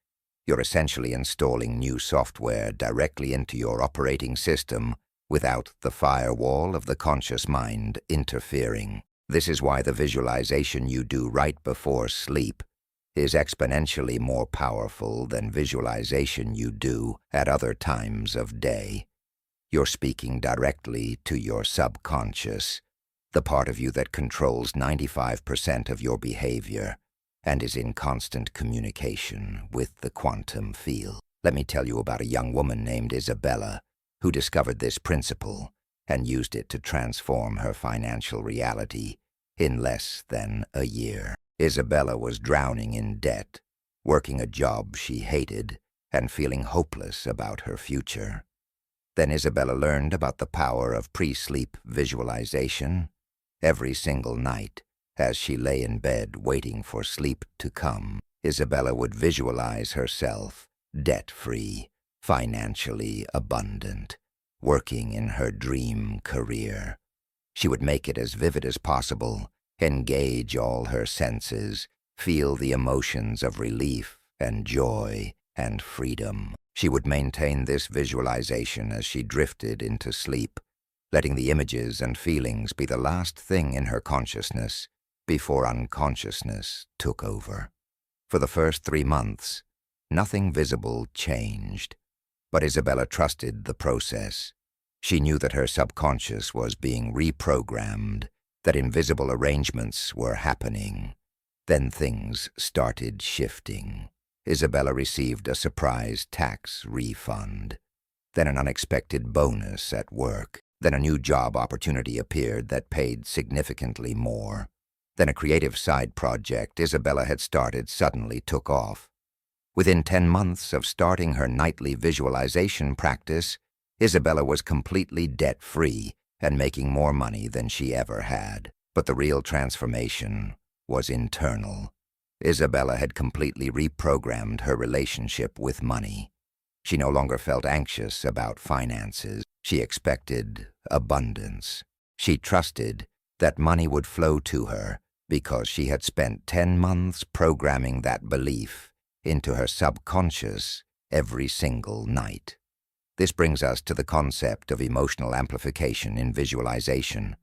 you're essentially installing new software directly into your operating system without the firewall of the conscious mind interfering. This is why the visualization you do right before sleep is exponentially more powerful than visualization you do at other times of day. You're speaking directly to your subconscious, the part of you that controls 95% of your behavior and is in constant communication with the quantum field. Let me tell you about a young woman named Isabella who discovered this principle and used it to transform her financial reality in less than a year. Isabella was drowning in debt, working a job she hated, and feeling hopeless about her future. Then Isabella learned about the power of pre-sleep visualization. Every single night, as she lay in bed waiting for sleep to come, Isabella would visualize herself debt-free, financially abundant, working in her dream career. She would make it as vivid as possible, engage all her senses, feel the emotions of relief and joy and freedom. She would maintain this visualization as she drifted into sleep, letting the images and feelings be the last thing in her consciousness before unconsciousness took over. For the first 3 months, nothing visible changed, but Isabella trusted the process. She knew that her subconscious was being reprogrammed, that invisible arrangements were happening. Then things started shifting. Isabella received a surprise tax refund, then an unexpected bonus at work, then a new job opportunity appeared that paid significantly more. Then a creative side project Isabella had started suddenly took off. Within 10 months of starting her nightly visualization practice, Isabella was completely debt-free and making more money than she ever had. But the real transformation was internal. Isabella had completely reprogrammed her relationship with money. She no longer felt anxious about finances. She expected abundance. She trusted that money would flow to her because she had spent 10 months programming that belief into her subconscious every single night. This brings us to the concept of emotional amplification in visualization.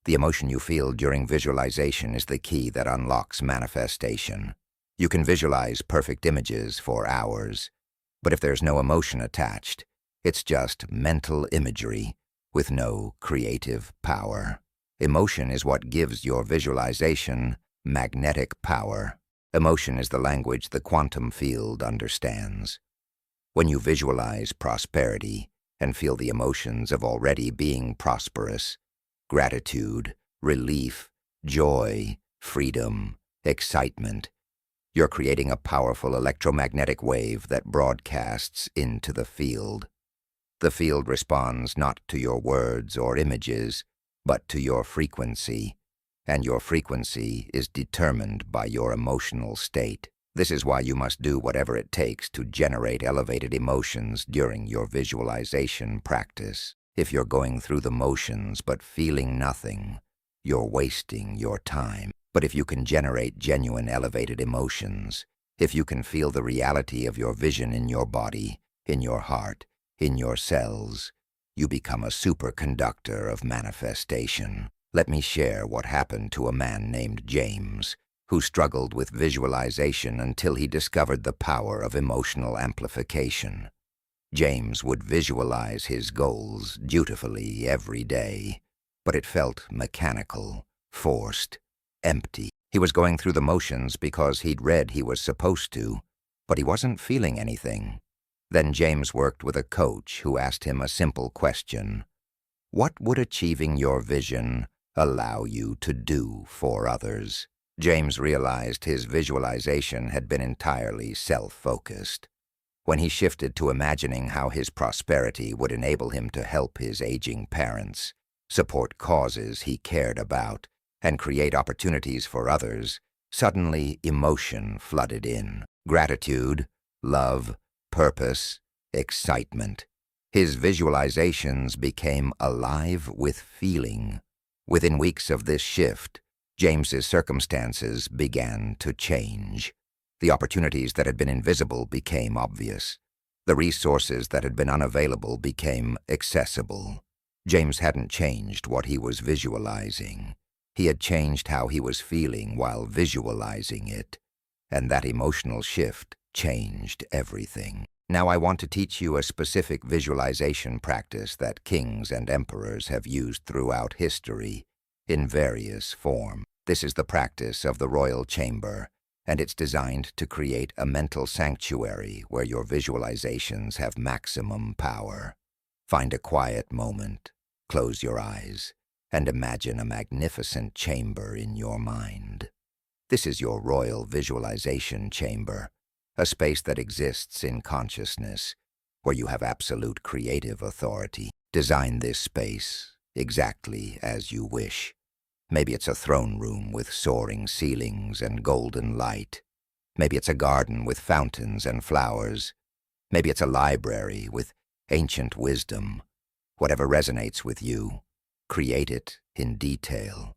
The emotion you feel during visualization is the key that unlocks manifestation. You can visualize perfect images for hours, but if there's no emotion attached, it's just mental imagery with no creative power. Emotion is what gives your visualization magnetic power. Emotion is the language the quantum field understands. When you visualize prosperity and feel the emotions of already being prosperous, gratitude, relief, joy, freedom, excitement, you're creating a powerful electromagnetic wave that broadcasts into the field. The field responds not to your words or images, but to your frequency, and your frequency is determined by your emotional state. This is why you must do whatever it takes to generate elevated emotions during your visualization practice. If you're going through the motions but feeling nothing, you're wasting your time. But if you can generate genuine elevated emotions, if you can feel the reality of your vision in your body, in your heart, in your cells, you become a superconductor of manifestation. Let me share what happened to a man named James, who struggled with visualization until he discovered the power of emotional amplification. James would visualize his goals dutifully every day, but it felt mechanical, forced, empty. He was going through the motions because he'd read he was supposed to, but he wasn't feeling anything. Then James worked with a coach who asked him a simple question: what would achieving your vision allow you to do for others? James realized his visualization had been entirely self-focused. When he shifted to imagining how his prosperity would enable him to help his aging parents, support causes he cared about, and create opportunities for others, suddenly emotion flooded in. Gratitude, love, purpose, excitement. His visualizations became alive with feeling. Within weeks of this shift, James's circumstances began to change. The opportunities that had been invisible became obvious. The resources that had been unavailable became accessible. James hadn't changed what he was visualizing. He had changed how he was feeling while visualizing it, and that emotional shift changed everything. Now I want to teach you a specific visualization practice that kings and emperors have used throughout history in various forms. This is the practice of the royal chamber, and it's designed to create a mental sanctuary where your visualizations have maximum power. Find a quiet moment, close your eyes, and imagine a magnificent chamber in your mind. This is your royal visualization chamber, a space that exists in consciousness, where you have absolute creative authority. Design this space exactly as you wish. Maybe it's a throne room with soaring ceilings and golden light. Maybe it's a garden with fountains and flowers. Maybe it's a library with ancient wisdom. Whatever resonates with you, create it in detail.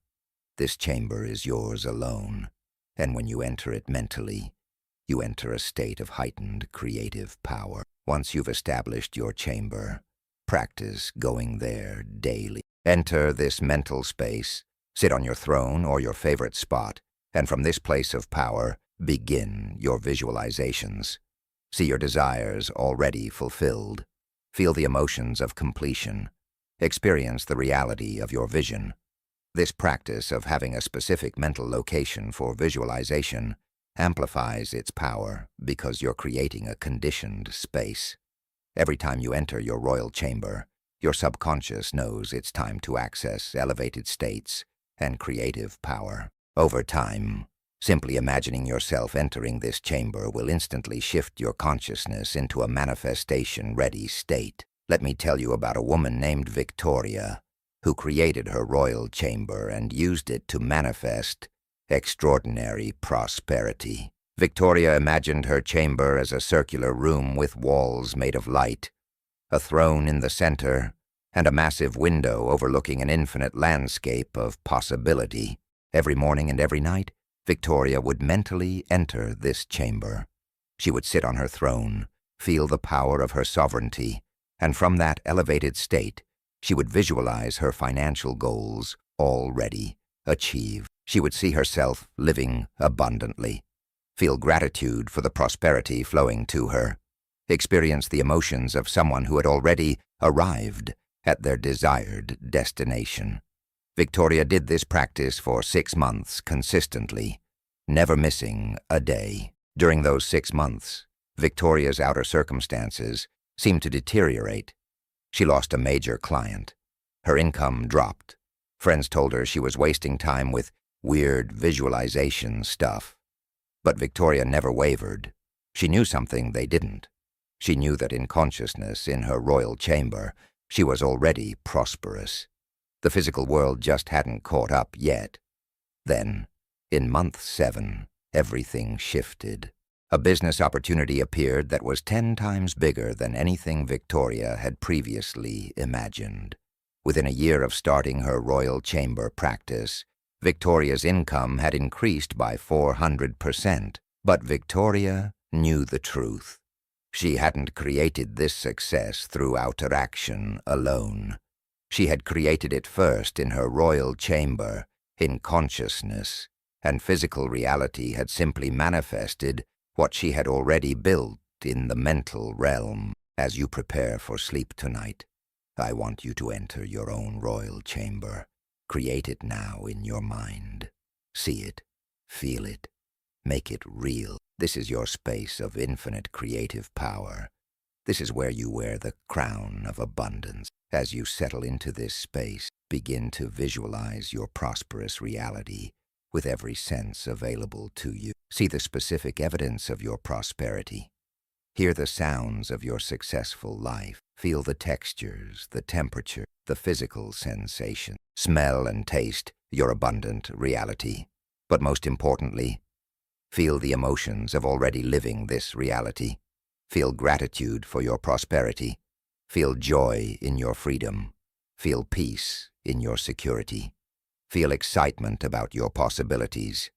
This chamber is yours alone, and when you enter it mentally, you enter a state of heightened creative power. Once you've established your chamber, practice going there daily. Enter this mental space, sit on your throne or your favorite spot, and from this place of power, begin your visualizations. See your desires already fulfilled. Feel the emotions of completion. Experience the reality of your vision. This practice of having a specific mental location for visualization amplifies its power because you're creating a conditioned space. Every time you enter your royal chamber, your subconscious knows it's time to access elevated states and creative power. Over time, simply imagining yourself entering this chamber will instantly shift your consciousness into a manifestation-ready state. Let me tell you about a woman named Victoria, who created her royal chamber and used it to manifest extraordinary prosperity. Victoria imagined her chamber as a circular room with walls made of light, a throne in the center, and a massive window overlooking an infinite landscape of possibility. Every morning and every night, Victoria would mentally enter this chamber. She would sit on her throne, feel the power of her sovereignty, and from that elevated state, she would visualize her financial goals already achieved. She would see herself living abundantly, feel gratitude for the prosperity flowing to her, experience the emotions of someone who had already arrived at their desired destination. Victoria did this practice for 6 months consistently, never missing a day. During those 6 months, Victoria's outer circumstances seemed to deteriorate. She lost a major client. Her income dropped. Friends told her she was wasting time with weird visualization stuff. But Victoria never wavered. She knew something they didn't. She knew that in consciousness, in her royal chamber, she was already prosperous. The physical world just hadn't caught up yet. Then, in month 7, everything shifted. A business opportunity appeared that was 10 times bigger than anything Victoria had previously imagined. Within a year of starting her royal chamber practice, Victoria's income had increased by 400%. But Victoria knew the truth. She hadn't created this success through outer action alone. She had created it first in her royal chamber, in consciousness, and physical reality had simply manifested what she had already built in the mental realm. As you prepare for sleep tonight, I want you to enter your own royal chamber. Create it now in your mind. See it, feel it, make it real. This is your space of infinite creative power. This is where you wear the crown of abundance. As you settle into this space, begin to visualize your prosperous reality with every sense available to you. See the specific evidence of your prosperity. Hear the sounds of your successful life. Feel the textures, the temperature, the physical sensation. Smell and taste your abundant reality. But most importantly, feel the emotions of already living this reality. Feel gratitude for your prosperity. Feel joy in your freedom. Feel peace in your security. Feel excitement about your possibilities.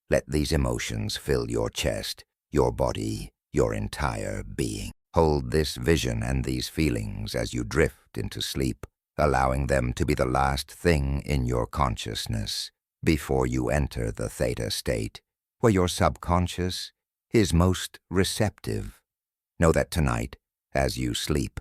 Let these emotions fill your chest, your body, your entire being. Hold this vision and these feelings as you drift into sleep, allowing them to be the last thing in your consciousness before you enter the theta state, where your subconscious is most receptive. Know that tonight, as you sleep,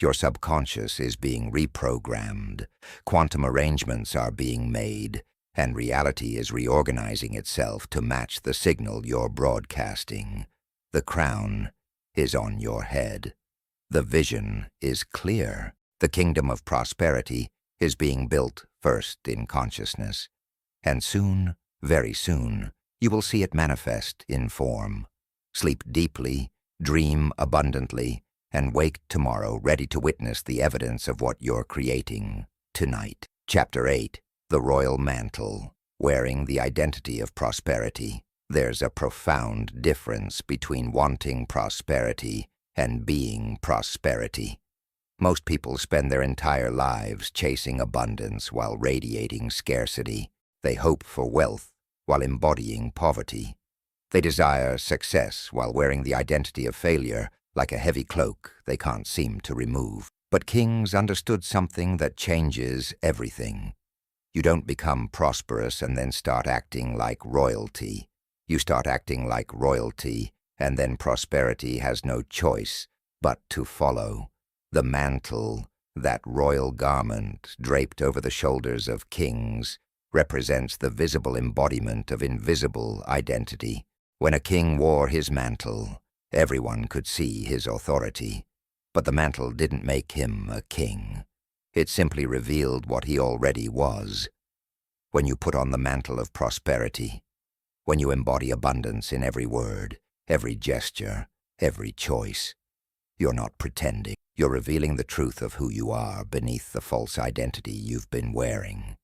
your subconscious is being reprogrammed, quantum arrangements are being made, and reality is reorganizing itself to match the signal you're broadcasting. The crown is on your head. The vision is clear. The kingdom of prosperity is being built first in consciousness, and soon, very soon, you will see it manifest in form. Sleep deeply, dream abundantly, and wake tomorrow ready to witness the evidence of what you're creating tonight. Chapter 8. The Royal Mantle. Wearing the Identity of Prosperity. There's a profound difference between wanting prosperity and being prosperity. Most people spend their entire lives chasing abundance while radiating scarcity. They hope for wealth while embodying poverty. They desire success while wearing the identity of failure like a heavy cloak they can't seem to remove. But kings understood something that changes everything. You don't become prosperous and then start acting like royalty. You start acting like royalty, and then prosperity has no choice but to follow. The mantle, that royal garment draped over the shoulders of kings, represents the visible embodiment of invisible identity. When a king wore his mantle, everyone could see his authority. But the mantle didn't make him a king. It simply revealed what he already was. When you put on the mantle of prosperity, when you embody abundance in every word, every gesture, every choice, you're not pretending. You're revealing the truth of who you are beneath the false identity you've been wearing.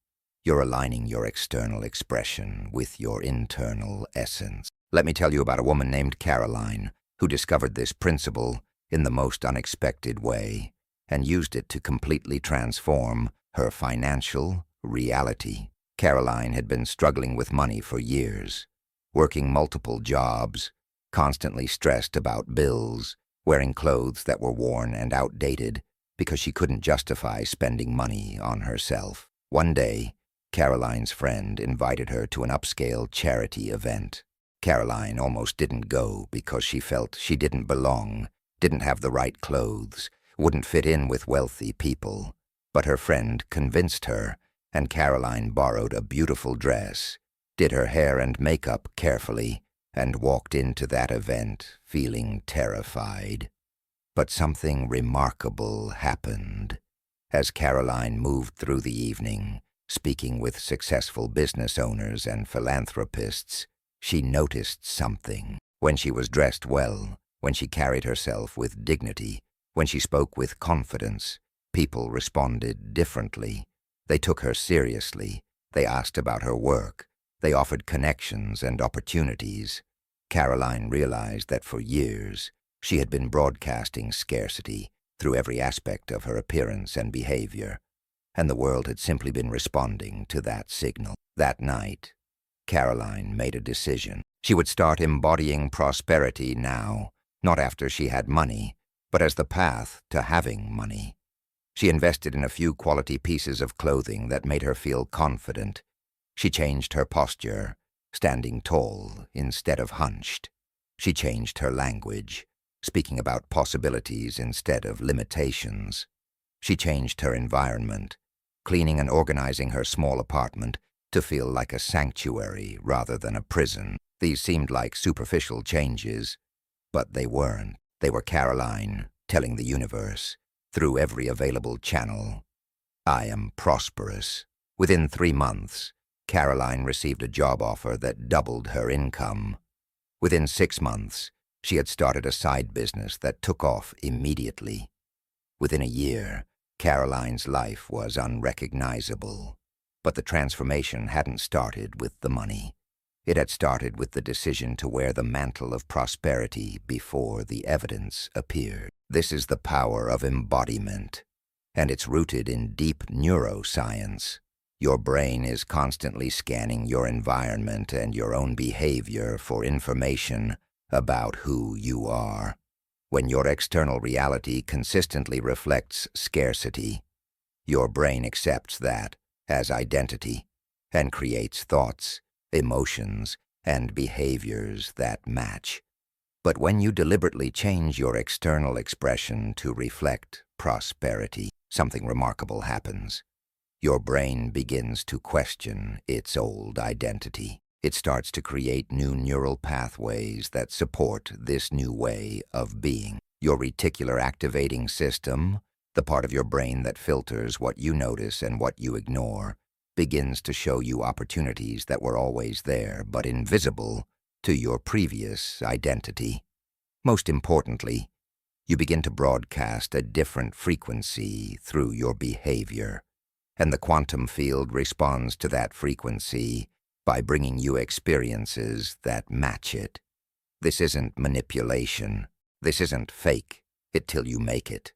You're aligning your external expression with your internal essence. Let me tell you about a woman named Caroline who discovered this principle in the most unexpected way and used it to completely transform her financial reality. Caroline had been struggling with money for years, working multiple jobs, constantly stressed about bills, wearing clothes that were worn and outdated because she couldn't justify spending money on herself. One day, Caroline's friend invited her to an upscale charity event. Caroline almost didn't go because she felt she didn't belong, didn't have the right clothes, wouldn't fit in with wealthy people. But her friend convinced her, and Caroline borrowed a beautiful dress, did her hair and makeup carefully, and walked into that event feeling terrified. But something remarkable happened. As Caroline moved through the evening, speaking with successful business owners and philanthropists, she noticed something. When she was dressed well, when she carried herself with dignity, when she spoke with confidence, people responded differently. They took her seriously. They asked about her work. They offered connections and opportunities. Caroline realized that for years she had been broadcasting scarcity through every aspect of her appearance and behavior, and the world had simply been responding to that signal. That night, Caroline made a decision. She would start embodying prosperity now, not after she had money, but as the path to having money. She invested in a few quality pieces of clothing that made her feel confident. She changed her posture, standing tall instead of hunched. She changed her language, speaking about possibilities instead of limitations. She changed her environment, cleaning and organizing her small apartment to feel like a sanctuary rather than a prison. These seemed like superficial changes, but they weren't. They were Caroline telling the universe, through every available channel, I am prosperous. Within 3 months, Caroline received a job offer that doubled her income. Within 6 months, she had started a side business that took off immediately. Within a year, Caroline's life was unrecognizable. But the transformation hadn't started with the money. It had started with the decision to wear the mantle of prosperity before the evidence appeared. This is the power of embodiment, and it's rooted in deep neuroscience. Your brain is constantly scanning your environment and your own behavior for information about who you are. When your external reality consistently reflects scarcity, your brain accepts that as identity and creates thoughts, emotions, and behaviors that match. But when you deliberately change your external expression to reflect prosperity, something remarkable happens. Your brain begins to question its old identity. It starts to create new neural pathways that support this new way of being. Your reticular activating system, the part of your brain that filters what you notice and what you ignore, begins to show you opportunities that were always there but invisible to your previous identity. Most importantly, you begin to broadcast a different frequency through your behavior, and the quantum field responds to that frequency by bringing you experiences that match it. This isn't manipulation. This isn't fake it till you make it.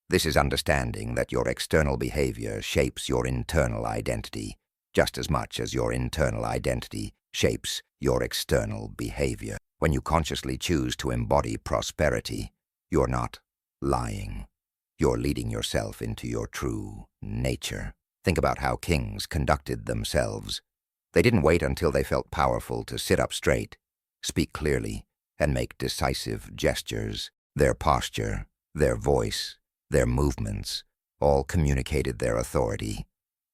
This is understanding that your external behavior shapes your internal identity just as much as your internal identity shapes your external behavior. When you consciously choose to embody prosperity, you're not lying. You're leading yourself into your true nature. Think about how kings conducted themselves. They didn't wait until they felt powerful to sit up straight, speak clearly, and make decisive gestures. Their posture, their voice, their movements all communicated their authority,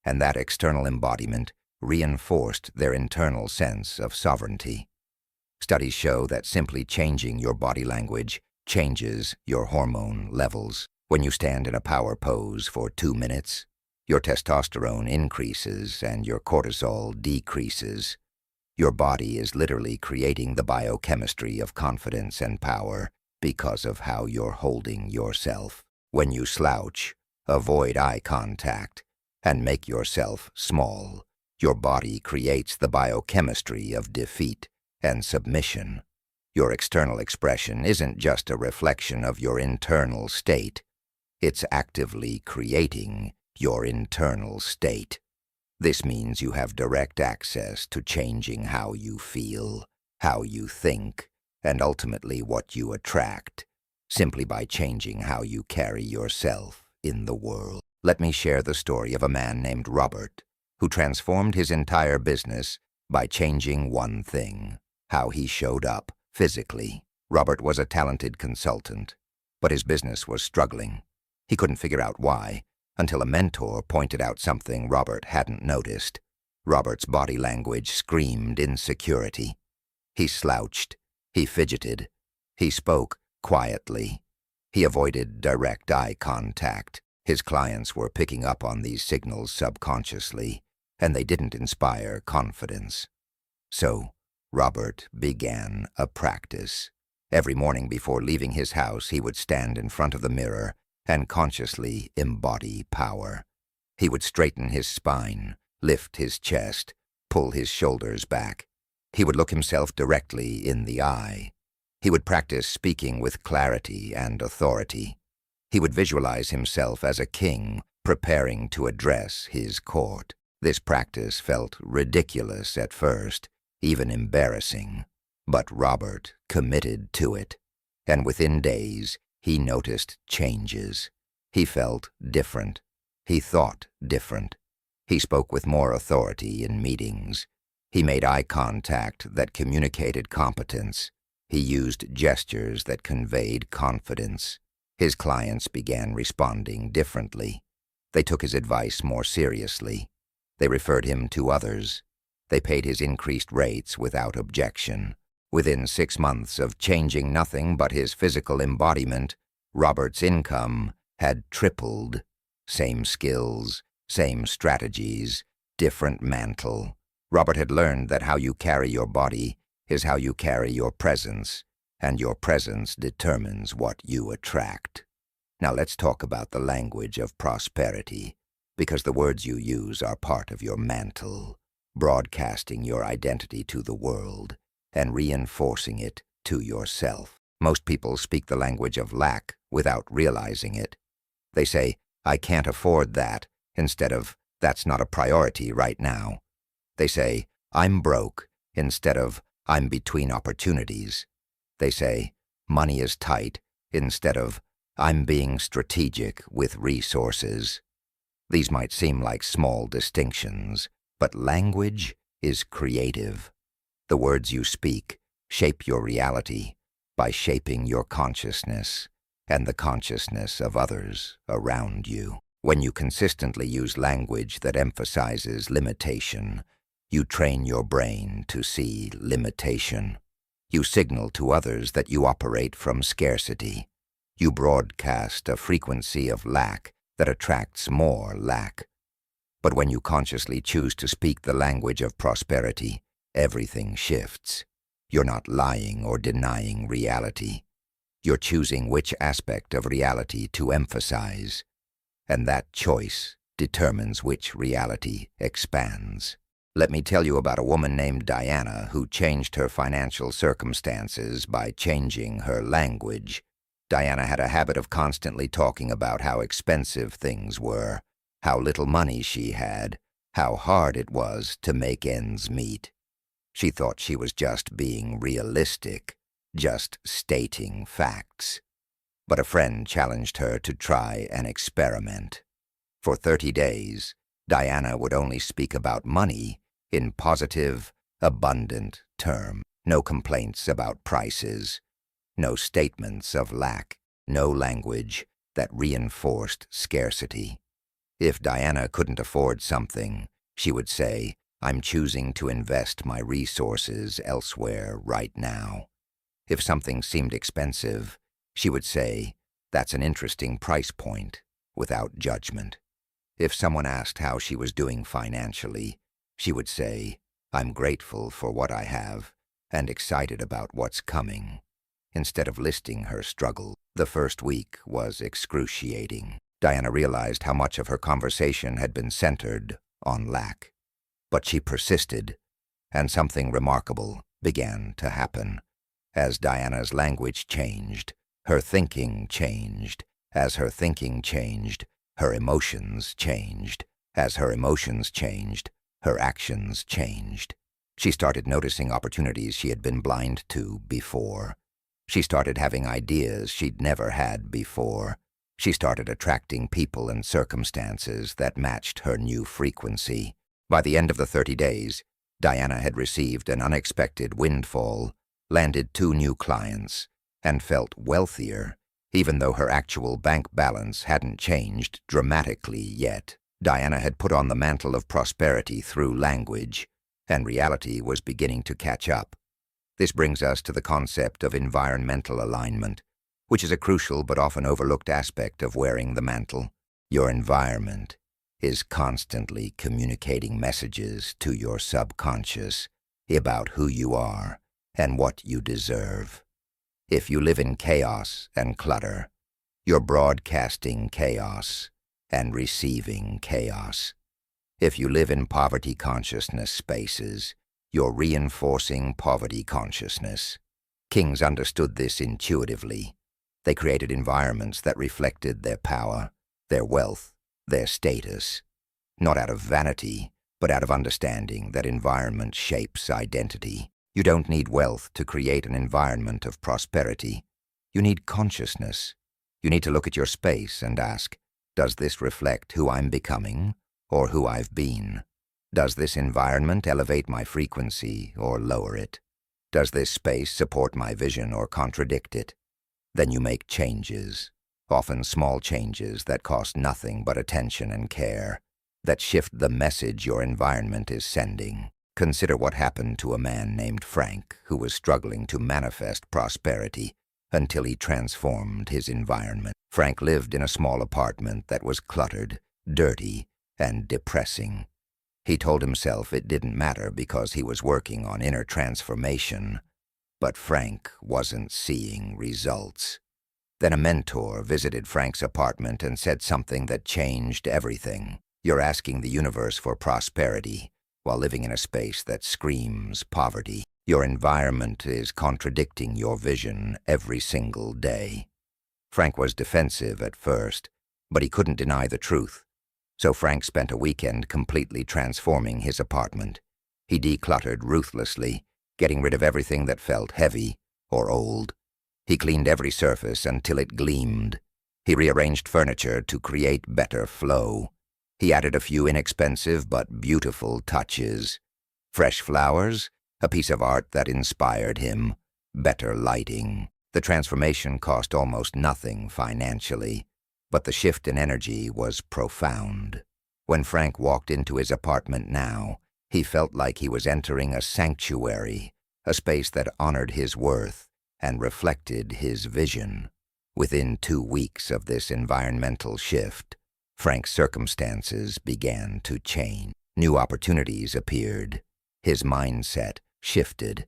and that external embodiment reinforced their internal sense of sovereignty. Studies show that simply changing your body language changes your hormone levels. When you stand in a power pose for 2 minutes, your testosterone increases and your cortisol decreases. Your body is literally creating the biochemistry of confidence and power because of how you're holding yourself. When you slouch, avoid eye contact, and make yourself small, your body creates the biochemistry of defeat and submission. Your external expression isn't just a reflection of your internal state. It's actively creating your internal state. This means you have direct access to changing how you feel, how you think, and ultimately what you attract, simply by changing how you carry yourself in the world. Let me share the story of a man named Robert, who transformed his entire business by changing one thing: how he showed up physically. Robert was a talented consultant, but his business was struggling. He couldn't figure out why, until a mentor pointed out something Robert hadn't noticed. Robert's body language screamed insecurity. He slouched, he fidgeted, he spoke quietly. He avoided direct eye contact. His clients were picking up on these signals subconsciously, and they didn't inspire confidence. So, Robert began a practice. Every morning before leaving his house, he would stand in front of the mirror and consciously embody power. He would straighten his spine, lift his chest, pull his shoulders back. He would look himself directly in the eye. He would practice speaking with clarity and authority. He would visualize himself as a king preparing to address his court. This practice felt ridiculous at first, even embarrassing, but Robert committed to it, and within days he noticed changes. He felt different. He thought different. He spoke with more authority in meetings. He made eye contact that communicated competence. He used gestures that conveyed confidence. His clients began responding differently. They took his advice more seriously. They referred him to others. They paid his increased rates without objection. Within 6 months of changing nothing but his physical embodiment, Robert's income had tripled. Same skills, same strategies, different mantle. Robert had learned that how you carry your body is how you carry your presence, and your presence determines what you attract. Now let's talk about the language of prosperity, because the words you use are part of your mantle, broadcasting your identity to the world and reinforcing it to yourself. Most people speak the language of lack without realizing it. They say, "I can't afford that," instead of, "That's not a priority right now." They say, "I'm broke," instead of, "I'm between opportunities." They say, "Money is tight," instead of, "I'm being strategic with resources." These might seem like small distinctions, but language is creative. The words you speak shape your reality, by shaping your consciousness and the consciousness of others around you. When you consistently use language that emphasizes limitation, you train your brain to see limitation. You signal to others that you operate from scarcity. You broadcast a frequency of lack that attracts more lack. But when you consciously choose to speak the language of prosperity, everything shifts. You're not lying or denying reality. You're choosing which aspect of reality to emphasize, and that choice determines which reality expands. Let me tell you about a woman named Diana who changed her financial circumstances by changing her language. Diana had a habit of constantly talking about how expensive things were, how little money she had, how hard it was to make ends meet. She thought she was just being realistic, just stating facts. But a friend challenged her to try an experiment. For 30 days, Diana would only speak about money in positive, abundant terms. No complaints about prices, no statements of lack, no language that reinforced scarcity. If Diana couldn't afford something, she would say, "I'm choosing to invest my resources elsewhere right now." If something seemed expensive, she would say, "That's an interesting price point," without judgment. If someone asked how she was doing financially, she would say, "I'm grateful for what I have and excited about what's coming," instead of listing her struggle. The first week was excruciating. Diana realized how much of her conversation had been centered on lack. But she persisted, and something remarkable began to happen. As Diana's language changed, her thinking changed. As her thinking changed, her emotions changed. As her emotions changed, her actions changed. She started noticing opportunities she had been blind to before. She started having ideas she'd never had before. She started attracting people and circumstances that matched her new frequency. By the end of the 30 days, Diana had received an unexpected windfall, landed 2 new clients, and felt wealthier, even though her actual bank balance hadn't changed dramatically yet. Diana had put on the mantle of prosperity through language, and reality was beginning to catch up. This brings us to the concept of environmental alignment, which is a crucial but often overlooked aspect of wearing the mantle. Your environment is constantly communicating messages to your subconscious about who you are and what you deserve. If you live in chaos and clutter, you're broadcasting chaos and receiving chaos. If you live in poverty consciousness spaces, you're reinforcing poverty consciousness. Kings understood this intuitively. They created environments that reflected their power, their wealth, their status, not out of vanity, but out of understanding that environment shapes identity. You don't need wealth to create an environment of prosperity. You need consciousness. You need to look at your space and ask, does this reflect who I'm becoming or who I've been? Does this environment elevate my frequency or lower it? Does this space support my vision or contradict it? Then you make changes, often small changes that cost nothing but attention and care, that shift the message your environment is sending. Consider what happened to a man named Frank who was struggling to manifest prosperity until he transformed his environment. Frank lived in a small apartment that was cluttered, dirty, and depressing. He told himself it didn't matter because he was working on inner transformation, but Frank wasn't seeing results. Then a mentor visited Frank's apartment and said something that changed everything. You're asking the universe for prosperity while living in a space that screams poverty. Your environment is contradicting your vision every single day. Frank was defensive at first, but he couldn't deny the truth. So Frank spent a weekend completely transforming his apartment. He decluttered ruthlessly, getting rid of everything that felt heavy or old. He cleaned every surface until it gleamed. He rearranged furniture to create better flow. He added a few inexpensive but beautiful touches. Fresh flowers, a piece of art that inspired him, better lighting. The transformation cost almost nothing financially, but the shift in energy was profound. When Frank walked into his apartment now, he felt like he was entering a sanctuary, a space that honored his worth and reflected his vision. Within 2 weeks of this environmental shift, Frank's circumstances began to change. New opportunities appeared. His mindset shifted.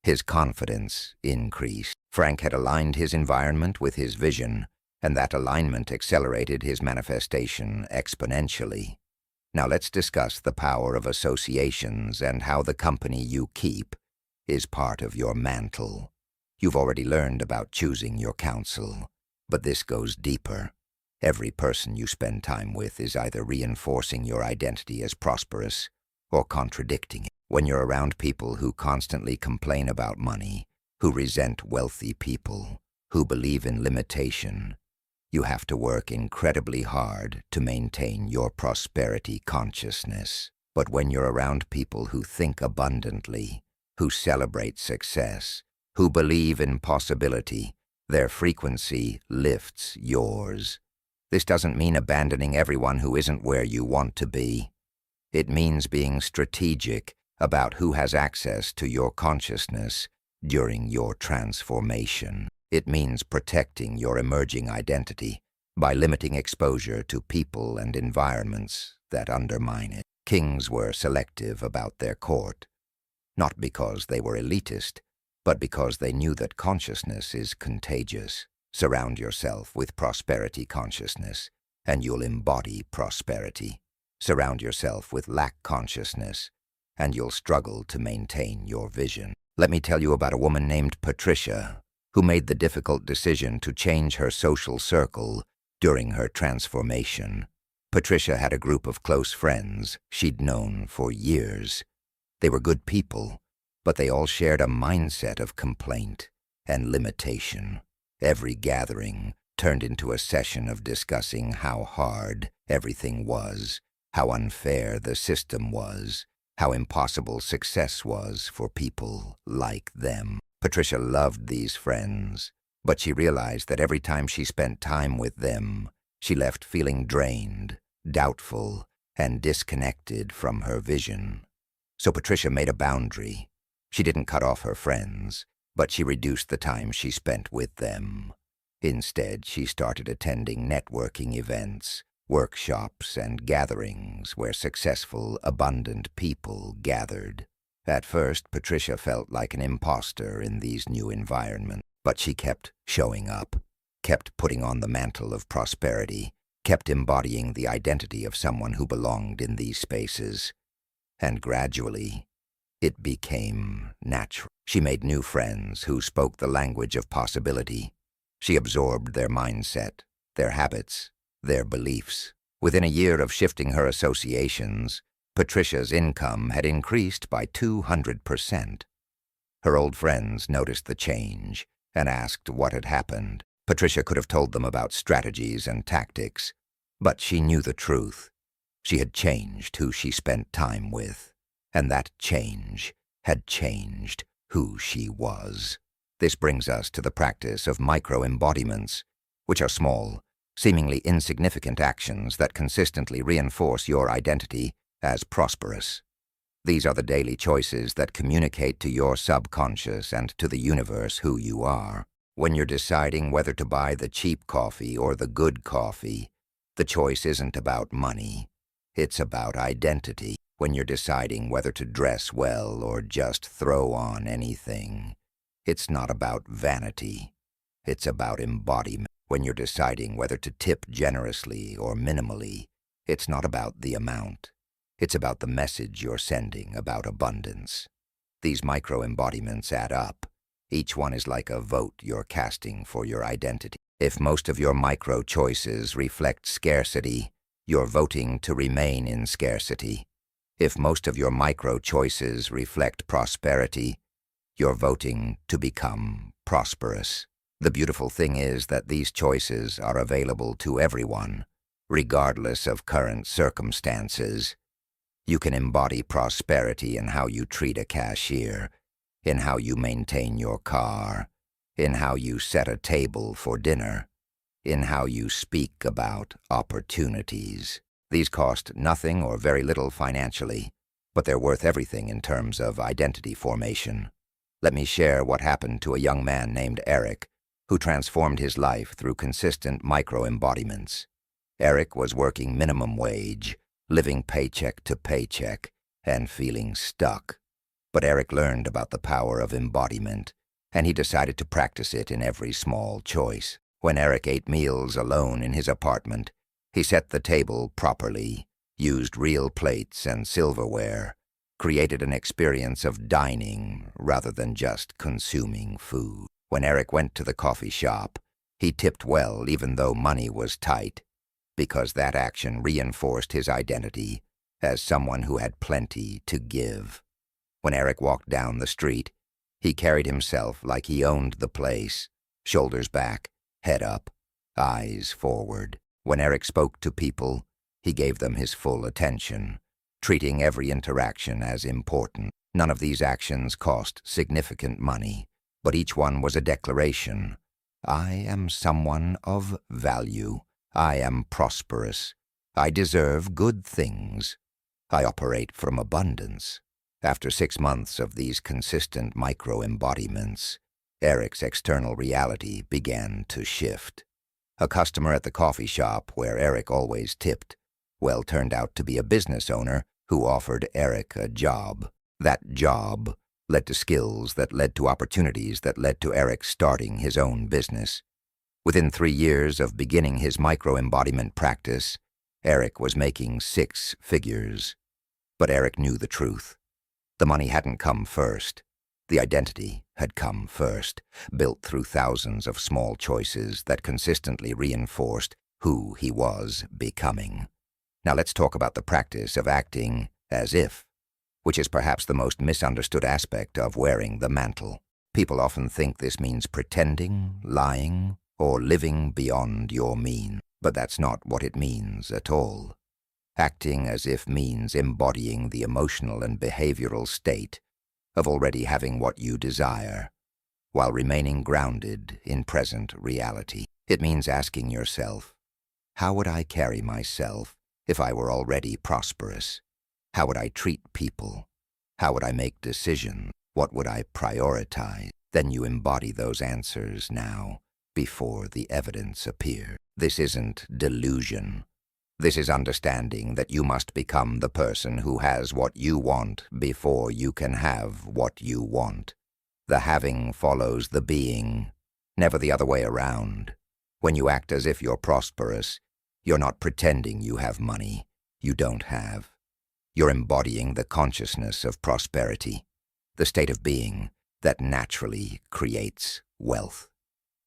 His confidence increased. Frank had aligned his environment with his vision, and that alignment accelerated his manifestation exponentially. Now let's discuss the power of associations and how the company you keep is part of your mantle. You've already learned about choosing your counsel, but this goes deeper. Every person you spend time with is either reinforcing your identity as prosperous or contradicting it. When you're around people who constantly complain about money, who resent wealthy people, who believe in limitation, you have to work incredibly hard to maintain your prosperity consciousness. But when you're around people who think abundantly, who celebrate success, who believe in possibility, their frequency lifts yours. This doesn't mean abandoning everyone who isn't where you want to be. It means being strategic about who has access to your consciousness during your transformation. It means protecting your emerging identity by limiting exposure to people and environments that undermine it. Kings were selective about their court, not because they were elitist, but because they knew that consciousness is contagious. Surround yourself with prosperity consciousness, and you'll embody prosperity. Surround yourself with lack consciousness, and you'll struggle to maintain your vision. Let me tell you about a woman named Patricia, who made the difficult decision to change her social circle during her transformation. Patricia had a group of close friends she'd known for years. They were good people, but they all shared a mindset of complaint and limitation. Every gathering turned into a session of discussing how hard everything was, how unfair the system was, how impossible success was for people like them. Patricia loved these friends, but she realized that every time she spent time with them, she left feeling drained, doubtful, and disconnected from her vision. So Patricia made a boundary. She didn't cut off her friends, but she reduced the time she spent with them. Instead, she started attending networking events, workshops, and gatherings where successful, abundant people gathered. At first, Patricia felt like an imposter in these new environments, but she kept showing up, kept putting on the mantle of prosperity, kept embodying the identity of someone who belonged in these spaces. And gradually, it became natural. She made new friends who spoke the language of possibility. She absorbed their mindset, their habits, their beliefs. Within a year of shifting her associations, Patricia's income had increased by 200%. Her old friends noticed the change and asked what had happened. Patricia could have told them about strategies and tactics, but she knew the truth. She had changed who she spent time with, and that change had changed who she was. This brings us to the practice of micro-embodiments, which are small, seemingly insignificant actions that consistently reinforce your identity as prosperous. These are the daily choices that communicate to your subconscious and to the universe who you are. When you're deciding whether to buy the cheap coffee or the good coffee, the choice isn't about money. It's about identity. When you're deciding whether to dress well or just throw on anything, it's not about vanity. It's about embodiment. When you're deciding whether to tip generously or minimally, it's not about the amount. It's about the message you're sending about abundance. These micro-embodiments add up. Each one is like a vote you're casting for your identity. If most of your micro-choices reflect scarcity, you're voting to remain in scarcity. If most of your micro-choices reflect prosperity, you're voting to become prosperous. The beautiful thing is that these choices are available to everyone, regardless of current circumstances. You can embody prosperity in how you treat a cashier, in how you maintain your car, in how you set a table for dinner, in how you speak about opportunities. These cost nothing or very little financially, but they're worth everything in terms of identity formation. Let me share what happened to a young man named Eric, who transformed his life through consistent micro-embodiments. Eric was working minimum wage, living paycheck to paycheck, and feeling stuck. But Eric learned about the power of embodiment, and he decided to practice it in every small choice. When Eric ate meals alone in his apartment, he set the table properly, used real plates and silverware, created an experience of dining rather than just consuming food. When Eric went to the coffee shop, he tipped well even though money was tight, because that action reinforced his identity as someone who had plenty to give. When Eric walked down the street, he carried himself like he owned the place, shoulders back, head up, eyes forward. When Eric spoke to people, he gave them his full attention, treating every interaction as important. None of these actions cost significant money, but each one was a declaration. I am someone of value. I am prosperous. I deserve good things. I operate from abundance. After 6 months of these consistent micro-embodiments, Eric's external reality began to shift. A customer at the coffee shop where Eric always tipped, turned out to be a business owner who offered Eric a job. That job led to skills that led to opportunities that led to Eric starting his own business. Within 3 years of beginning his micro-embodiment practice, Eric was making 6 figures. But Eric knew the truth. The money hadn't come first. The identity had come first, built through thousands of small choices that consistently reinforced who he was becoming. Now let's talk about the practice of acting as if, which is perhaps the most misunderstood aspect of wearing the mantle. People often think this means pretending, lying, or living beyond your means, but that's not what it means at all. Acting as if means embodying the emotional and behavioral state of already having what you desire, while remaining grounded in present reality. It means asking yourself, how would I carry myself if I were already prosperous? How would I treat people? How would I make decisions? What would I prioritize? Then you embody those answers now, before the evidence appears. This isn't delusion. This is understanding that you must become the person who has what you want before you can have what you want. The having follows the being, never the other way around. When you act as if you're prosperous, you're not pretending you have money you don't have. You're embodying the consciousness of prosperity, the state of being that naturally creates wealth.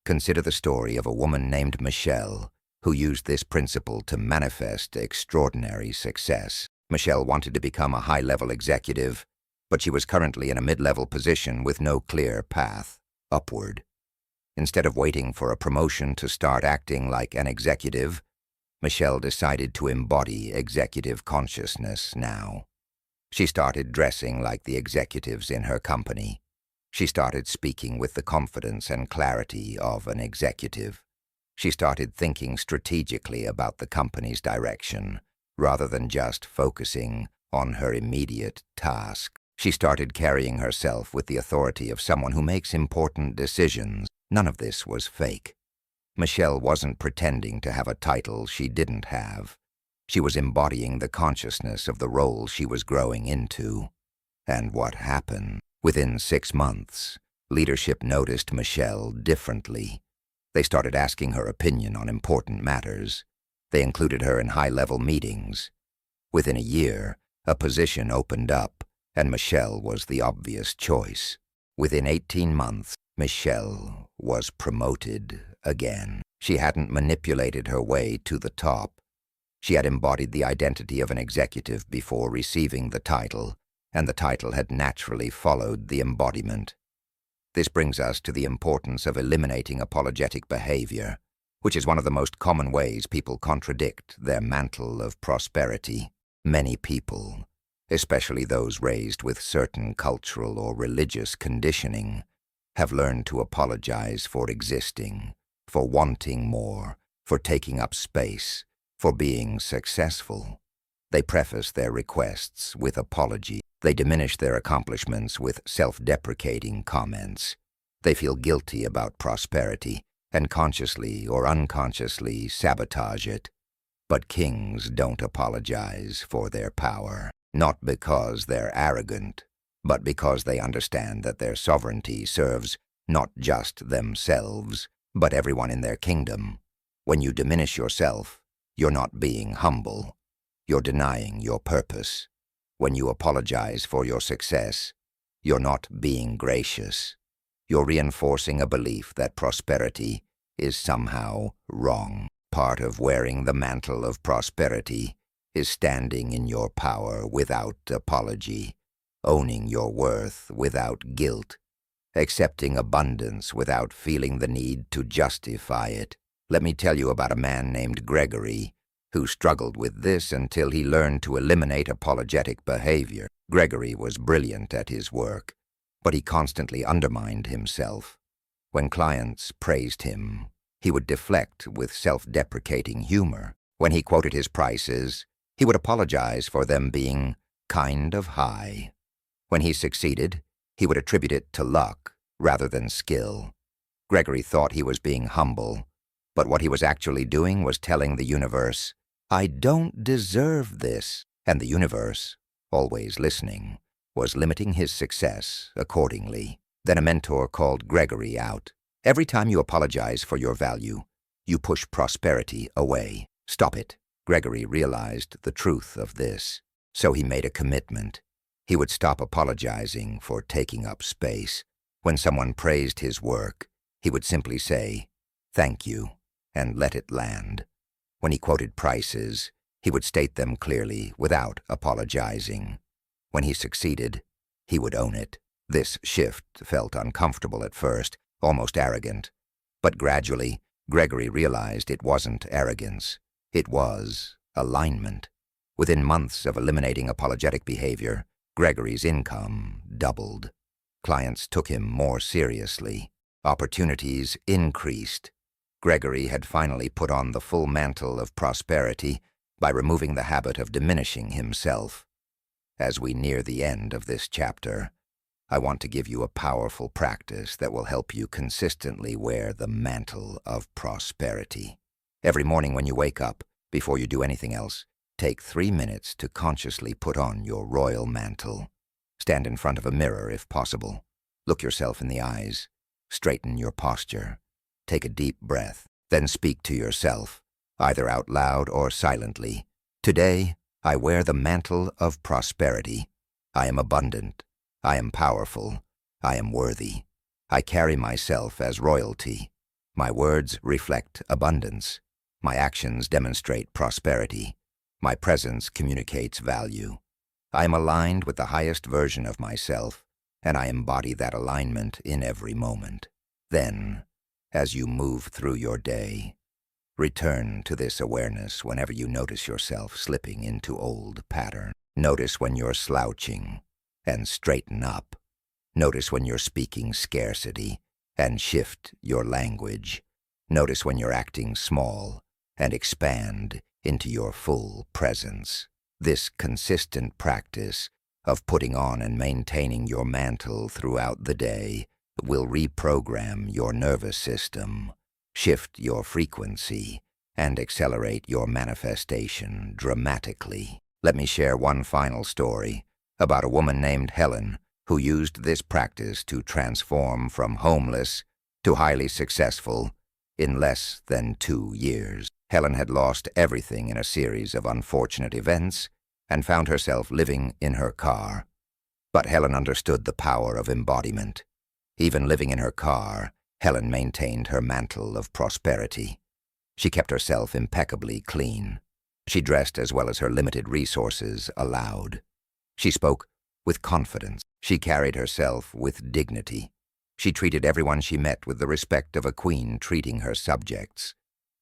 Consider the story of a woman named Michelle, who used this principle to manifest extraordinary success. Michelle wanted to become a high-level executive, but she was currently in a mid-level position with no clear path upward. Instead of waiting for a promotion to start acting like an executive, Michelle decided to embody executive consciousness now. She started dressing like the executives in her company. She started speaking with the confidence and clarity of an executive. She started thinking strategically about the company's direction, rather than just focusing on her immediate task. She started carrying herself with the authority of someone who makes important decisions. None of this was fake. Michelle wasn't pretending to have a title she didn't have. She was embodying the consciousness of the role she was growing into. And what happened? Within 6 months, leadership noticed Michelle differently. They started asking her opinion on important matters. They included her in high-level meetings. Within a year, a position opened up, and Michelle was the obvious choice. Within 18 months, Michelle was promoted again. She hadn't manipulated her way to the top. She had embodied the identity of an executive before receiving the title, and the title had naturally followed the embodiment. This brings us to the importance of eliminating apologetic behavior, which is one of the most common ways people contradict their mantle of prosperity. Many people, especially those raised with certain cultural or religious conditioning, have learned to apologize for existing, for wanting more, for taking up space, for being successful. They preface their requests with apology. They diminish their accomplishments with self-deprecating comments. They feel guilty about prosperity and consciously or unconsciously sabotage it. But kings don't apologize for their power, not because they're arrogant, but because they understand that their sovereignty serves not just themselves, but everyone in their kingdom. When you diminish yourself, you're not being humble. You're denying your purpose. When you apologize for your success, you're not being gracious. You're reinforcing a belief that prosperity is somehow wrong. Part of wearing the mantle of prosperity is standing in your power without apology, owning your worth without guilt, accepting abundance without feeling the need to justify it. Let me tell you about a man named Gregory who struggled with this until he learned to eliminate apologetic behavior. Gregory was brilliant at his work, but he constantly undermined himself. When clients praised him, he would deflect with self-deprecating humor. When he quoted his prices, he would apologize for them being kind of high. When he succeeded, he would attribute it to luck rather than skill. Gregory thought he was being humble, but what he was actually doing was telling the universe, "I don't deserve this." And the universe, always listening, was limiting his success accordingly. Then a mentor called Gregory out. "Every time you apologize for your value, you push prosperity away. Stop it." Gregory realized the truth of this, so he made a commitment. He would stop apologizing for taking up space. When someone praised his work, he would simply say, "Thank you," and let it land. When he quoted prices, he would state them clearly without apologizing. When he succeeded, he would own it. This shift felt uncomfortable at first, almost arrogant. But gradually, Gregory realized it wasn't arrogance. It was alignment. Within months of eliminating apologetic behavior, Gregory's income doubled. Clients took him more seriously. Opportunities increased. Gregory had finally put on the full mantle of prosperity by removing the habit of diminishing himself. As we near the end of this chapter, I want to give you a powerful practice that will help you consistently wear the mantle of prosperity. Every morning when you wake up, before you do anything else, take 3 minutes to consciously put on your royal mantle. Stand in front of a mirror if possible. Look yourself in the eyes. Straighten your posture. Take a deep breath. Then speak to yourself, either out loud or silently. "Today, I wear the mantle of prosperity. I am abundant. I am powerful. I am worthy. I carry myself as royalty. My words reflect abundance. My actions demonstrate prosperity. My presence communicates value. I am aligned with the highest version of myself, and I embody that alignment in every moment." Then, as you move through your day, return to this awareness whenever you notice yourself slipping into old patterns. Notice when you're slouching, and straighten up. Notice when you're speaking scarcity, and shift your language. Notice when you're acting small, and expand into your full presence. This consistent practice of putting on and maintaining your mantle throughout the day will reprogram your nervous system, shift your frequency, and accelerate your manifestation dramatically. Let me share one final story about a woman named Helen who used this practice to transform from homeless to highly successful in less than 2 years. Helen had lost everything in a series of unfortunate events and found herself living in her car. But Helen understood the power of embodiment. Even living in her car, Helen maintained her mantle of prosperity. She kept herself impeccably clean. She dressed as well as her limited resources allowed. She spoke with confidence. She carried herself with dignity. She treated everyone she met with the respect of a queen treating her subjects.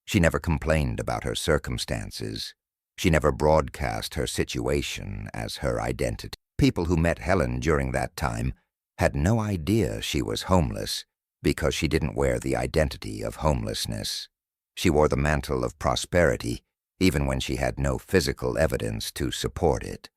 She never complained about her circumstances. She never broadcast her situation as her identity. People who met Helen during that time had no idea she was homeless because she didn't wear the identity of homelessness. She wore the mantle of prosperity even when she had no physical evidence to support it.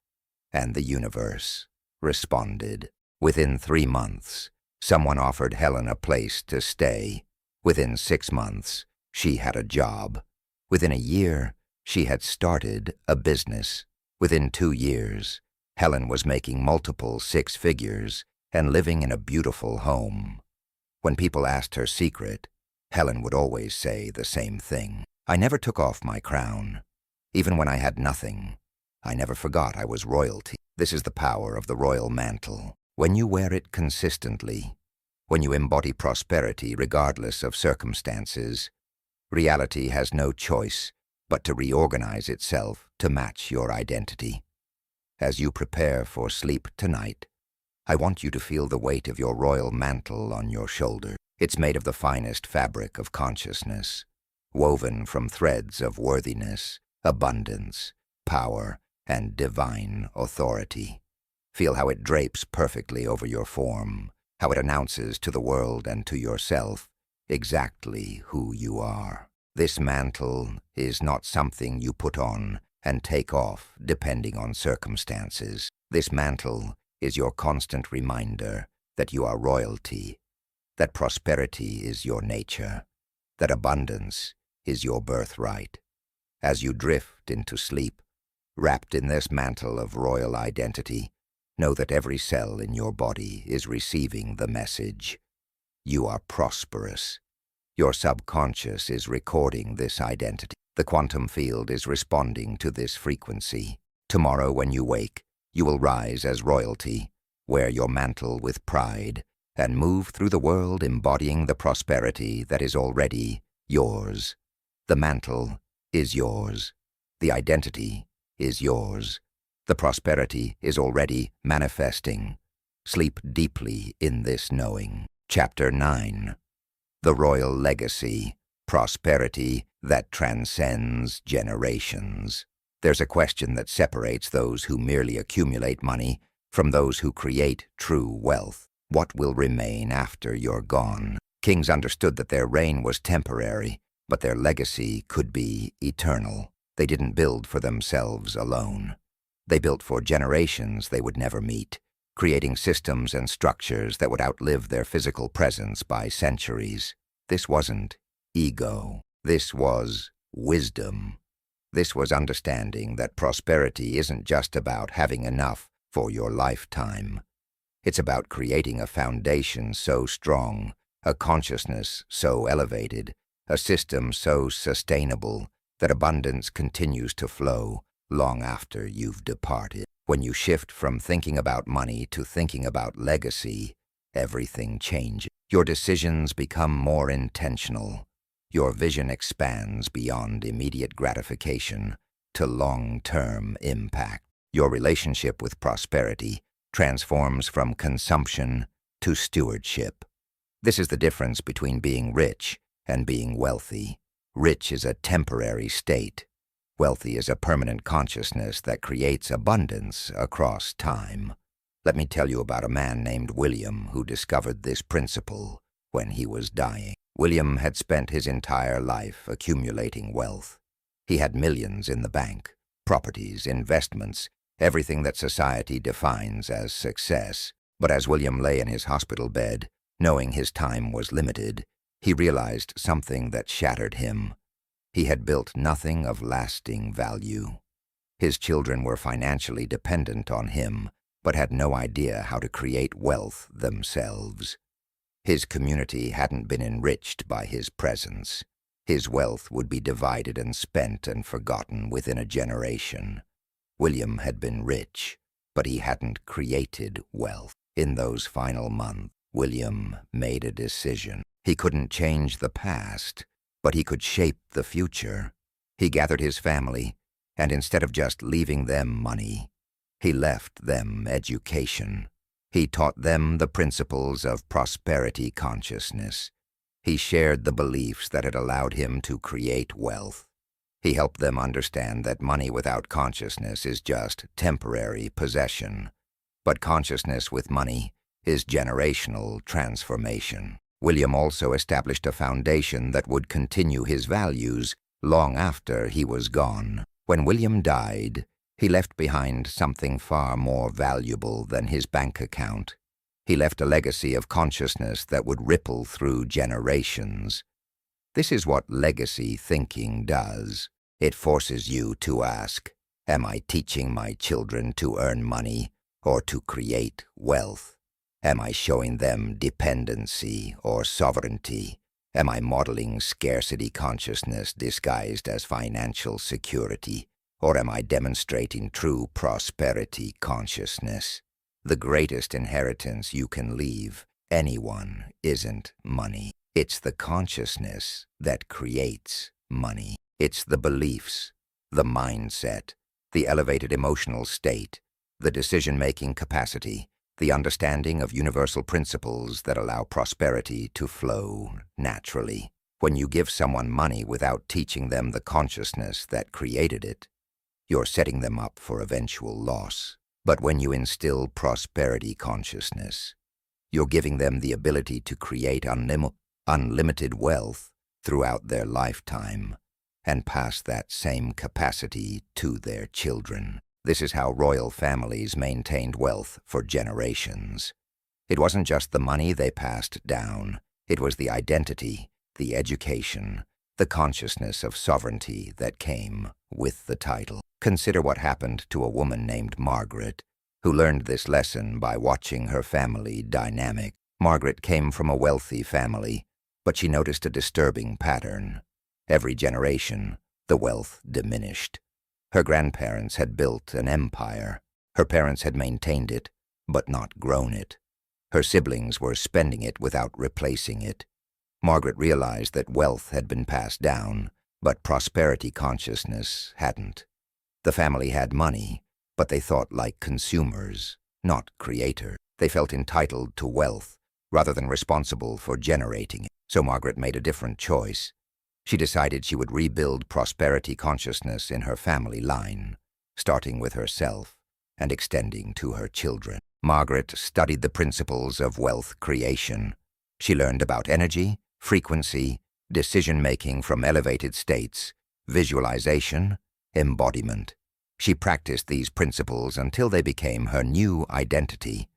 And the universe responded. Within 3 months, someone offered Helen a place to stay. Within 6 months, she had a job. Within a year, she had started a business. Within 2 years, Helen was making multiple 6 figures and living in a beautiful home. When people asked her secret, Helen would always say the same thing. I never took off my crown. Even when I had nothing, I never forgot I was royalty. This is the power of the royal mantle. When you wear it consistently, when you embody prosperity regardless of circumstances, reality has no choice but to reorganize itself to match your identity. As you prepare for sleep tonight, I want you to feel the weight of your royal mantle on your shoulder. It's made of the finest fabric of consciousness, woven from threads of worthiness, abundance, power, and divine authority. Feel how it drapes perfectly over your form, how it announces to the world and to yourself exactly who you are. This mantle is not something you put on and take off depending on circumstances. This mantle is your constant reminder that you are royalty, that prosperity is your nature, that abundance is your birthright. As you drift into sleep, wrapped in this mantle of royal identity, know that every cell in your body is receiving the message. You are prosperous. Your subconscious is recording this identity. The quantum field is responding to this frequency. Tomorrow when you wake, you will rise as royalty, wear your mantle with pride, and move through the world embodying the prosperity that is already yours. The mantle is yours. The identity is yours. The prosperity is already manifesting. Sleep deeply in this knowing. Chapter 9. The Royal Legacy, Prosperity that Transcends Generations. There's a question that separates those who merely accumulate money from those who create true wealth. What will remain after you're gone? Kings understood that their reign was temporary, but their legacy could be eternal. They didn't build for themselves alone. They built for generations they would never meet, creating systems and structures that would outlive their physical presence by centuries. This wasn't ego. This was wisdom. This was understanding that prosperity isn't just about having enough for your lifetime. It's about creating a foundation so strong, a consciousness so elevated, a system so sustainable that abundance continues to flow long after you've departed. When you shift from thinking about money to thinking about legacy, everything changes. Your decisions become more intentional. Your vision expands beyond immediate gratification to long-term impact. Your relationship with prosperity transforms from consumption to stewardship. This is the difference between being rich and being wealthy. Rich is a temporary state. Wealthy is a permanent consciousness that creates abundance across time. Let me tell you about a man named William who discovered this principle when he was dying. William had spent his entire life accumulating wealth. He had millions in the bank, properties, investments, everything that society defines as success. But as William lay in his hospital bed, knowing his time was limited, he realized something that shattered him. He had built nothing of lasting value. His children were financially dependent on him, but had no idea how to create wealth themselves. His community hadn't been enriched by his presence. His wealth would be divided and spent and forgotten within a generation. William had been rich, but he hadn't created wealth. In those final months, William made a decision. He couldn't change the past, but he could shape the future. He gathered his family, and instead of just leaving them money, he left them education. He taught them the principles of prosperity consciousness. He shared the beliefs that had allowed him to create wealth. He helped them understand that money without consciousness is just temporary possession. But consciousness with money is generational transformation. William also established a foundation that would continue his values long after he was gone. When William died, he left behind something far more valuable than his bank account. He left a legacy of consciousness that would ripple through generations. This is what legacy thinking does. It forces you to ask, am I teaching my children to earn money or to create wealth? Am I showing them dependency or sovereignty? Am I modeling scarcity consciousness disguised as financial security? Or am I demonstrating true prosperity consciousness? The greatest inheritance you can leave anyone isn't money. It's the consciousness that creates money. It's the beliefs, the mindset, the elevated emotional state, the decision-making capacity, the understanding of universal principles that allow prosperity to flow naturally. When you give someone money without teaching them the consciousness that created it, you're setting them up for eventual loss. But when you instill prosperity consciousness, you're giving them the ability to create unlimited wealth throughout their lifetime and pass that same capacity to their children. This is how royal families maintained wealth for generations. It wasn't just the money they passed down. It was the identity, the education, the consciousness of sovereignty that came with the title. Consider what happened to a woman named Margaret, who learned this lesson by watching her family dynamic. Margaret came from a wealthy family, but she noticed a disturbing pattern. Every generation, the wealth diminished. Her grandparents had built an empire. Her parents had maintained it, but not grown it. Her siblings were spending it without replacing it. Margaret realized that wealth had been passed down, but prosperity consciousness hadn't. The family had money, but they thought like consumers, not creators. They felt entitled to wealth rather than responsible for generating it. So Margaret made a different choice. She decided she would rebuild prosperity consciousness in her family line, starting with herself and extending to her children. Margaret studied the principles of wealth creation. She learned about energy, frequency, decision-making from elevated states, visualization, embodiment. She practiced these principles until they became her new identity.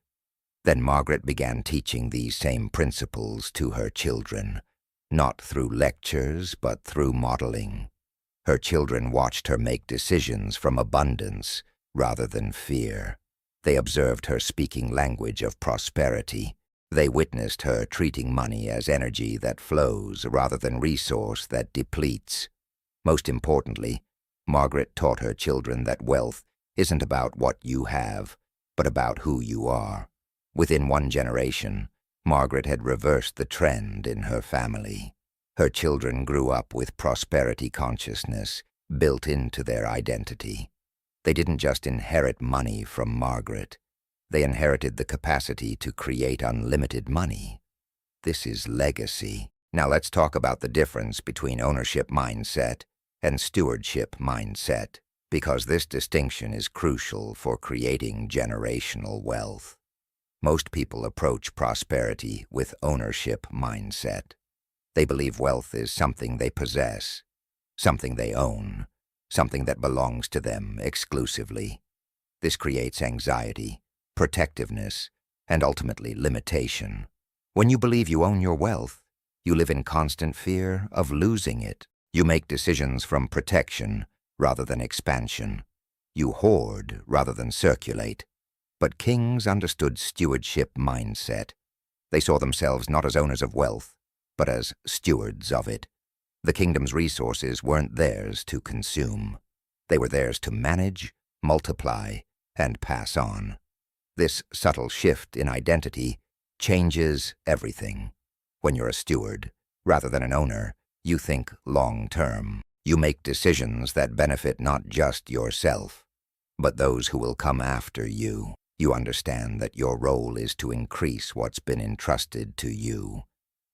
Then Margaret began teaching these same principles to her children, not through lectures, but through modeling. Her children watched her make decisions from abundance rather than fear. They observed her speaking language of prosperity. They witnessed her treating money as energy that flows rather than resource that depletes. Most importantly, Margaret taught her children that wealth isn't about what you have, but about who you are. Within one generation, Margaret had reversed the trend in her family. Her children grew up with prosperity consciousness built into their identity. They didn't just inherit money from Margaret. They inherited the capacity to create unlimited money. This is legacy. Now let's talk about the difference between ownership mindset and stewardship mindset, because this distinction is crucial for creating generational wealth. Most people approach prosperity with ownership mindset. They believe wealth is something they possess, something they own, something that belongs to them exclusively. This creates anxiety, protectiveness, and ultimately limitation. When you believe you own your wealth, you live in constant fear of losing it. You make decisions from protection rather than expansion. You hoard rather than circulate. But kings understood stewardship mindset. They saw themselves not as owners of wealth, but as stewards of it. The kingdom's resources weren't theirs to consume. They were theirs to manage, multiply, and pass on. This subtle shift in identity changes everything. When you're a steward, rather than an owner, you think long-term. You make decisions that benefit not just yourself, but those who will come after you. You understand that your role is to increase what's been entrusted to you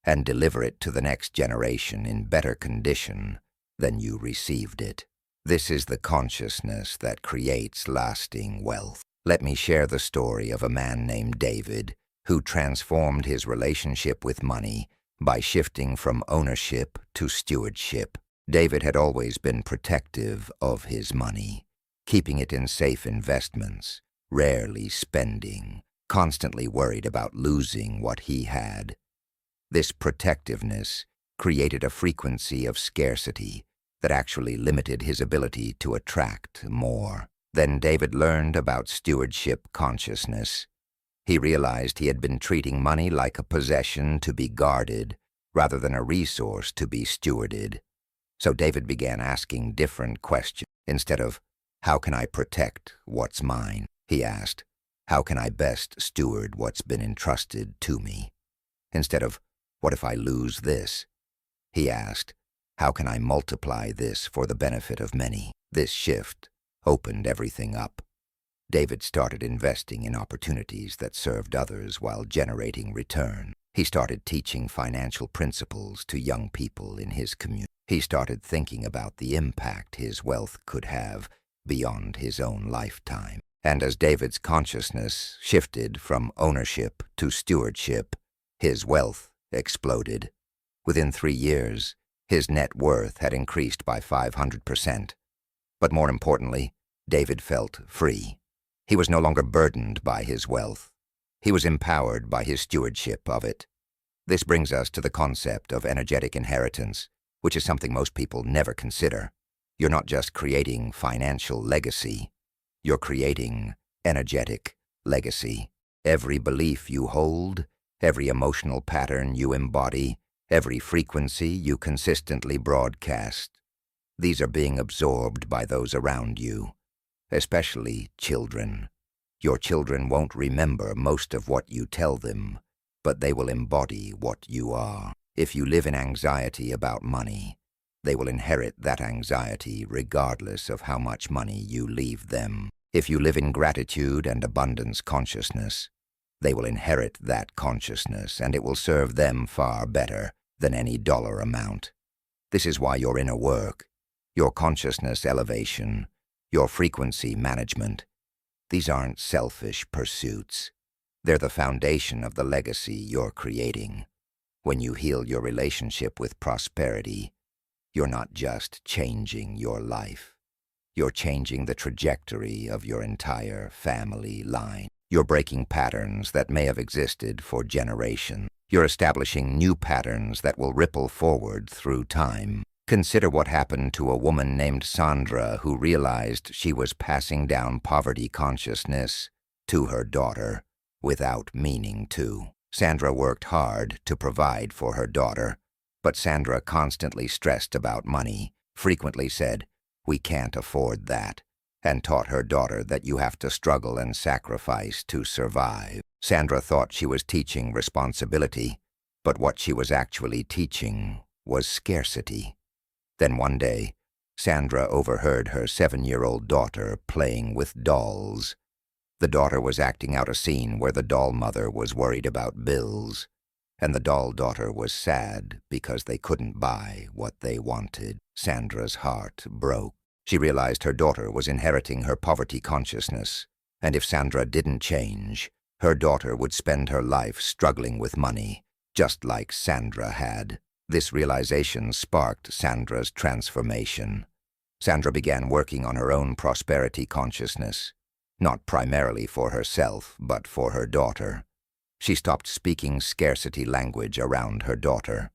and deliver it to the next generation in better condition than you received it. This is the consciousness that creates lasting wealth. Let me share the story of a man named David who transformed his relationship with money by shifting from ownership to stewardship. David had always been protective of his money, keeping it in safe investments, rarely spending, constantly worried about losing what he had. This protectiveness created a frequency of scarcity that actually limited his ability to attract more. Then David learned about stewardship consciousness. He realized he had been treating money like a possession to be guarded rather than a resource to be stewarded. So David began asking different questions. Instead of, "How can I protect what's mine?" he asked, "How can I best steward what's been entrusted to me?" Instead of, "What if I lose this?" he asked, "How can I multiply this for the benefit of many?" This shift opened everything up. David started investing in opportunities that served others while generating return. He started teaching financial principles to young people in his community. He started thinking about the impact his wealth could have beyond his own lifetime. And as David's consciousness shifted from ownership to stewardship, his wealth exploded. Within 3 years, his net worth had increased by 500%. But more importantly, David felt free. He was no longer burdened by his wealth. He was empowered by his stewardship of it. This brings us to the concept of energetic inheritance, which is something most people never consider. You're not just creating financial legacy, you're creating energetic legacy. Every belief you hold, every emotional pattern you embody, every frequency you consistently broadcast, these are being absorbed by those around you, especially children. Your children won't remember most of what you tell them, but they will embody what you are. If you live in anxiety about money, they will inherit that anxiety regardless of how much money you leave them. If you live in gratitude and abundance consciousness, they will inherit that consciousness, and it will serve them far better than any dollar amount. This is why your inner work, your consciousness elevation, your frequency management, these aren't selfish pursuits. They're the foundation of the legacy you're creating. When you heal your relationship with prosperity, you're not just changing your life. You're changing the trajectory of your entire family line. You're breaking patterns that may have existed for generations. You're establishing new patterns that will ripple forward through time. Consider what happened to a woman named Sandra who realized she was passing down poverty consciousness to her daughter without meaning to. Sandra worked hard to provide for her daughter, but Sandra constantly stressed about money, frequently said, "We can't afford that," and taught her daughter that you have to struggle and sacrifice to survive. Sandra thought she was teaching responsibility, but what she was actually teaching was scarcity. Then one day, Sandra overheard her 7-year-old daughter playing with dolls. The daughter was acting out a scene where the doll mother was worried about bills, and the doll daughter was sad because they couldn't buy what they wanted. Sandra's heart broke. She realized her daughter was inheriting her poverty consciousness, and if Sandra didn't change, her daughter would spend her life struggling with money, just like Sandra had. This realization sparked Sandra's transformation. Sandra began working on her own prosperity consciousness, not primarily for herself, but for her daughter. She stopped speaking scarcity language around her daughter.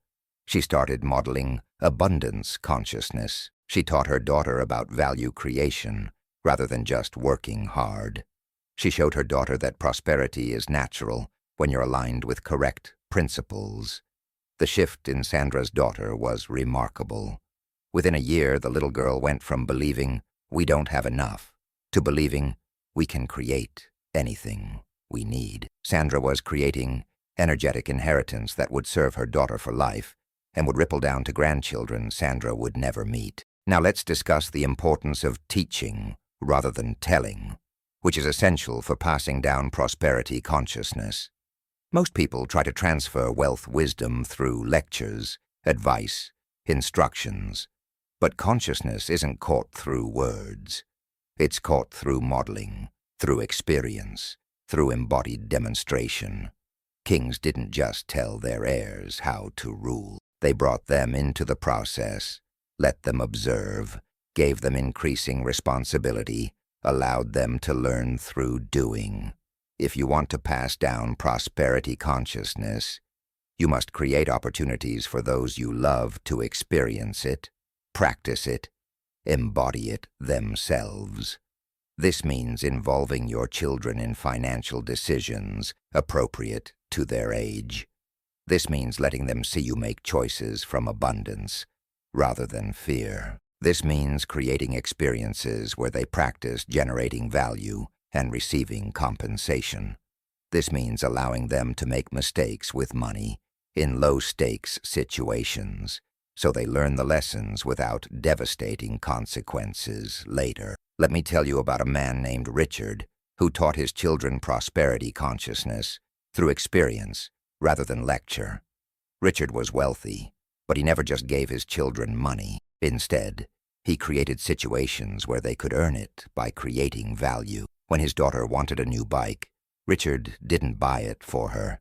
She started modeling abundance consciousness. She taught her daughter about value creation rather than just working hard. She showed her daughter that prosperity is natural when you're aligned with correct principles. The shift in Sandra's daughter was remarkable. Within a year, the little girl went from believing we don't have enough to believing we can create anything we need. Sandra was creating energetic inheritance that would serve her daughter for life and would ripple down to grandchildren Sandra would never meet. Now let's discuss the importance of teaching rather than telling, which is essential for passing down prosperity consciousness. Most people try to transfer wealth wisdom through lectures, advice, instructions, but consciousness isn't caught through words. It's caught through modeling, through experience, through embodied demonstration. Kings didn't just tell their heirs how to rule. They brought them into the process, let them observe, gave them increasing responsibility, allowed them to learn through doing. If you want to pass down prosperity consciousness, you must create opportunities for those you love to experience it, practice it, embody it themselves. This means involving your children in financial decisions appropriate to their age. This means letting them see you make choices from abundance rather than fear. This means creating experiences where they practice generating value and receiving compensation. This means allowing them to make mistakes with money in low-stakes situations, so they learn the lessons without devastating consequences later. Let me tell you about a man named Richard who taught his children prosperity consciousness through experience rather than lecture. Richard was wealthy, but he never just gave his children money. Instead, he created situations where they could earn it by creating value. When his daughter wanted a new bike, Richard didn't buy it for her.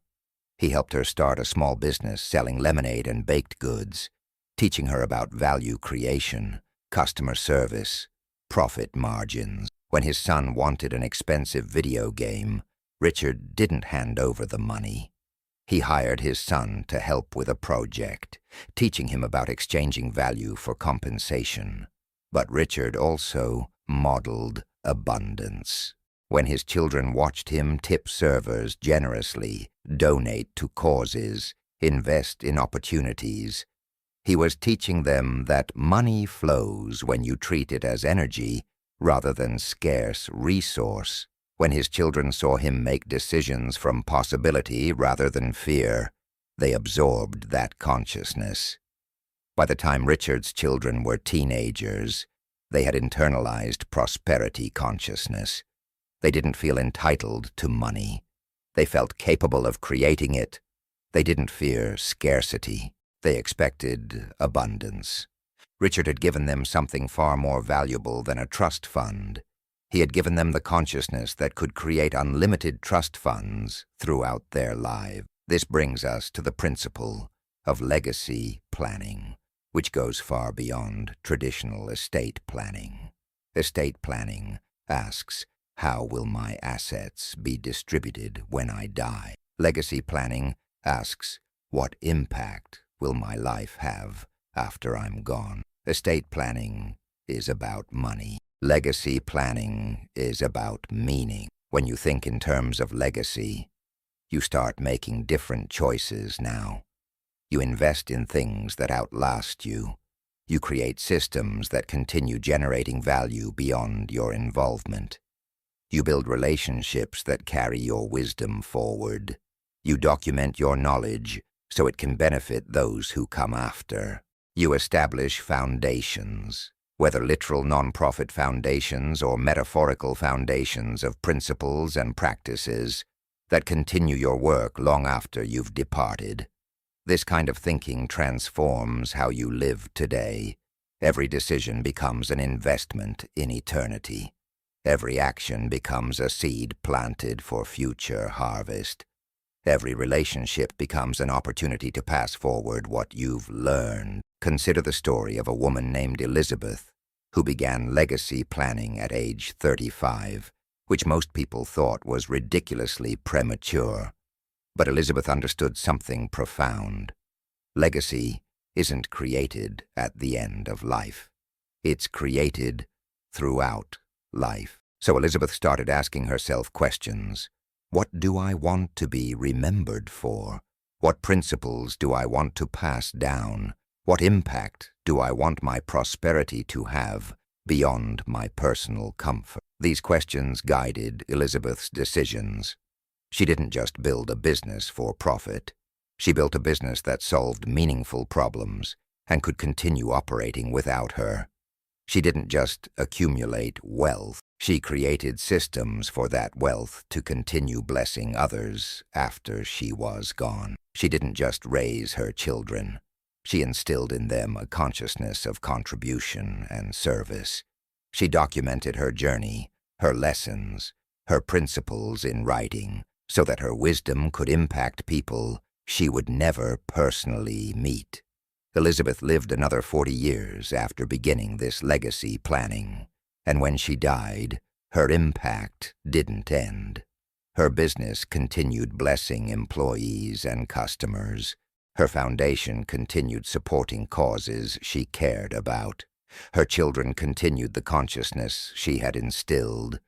He helped her start a small business selling lemonade and baked goods, teaching her about value creation, customer service, profit margins. When his son wanted an expensive video game, Richard didn't hand over the money. He hired his son to help with a project, teaching him about exchanging value for compensation. But Richard also modeled abundance. When his children watched him tip servers generously, donate to causes, invest in opportunities, he was teaching them that money flows when you treat it as energy rather than scarce resource. When his children saw him make decisions from possibility rather than fear, they absorbed that consciousness. By the time Richard's children were teenagers, they had internalized prosperity consciousness. They didn't feel entitled to money. They felt capable of creating it. They didn't fear scarcity. They expected abundance. Richard had given them something far more valuable than a trust fund. He had given them the consciousness that could create unlimited trust funds throughout their lives. This brings us to the principle of legacy planning, which goes far beyond traditional estate planning. Estate planning asks, how will my assets be distributed when I die? Legacy planning asks, what impact will my life have after I'm gone? Estate planning is about money. Legacy planning is about meaning. When you think in terms of legacy, you start making different choices now. You invest in things that outlast you. You create systems that continue generating value beyond your involvement. You build relationships that carry your wisdom forward. You document your knowledge so it can benefit those who come after. You establish foundations, whether literal nonprofit foundations or metaphorical foundations of principles and practices that continue your work long after you've departed. This kind of thinking transforms how you live today. Every decision becomes an investment in eternity. Every action becomes a seed planted for future harvest. Every relationship becomes an opportunity to pass forward what you've learned. Consider the story of a woman named Elizabeth, who began legacy planning at age 35, which most people thought was ridiculously premature. But Elizabeth understood something profound. Legacy isn't created at the end of life. It's created throughout life. So Elizabeth started asking herself questions. What do I want to be remembered for? What principles do I want to pass down? What impact do I want my prosperity to have beyond my personal comfort? These questions guided Elizabeth's decisions. She didn't just build a business for profit. She built a business that solved meaningful problems and could continue operating without her. She didn't just accumulate wealth. She created systems for that wealth to continue blessing others after she was gone. She didn't just raise her children. She instilled in them a consciousness of contribution and service. She documented her journey, her lessons, her principles in writing, so that her wisdom could impact people she would never personally meet. Elizabeth lived another 40 years after beginning this legacy planning, and when she died, her impact didn't end. Her business continued blessing employees and customers. Her foundation continued supporting causes she cared about. Her children continued the consciousness she had instilled.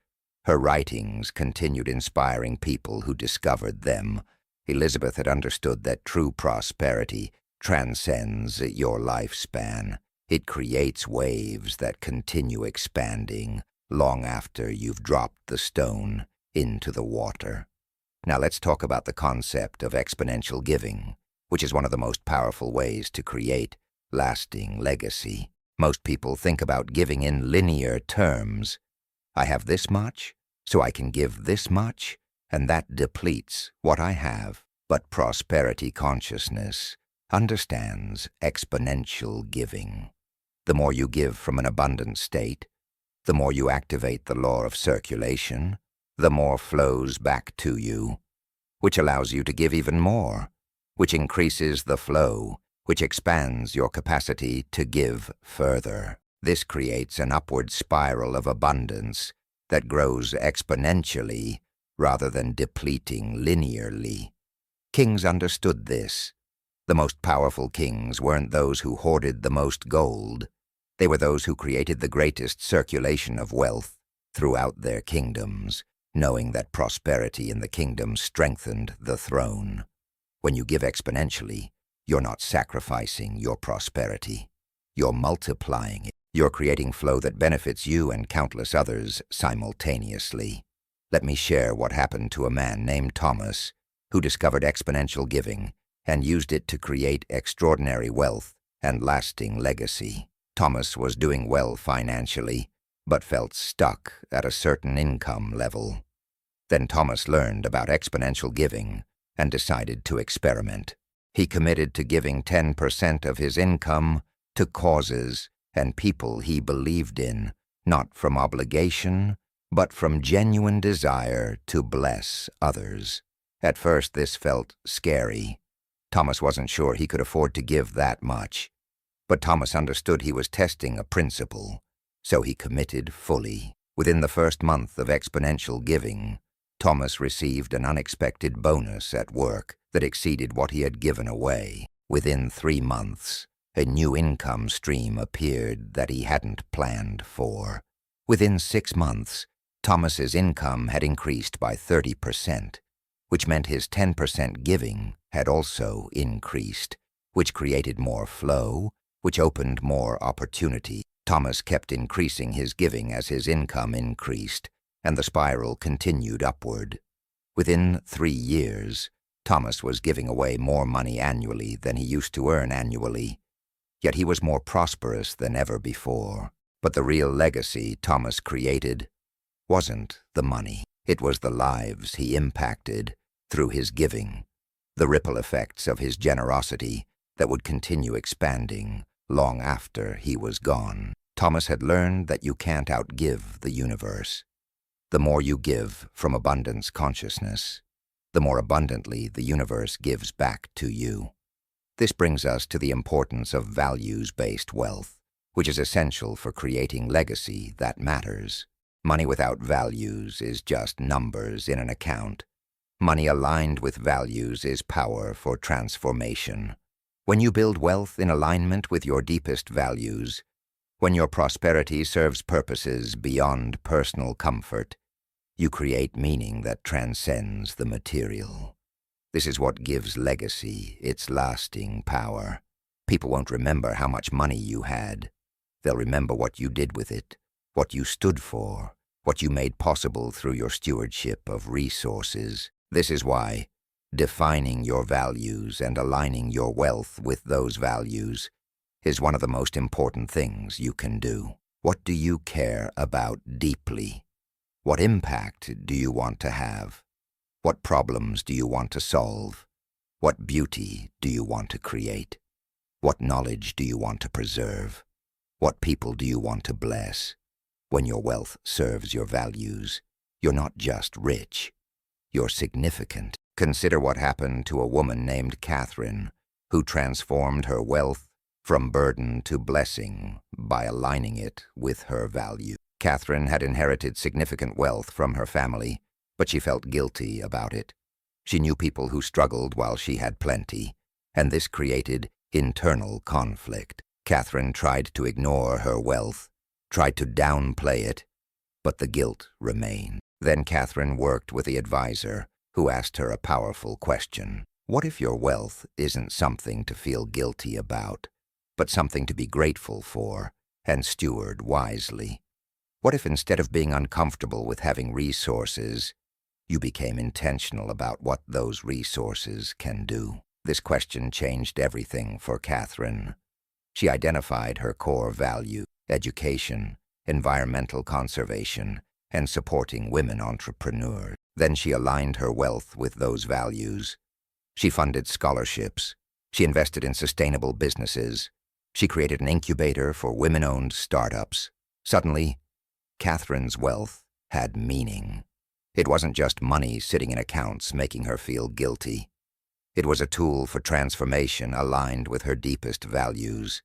Her writings continued inspiring people who discovered them. Elizabeth had understood that true prosperity transcends your lifespan. It creates waves that continue expanding long after you've dropped the stone into the water. Now let's talk about the concept of exponential giving, which is one of the most powerful ways to create lasting legacy. Most people think about giving in linear terms. I have this much, so I can give this much, and that depletes what I have. But prosperity consciousness understands exponential giving. The more you give from an abundant state, the more you activate the law of circulation, the more flows back to you, which allows you to give even more, which increases the flow, which expands your capacity to give further. This creates an upward spiral of abundance that grows exponentially rather than depleting linearly. Kings understood this. The most powerful kings weren't those who hoarded the most gold. They were those who created the greatest circulation of wealth throughout their kingdoms, knowing that prosperity in the kingdom strengthened the throne. When you give exponentially, you're not sacrificing your prosperity. You're multiplying it. You're creating flow that benefits you and countless others simultaneously. Let me share what happened to a man named Thomas, who discovered exponential giving and used it to create extraordinary wealth and lasting legacy. Thomas was doing well financially, but felt stuck at a certain income level. Then Thomas learned about exponential giving and decided to experiment. He committed to giving 10% of his income to causes and people he believed in, not from obligation, but from genuine desire to bless others. At first, this felt scary. Thomas wasn't sure he could afford to give that much. But Thomas understood he was testing a principle, so he committed fully. Within the first month of exponential giving, Thomas received an unexpected bonus at work that exceeded what he had given away. Within 3 months, a new income stream appeared that he hadn't planned for. Within 6 months, Thomas's income had increased by 30%, which meant his 10% giving had also increased, which created more flow, which opened more opportunity. Thomas kept increasing his giving as his income increased, and the spiral continued upward. Within 3 years, Thomas was giving away more money annually than he used to earn annually, yet he was more prosperous than ever before. But the real legacy Thomas created wasn't the money. It was the lives he impacted through his giving, the ripple effects of his generosity that would continue expanding long after he was gone. Thomas had learned that you can't outgive the universe. The more you give from abundance consciousness, the more abundantly the universe gives back to you. This brings us to the importance of values-based wealth, which is essential for creating legacy that matters. Money without values is just numbers in an account. Money aligned with values is power for transformation. When you build wealth in alignment with your deepest values, when your prosperity serves purposes beyond personal comfort, you create meaning that transcends the material. This is what gives legacy its lasting power. People won't remember how much money you had. They'll remember what you did with it, what you stood for, what you made possible through your stewardship of resources. This is why defining your values and aligning your wealth with those values is one of the most important things you can do. What do you care about deeply? What impact do you want to have? What problems do you want to solve? What beauty do you want to create? What knowledge do you want to preserve? What people do you want to bless? When your wealth serves your values, you're not just rich, you're significant. Consider what happened to a woman named Catherine, who transformed her wealth from burden to blessing by aligning it with her value. Catherine had inherited significant wealth from her family, but she felt guilty about it. She knew people who struggled while she had plenty, and this created internal conflict. Catherine tried to ignore her wealth, tried to downplay it, but the guilt remained. Then Catherine worked with the advisor, who asked her a powerful question. What if your wealth isn't something to feel guilty about, but something to be grateful for and steward wisely? What if instead of being uncomfortable with having resources, you became intentional about what those resources can do? This question changed everything for Catherine. She identified her core value: education, environmental conservation, and supporting women entrepreneurs. Then she aligned her wealth with those values. She funded scholarships. She invested in sustainable businesses. She created an incubator for women-owned startups. Suddenly, Catherine's wealth had meaning. It wasn't just money sitting in accounts making her feel guilty. It was a tool for transformation aligned with her deepest values.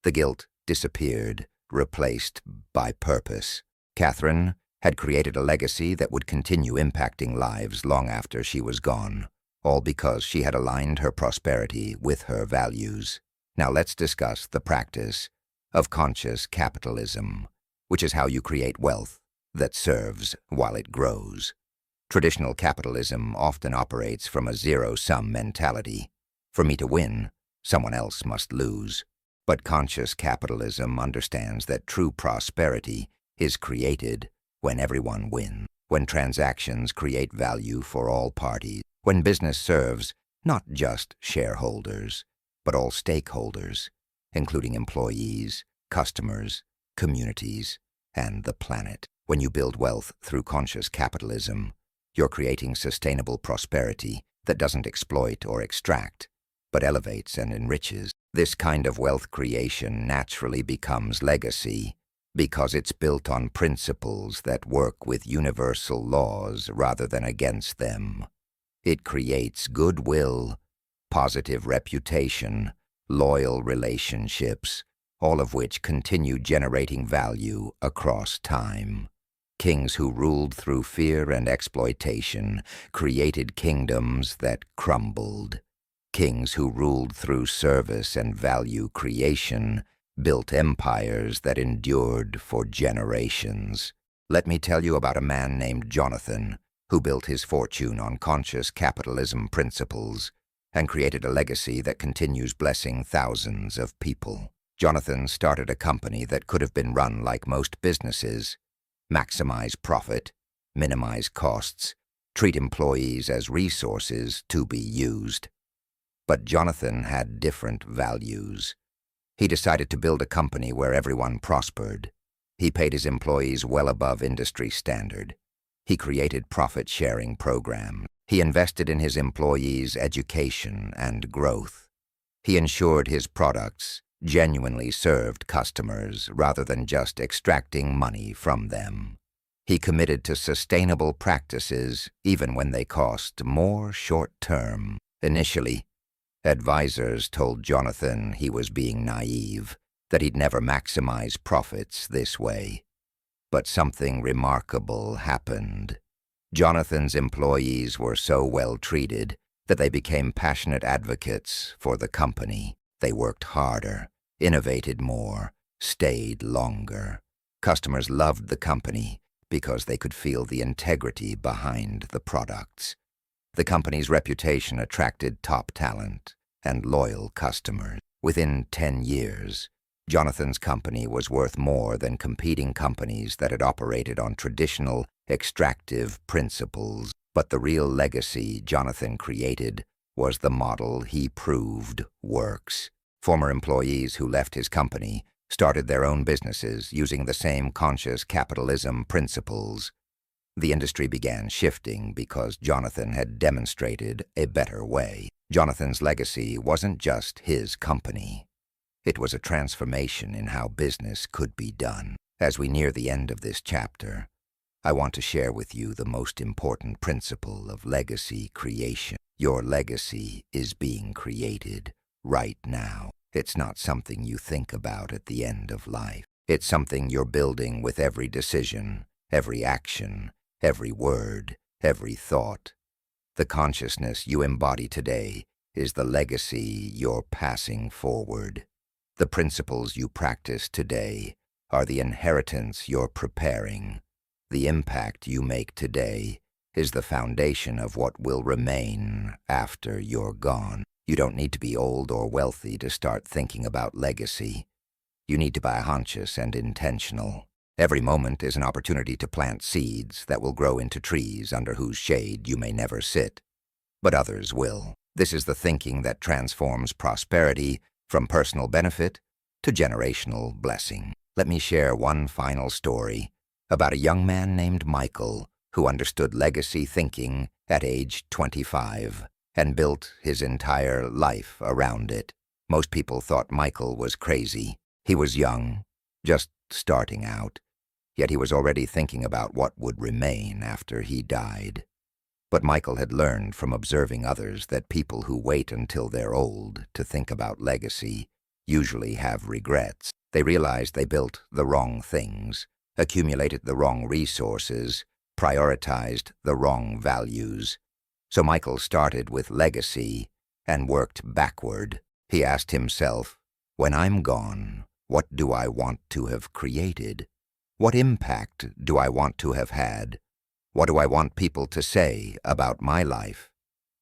The guilt disappeared, replaced by purpose. Catherine had created a legacy that would continue impacting lives long after she was gone, all because she had aligned her prosperity with her values. Now let's discuss the practice of conscious capitalism, which is how you create wealth that serves while it grows. Traditional capitalism often operates from a zero-sum mentality. For me to win, someone else must lose. But conscious capitalism understands that true prosperity is created when everyone wins, when transactions create value for all parties, when business serves not just shareholders, but all stakeholders, including employees, customers, communities, and the planet. When you build wealth through conscious capitalism, you're creating sustainable prosperity that doesn't exploit or extract, but elevates and enriches. This kind of wealth creation naturally becomes legacy because it's built on principles that work with universal laws rather than against them. It creates goodwill, positive reputation, loyal relationships, all of which continue generating value across time. Kings who ruled through fear and exploitation created kingdoms that crumbled. Kings who ruled through service and value creation built empires that endured for generations. Let me tell you about a man named Jonathan, who built his fortune on conscious capitalism principles and created a legacy that continues blessing thousands of people. Jonathan started a company that could have been run like most businesses: maximize profit, minimize costs, treat employees as resources to be used. But Jonathan had different values. He decided to build a company where everyone prospered. He paid his employees well above industry standard. He created profit-sharing programs. He invested in his employees' education and growth. He ensured his products genuinely served customers rather than just extracting money from them. He committed to sustainable practices even when they cost more short-term. Initially, advisors told Jonathan he was being naive, that he'd never maximize profits this way. But something remarkable happened. Jonathan's employees were so well treated that they became passionate advocates for the company. They worked harder, innovated more, stayed longer. Customers loved the company because they could feel the integrity behind the products. The company's reputation attracted top talent and loyal customers. Within 10 years, Jonathan's company was worth more than competing companies that had operated on traditional, extractive principles. But the real legacy Jonathan created was the model he proved works. Former employees who left his company started their own businesses using the same conscious capitalism principles. The industry began shifting because Jonathan had demonstrated a better way. Jonathan's legacy wasn't just his company. It was a transformation in how business could be done. As we near the end of this chapter, I want to share with you the most important principle of legacy creation. Your legacy is being created right now. It's not something you think about at the end of life. It's something you're building with every decision, every action, every word, every thought. The consciousness you embody today is the legacy you're passing forward. The principles you practice today are the inheritance you're preparing. The impact you make today is the foundation of what will remain after you're gone. You don't need to be old or wealthy to start thinking about legacy. You need to be conscious and intentional. Every moment is an opportunity to plant seeds that will grow into trees under whose shade you may never sit, but others will. This is the thinking that transforms prosperity from personal benefit to generational blessing. Let me share one final story about a young man named Michael who understood legacy thinking at age 25 and built his entire life around it. Most people thought Michael was crazy. He was young, just starting out, yet he was already thinking about what would remain after he died. But Michael had learned from observing others that people who wait until they're old to think about legacy usually have regrets. They realized they built the wrong things, accumulated the wrong resources, prioritized the wrong values. So Michael started with legacy and worked backward. He asked himself, when I'm gone, what do I want to have created? What impact do I want to have had? What do I want people to say about my life?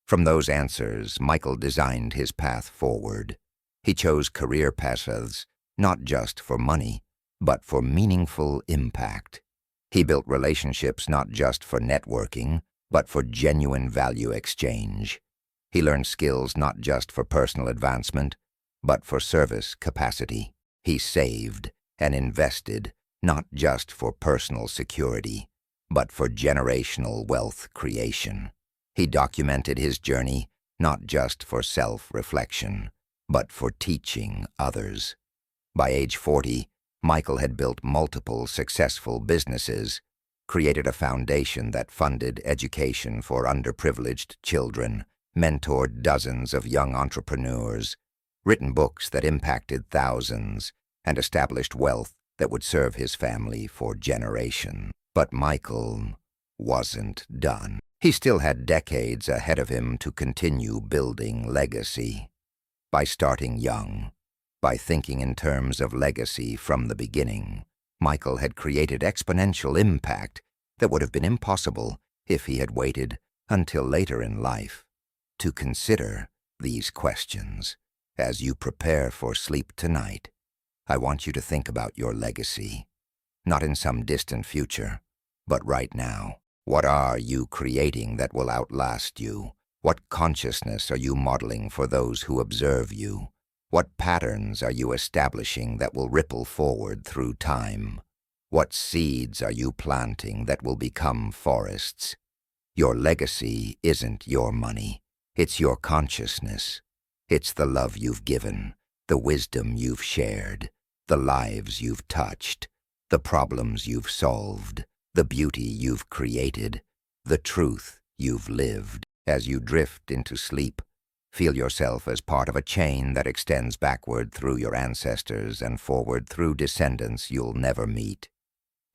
From those answers, Michael designed his path forward. He chose career paths not just for money, but for meaningful impact. He built relationships not just for networking, but for genuine value exchange. He learned skills not just for personal advancement, but for service capacity. He saved and invested not just for personal security, but for generational wealth creation. He documented his journey not just for self-reflection, but for teaching others. By age 40, Michael had built multiple successful businesses, created a foundation that funded education for underprivileged children, mentored dozens of young entrepreneurs, written books that impacted thousands, and established wealth that would serve his family for generations. But Michael wasn't done. He still had decades ahead of him to continue building legacy. By starting young, by thinking in terms of legacy from the beginning, Michael had created exponential impact that would have been impossible if he had waited until later in life. To consider these questions as you prepare for sleep tonight, I want you to think about your legacy, not in some distant future, but right now. What are you creating that will outlast you? What consciousness are you modeling for those who observe you? What patterns are you establishing that will ripple forward through time? What seeds are you planting that will become forests? Your legacy isn't your money. It's your consciousness. It's the love you've given, the wisdom you've shared, the lives you've touched, the problems you've solved, the beauty you've created, the truth you've lived. As you drift into sleep, feel yourself as part of a chain that extends backward through your ancestors and forward through descendants you'll never meet.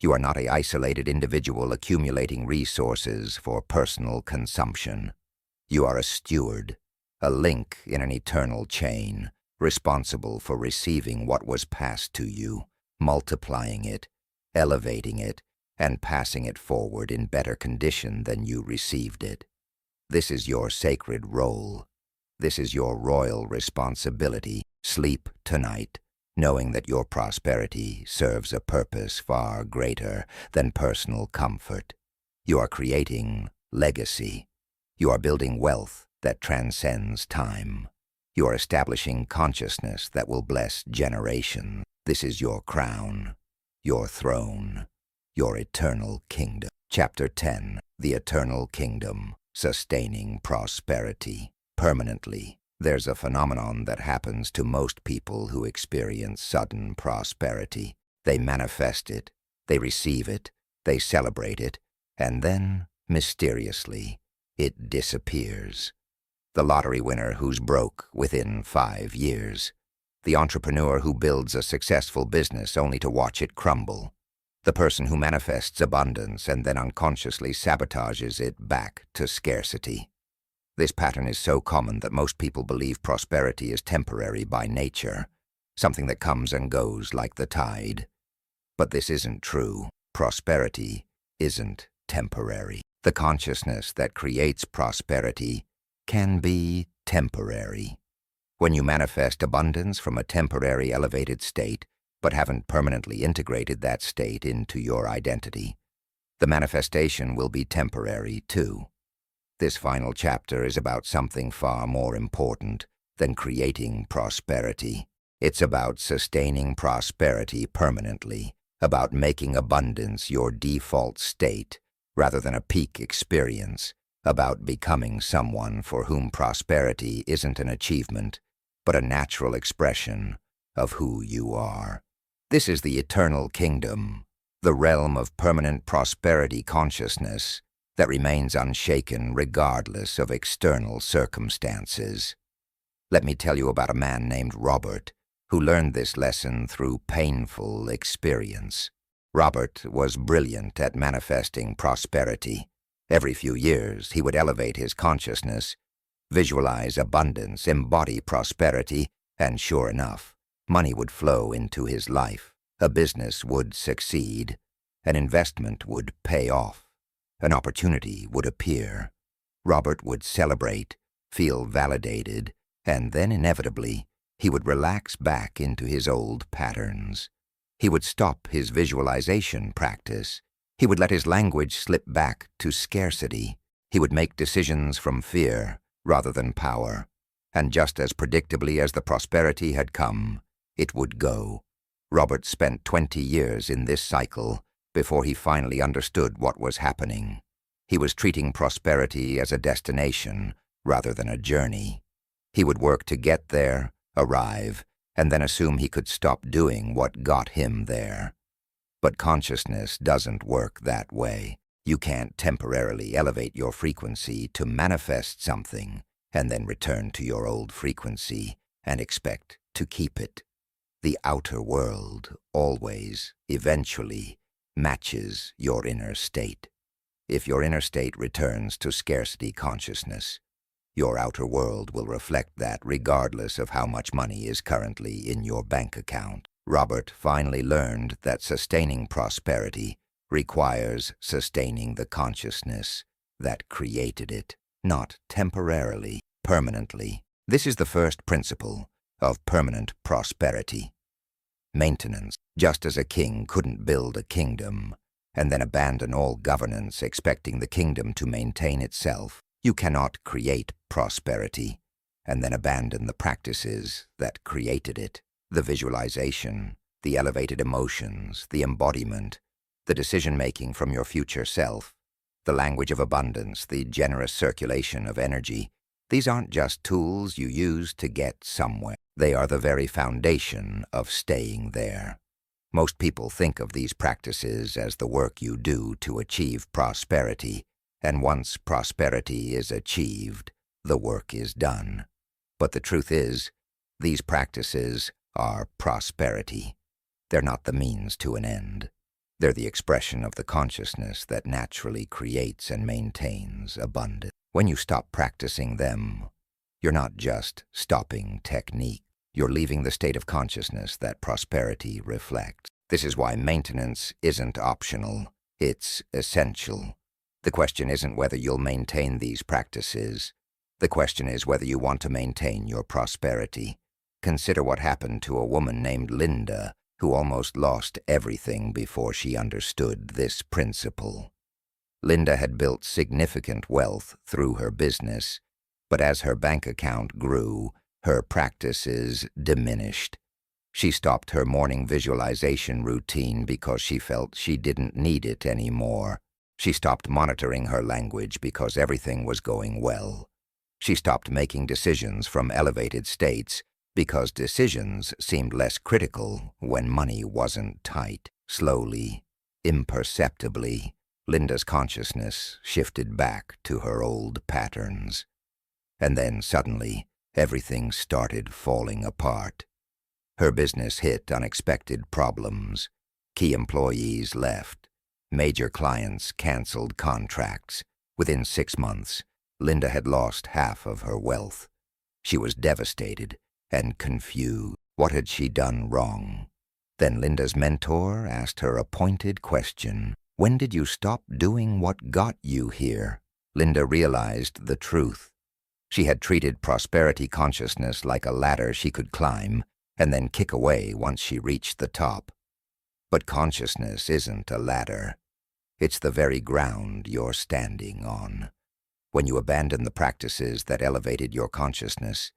You are not an isolated individual accumulating resources for personal consumption. You are a steward, a link in an eternal chain, responsible for receiving what was passed to you, multiplying it, elevating it, and passing it forward in better condition than you received it. This is your sacred role. This is your royal responsibility. Sleep tonight, knowing that your prosperity serves a purpose far greater than personal comfort. You are creating legacy. You are building wealth that transcends time. You are establishing consciousness that will bless generations. This is your crown, your throne, your eternal kingdom. Chapter 10. The Eternal Kingdom. Sustaining prosperity. Permanently. There's a phenomenon that happens to most people who experience sudden prosperity. They manifest it, they receive it, They celebrate it, and then, mysteriously, it disappears. The lottery winner who's broke within 5 years. The entrepreneur who builds a successful business only to watch it crumble. The person who manifests abundance and then unconsciously sabotages it back to scarcity. This pattern is so common that most people believe prosperity is temporary by nature, something that comes and goes like the tide. But this isn't true. Prosperity isn't temporary. The consciousness that creates prosperity can be temporary. When you manifest abundance from a temporary elevated state, but haven't permanently integrated that state into your identity, the manifestation will be temporary too. This final chapter is about something far more important than creating prosperity. It's about sustaining prosperity permanently, about making abundance your default state rather than a peak experience, about becoming someone for whom prosperity isn't an achievement, but a natural expression of who you are. This is the eternal kingdom, the realm of permanent prosperity consciousness that remains unshaken regardless of external circumstances. Let me tell you about a man named Robert who learned this lesson through painful experience. Robert was brilliant at manifesting prosperity. Every few years, he would elevate his consciousness, visualize abundance, embody prosperity, and sure enough, money would flow into his life. A business would succeed. An investment would pay off. An opportunity would appear. Robert would celebrate, feel validated, and then inevitably, he would relax back into his old patterns. He would stop his visualization practice. He would let his language slip back to scarcity. He would make decisions from fear rather than power. And just as predictably as the prosperity had come, it would go. Robert spent 20 years in this cycle before he finally understood what was happening. He was treating prosperity as a destination rather than a journey. He would work to get there, arrive, and then assume he could stop doing what got him there. But consciousness doesn't work that way. You can't temporarily elevate your frequency to manifest something and then return to your old frequency and expect to keep it. The outer world always, eventually, matches your inner state. If your inner state returns to scarcity consciousness, your outer world will reflect that regardless of how much money is currently in your bank account. Robert finally learned that sustaining prosperity requires sustaining the consciousness that created it, not temporarily, permanently. This is the first principle of permanent prosperity. Maintenance. Just as a king couldn't build a kingdom and then abandon all governance expecting the kingdom to maintain itself, you cannot create prosperity and then abandon the practices that created it. The visualization, the elevated emotions, the embodiment, the decision-making from your future self, the language of abundance, the generous circulation of energy. These aren't just tools you use to get somewhere. They are the very foundation of staying there. Most people think of these practices as the work you do to achieve prosperity, and once prosperity is achieved, the work is done. But the truth is, these practices are prosperity. They're not the means to an end. They're the expression of the consciousness that naturally creates and maintains abundance. When you stop practicing them, you're not just stopping technique. You're leaving the state of consciousness that prosperity reflects. This is why maintenance isn't optional. It's essential. The question isn't whether you'll maintain these practices. The question is whether you want to maintain your prosperity. Consider what happened to a woman named Linda, who almost lost everything before she understood this principle. Linda had built significant wealth through her business, but as her bank account grew, her practices diminished. She stopped her morning visualization routine because she felt she didn't need it anymore. She stopped monitoring her language because everything was going well. She stopped making decisions from elevated states because decisions seemed less critical when money wasn't tight. Slowly, Imperceptibly, Linda's consciousness shifted back to her old patterns. And then suddenly, everything started falling apart. Her business hit unexpected problems. Key employees left. Major clients canceled contracts. Within 6 months, Linda had lost half of her wealth. She was devastated and confused. What had she done wrong? Then Linda's mentor asked her a pointed question. When did you stop doing what got you here? Linda realized the truth. She had treated prosperity consciousness like a ladder she could climb and then kick away once she reached the top. But consciousness isn't a ladder. It's the very ground you're standing on. When you abandon the practices that elevated your consciousness,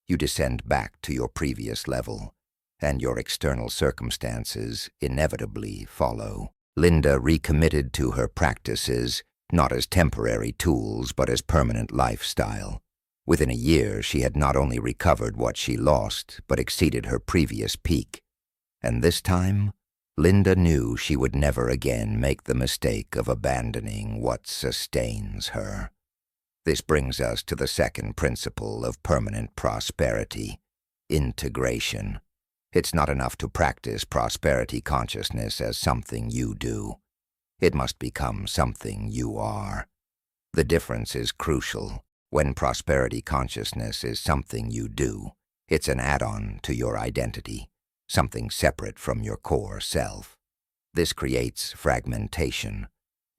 you descend back to your previous level, and your external circumstances inevitably follow. Linda recommitted to her practices, not as temporary tools, but as permanent lifestyle. Within a year, she had not only recovered what she lost, but exceeded her previous peak. And this time, Linda knew she would never again make the mistake of abandoning what sustains her. This brings us to the second principle of permanent prosperity: integration. It's not enough to practice prosperity consciousness as something you do. It must become something you are. The difference is crucial. When prosperity consciousness is something you do, it's an add-on to your identity, something separate from your core self. This creates fragmentation.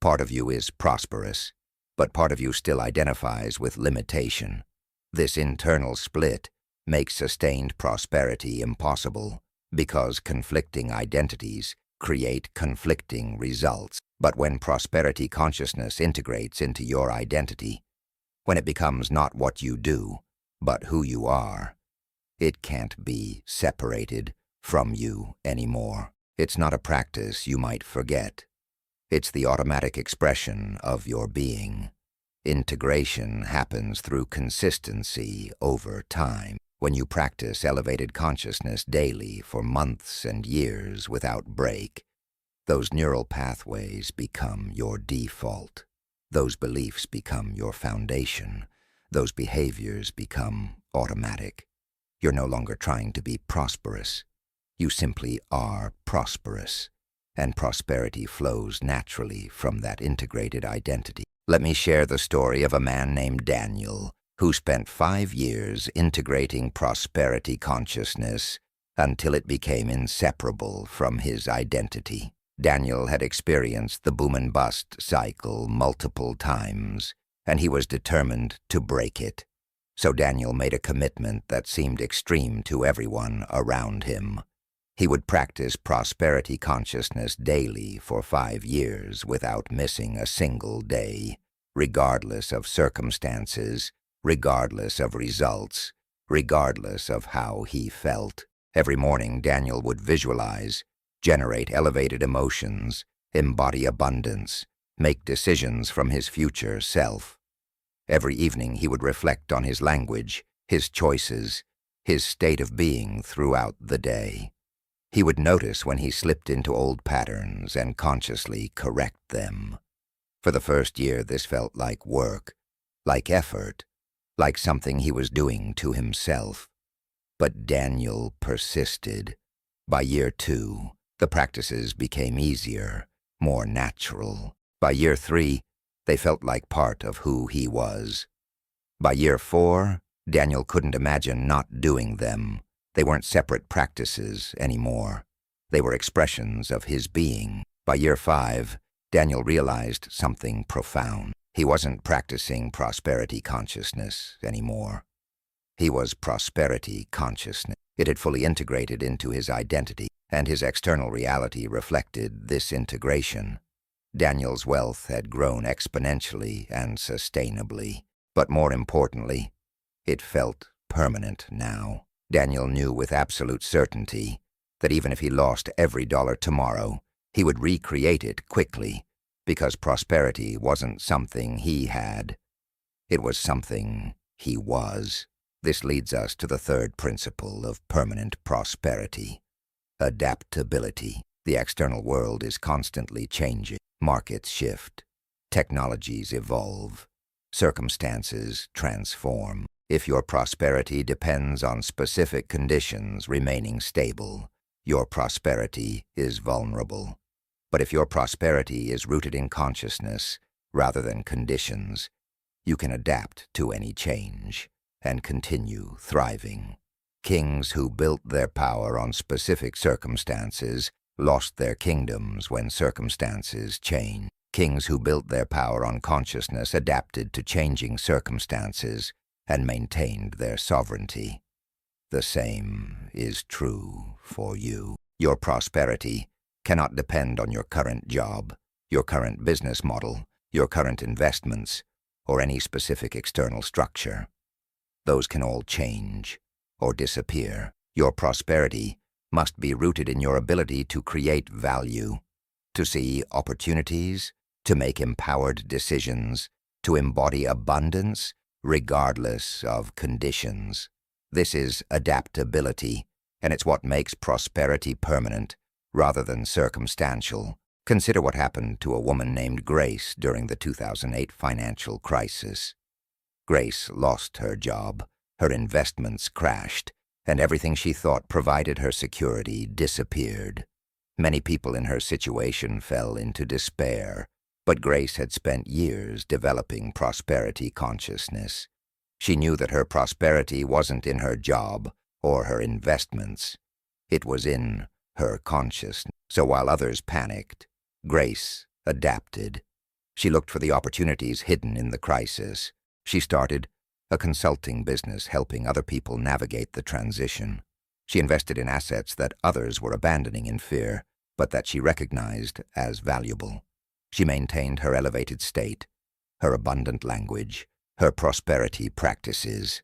Part of you is prosperous, but part of you still identifies with limitation. This internal split makes sustained prosperity impossible because conflicting identities create conflicting results. But when prosperity consciousness integrates into your identity, when it becomes not what you do, but who you are, it can't be separated from you anymore. It's not a practice you might forget. It's the automatic expression of your being. Integration happens through consistency over time. When you practice elevated consciousness daily for months and years without break, those neural pathways become your default. Those beliefs become your foundation. Those behaviors become automatic. You're no longer trying to be prosperous. You simply are prosperous, and prosperity flows naturally from that integrated identity. Let me share the story of a man named Daniel, who spent 5 years integrating prosperity consciousness until it became inseparable from his identity. Daniel had experienced the boom and bust cycle multiple times, and he was determined to break it. So Daniel made a commitment that seemed extreme to everyone around him. He would practice prosperity consciousness daily for 5 years without missing a single day, regardless of circumstances, regardless of results, regardless of how he felt. Every morning, Daniel would visualize, generate elevated emotions, embody abundance, make decisions from his future self. Every evening, he would reflect on his language, his choices, his state of being throughout the day. He would notice when he slipped into old patterns and consciously correct them. For the first year, this felt like work, like effort, like something he was doing to himself. But Daniel persisted. By year 2, the practices became easier, more natural. By year 3, they felt like part of who he was. By year 4, Daniel couldn't imagine not doing them. They weren't separate practices anymore. They were expressions of his being. By year 5, Daniel realized something profound. He wasn't practicing prosperity consciousness anymore. He was prosperity consciousness. It had fully integrated into his identity, and his external reality reflected this integration. Daniel's wealth had grown exponentially and sustainably, but more importantly, it felt permanent now. Daniel knew with absolute certainty that even if he lost every dollar tomorrow, he would recreate it quickly, because prosperity wasn't something he had. It was something he was. This leads us to the third principle of permanent prosperity: adaptability. The external world is constantly changing. Markets shift. Technologies evolve. Circumstances transform. If your prosperity depends on specific conditions remaining stable, your prosperity is vulnerable. But if your prosperity is rooted in consciousness rather than conditions, you can adapt to any change and continue thriving. Kings who built their power on specific circumstances lost their kingdoms when circumstances changed. Kings who built their power on consciousness adapted to changing circumstances and maintained their sovereignty. The same is true for you. Your prosperity cannot depend on your current job, your current business model, your current investments, or any specific external structure. Those can all change or disappear. Your prosperity must be rooted in your ability to create value, to see opportunities, to make empowered decisions, to embody abundance regardless of conditions. This is adaptability, and it's what makes prosperity permanent rather than circumstantial. Consider what happened to a woman named Grace during the 2008 financial crisis. Grace lost her job, her investments crashed, and everything she thought provided her security disappeared. Many people in her situation fell into despair, but Grace had spent years developing prosperity consciousness. She knew that her prosperity wasn't in her job or her investments. It was in her consciousness. So while others panicked, Grace adapted. She looked for the opportunities hidden in the crisis. She started a consulting business helping other people navigate the transition. She invested in assets that others were abandoning in fear, but that she recognized as valuable. She maintained her elevated state, her abundant language, her prosperity practices.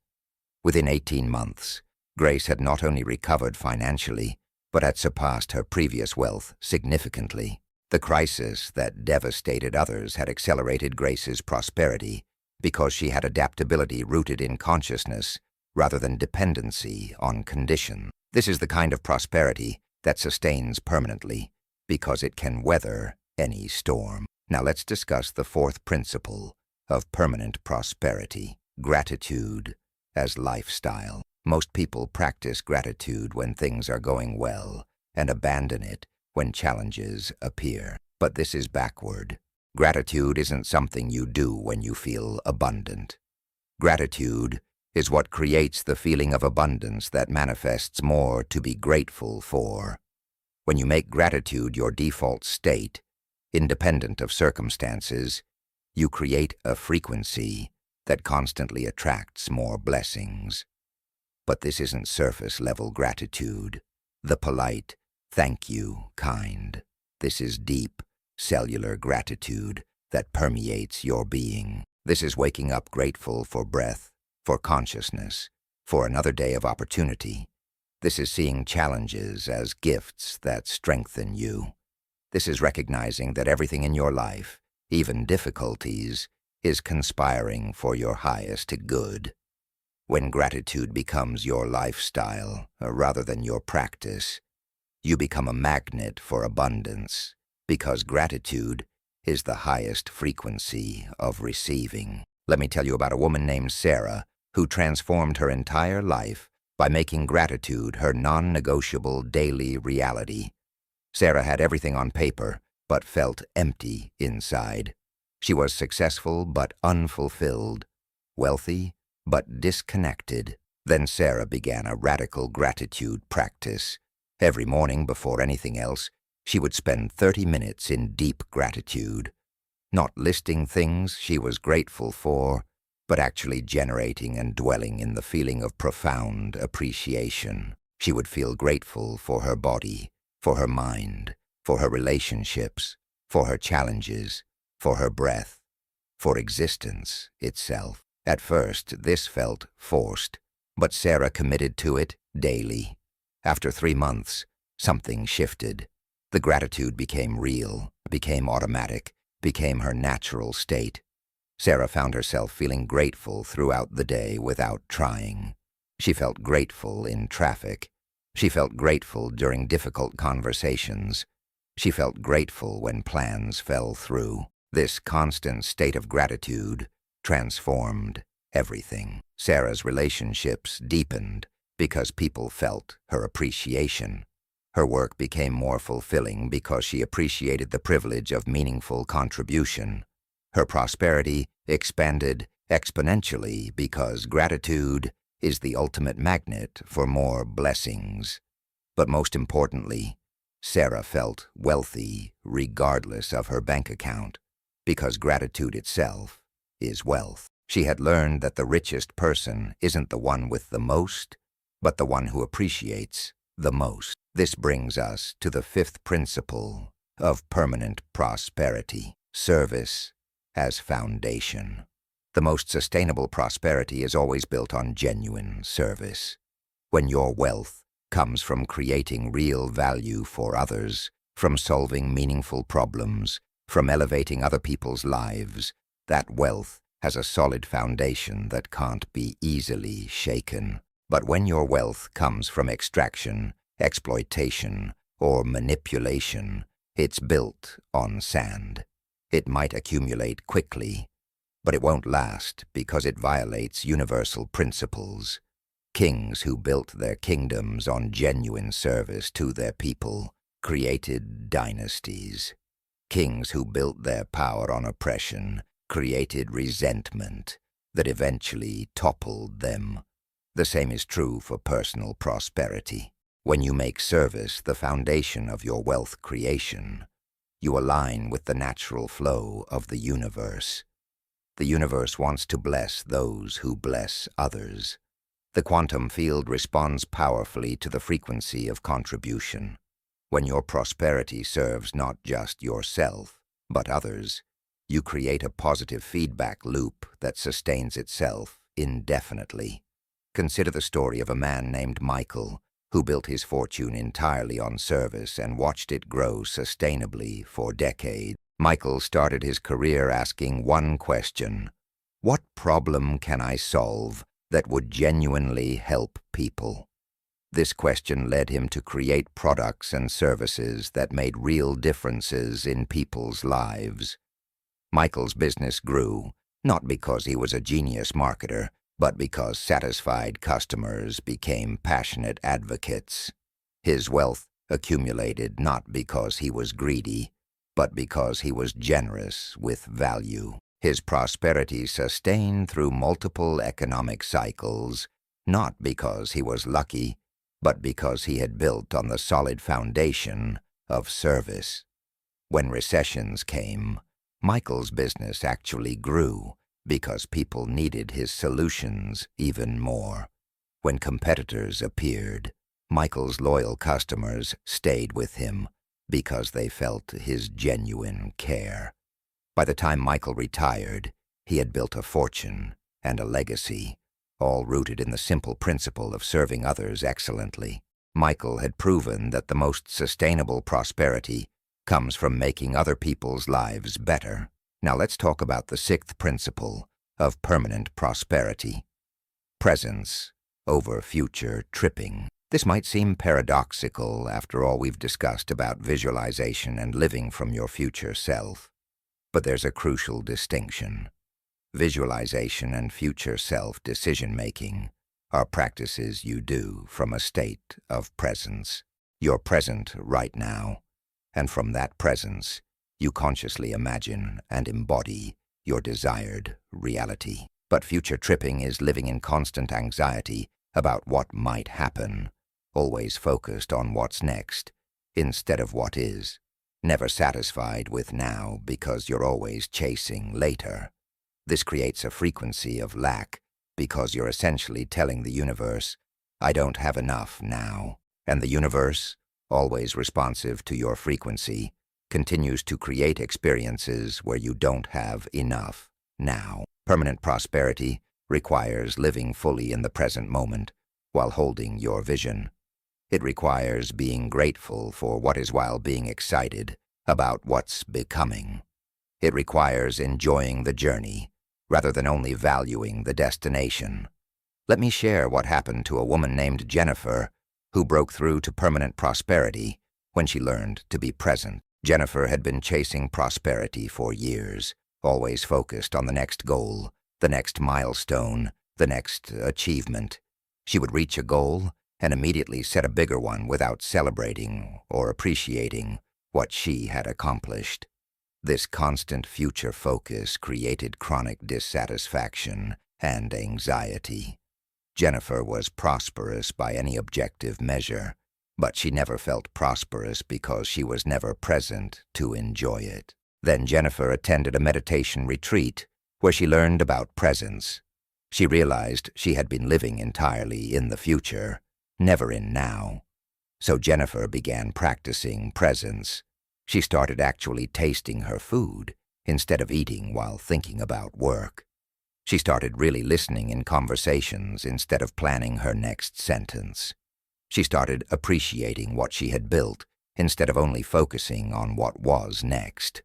Within 18 months, Grace had not only recovered financially, but had surpassed her previous wealth significantly. The crisis that devastated others had accelerated Grace's prosperity because she had adaptability rooted in consciousness rather than dependency on condition. This is the kind of prosperity that sustains permanently because it can weather any storm. Now let's discuss the fourth principle of permanent prosperity: gratitude as lifestyle. Most people practice gratitude when things are going well and abandon it when challenges appear. But this is backward. Gratitude isn't something you do when you feel abundant. Gratitude is what creates the feeling of abundance that manifests more to be grateful for. When you make gratitude your default state, independent of circumstances, you create a frequency that constantly attracts more blessings. But this isn't surface-level gratitude, the polite, thank you kind. This is deep, cellular gratitude that permeates your being. This is waking up grateful for breath, for consciousness, for another day of opportunity. This is seeing challenges as gifts that strengthen you. This is recognizing that everything in your life, even difficulties, is conspiring for your highest good. When gratitude becomes your lifestyle rather than your practice, you become a magnet for abundance, because gratitude is the highest frequency of receiving. Let me tell you about a woman named Sarah who transformed her entire life by making gratitude her non-negotiable daily reality. Sarah had everything on paper, but felt empty inside. She was successful but unfulfilled, wealthy but disconnected. Then Sarah began a radical gratitude practice. Every morning before anything else, she would spend 30 minutes in deep gratitude, not listing things she was grateful for, but actually generating and dwelling in the feeling of profound appreciation. She would feel grateful for her body, for her mind, for her relationships, for her challenges, for her breath, for existence itself. At first, this felt forced, but Sarah committed to it daily. After 3 months, something shifted. The gratitude became real, became automatic, became her natural state. Sarah found herself feeling grateful throughout the day without trying. She felt grateful in traffic. She felt grateful during difficult conversations. She felt grateful when plans fell through. This constant state of gratitude transformed everything. Sarah's relationships deepened because people felt her appreciation. Her work became more fulfilling because she appreciated the privilege of meaningful contribution. Her prosperity expanded exponentially because gratitude is the ultimate magnet for more blessings. But most importantly, Sarah felt wealthy regardless of her bank account, because gratitude itself is wealth. She had learned that the richest person isn't the one with the most, but the one who appreciates the most. This brings us to the fifth principle of permanent prosperity: service as foundation. The most sustainable prosperity is always built on genuine service. When your wealth comes from creating real value for others, from solving meaningful problems, from elevating other people's lives, that wealth has a solid foundation that can't be easily shaken. But when your wealth comes from extraction, exploitation, or manipulation, it's built on sand. It might accumulate quickly, but it won't last because it violates universal principles. Kings who built their kingdoms on genuine service to their people created dynasties. Kings who built their power on oppression created resentment that eventually toppled them. The same is true for personal prosperity. When you make service the foundation of your wealth creation, you align with the natural flow of the universe. The universe wants to bless those who bless others. The quantum field responds powerfully to the frequency of contribution. When your prosperity serves not just yourself, but others, you create a positive feedback loop that sustains itself indefinitely. Consider the story of a man named Michael, who built his fortune entirely on service and watched it grow sustainably for decades. Michael started his career asking one question: what problem can I solve that would genuinely help people? This question led him to create products and services that made real differences in people's lives. Michael's business grew, not because he was a genius marketer, but because satisfied customers became passionate advocates. His wealth accumulated not because he was greedy, but because he was generous with value. His prosperity sustained through multiple economic cycles, not because he was lucky, but because he had built on the solid foundation of service. When recessions came, Michael's business actually grew because people needed his solutions even more. When competitors appeared, Michael's loyal customers stayed with him because they felt his genuine care. By the time Michael retired, he had built a fortune and a legacy, all rooted in the simple principle of serving others excellently. Michael had proven that the most sustainable prosperity comes from making other people's lives better. Now let's talk about the sixth principle of permanent prosperity: presence over future tripping. This might seem paradoxical after all we've discussed about visualization and living from your future self, but there's a crucial distinction. Visualization and future self decision-making are practices you do from a state of presence. You're present right now, and from that presence, you consciously imagine and embody your desired reality. But future tripping is living in constant anxiety about what might happen, always focused on what's next instead of what is, never satisfied with now because you're always chasing later. This creates a frequency of lack because you're essentially telling the universe, I don't have enough now. And the universe, always responsive to your frequency, continues to create experiences where you don't have enough now. Permanent prosperity requires living fully in the present moment while holding your vision. It requires being grateful for what is while being excited about what's becoming. It requires enjoying the journey rather than only valuing the destination. Let me share what happened to a woman named Jennifer who broke through to permanent prosperity when she learned to be present. Jennifer had been chasing prosperity for years, always focused on the next goal, the next milestone, the next achievement. She would reach a goal and immediately set a bigger one without celebrating or appreciating what she had accomplished. This constant future focus created chronic dissatisfaction and anxiety. Jennifer was prosperous by any objective measure, but she never felt prosperous because she was never present to enjoy it. Then Jennifer attended a meditation retreat where she learned about presence. She realized she had been living entirely in the future, never in now. So Jennifer began practicing presence. She started actually tasting her food instead of eating while thinking about work. She started really listening in conversations instead of planning her next sentence. She started appreciating what she had built instead of only focusing on what was next.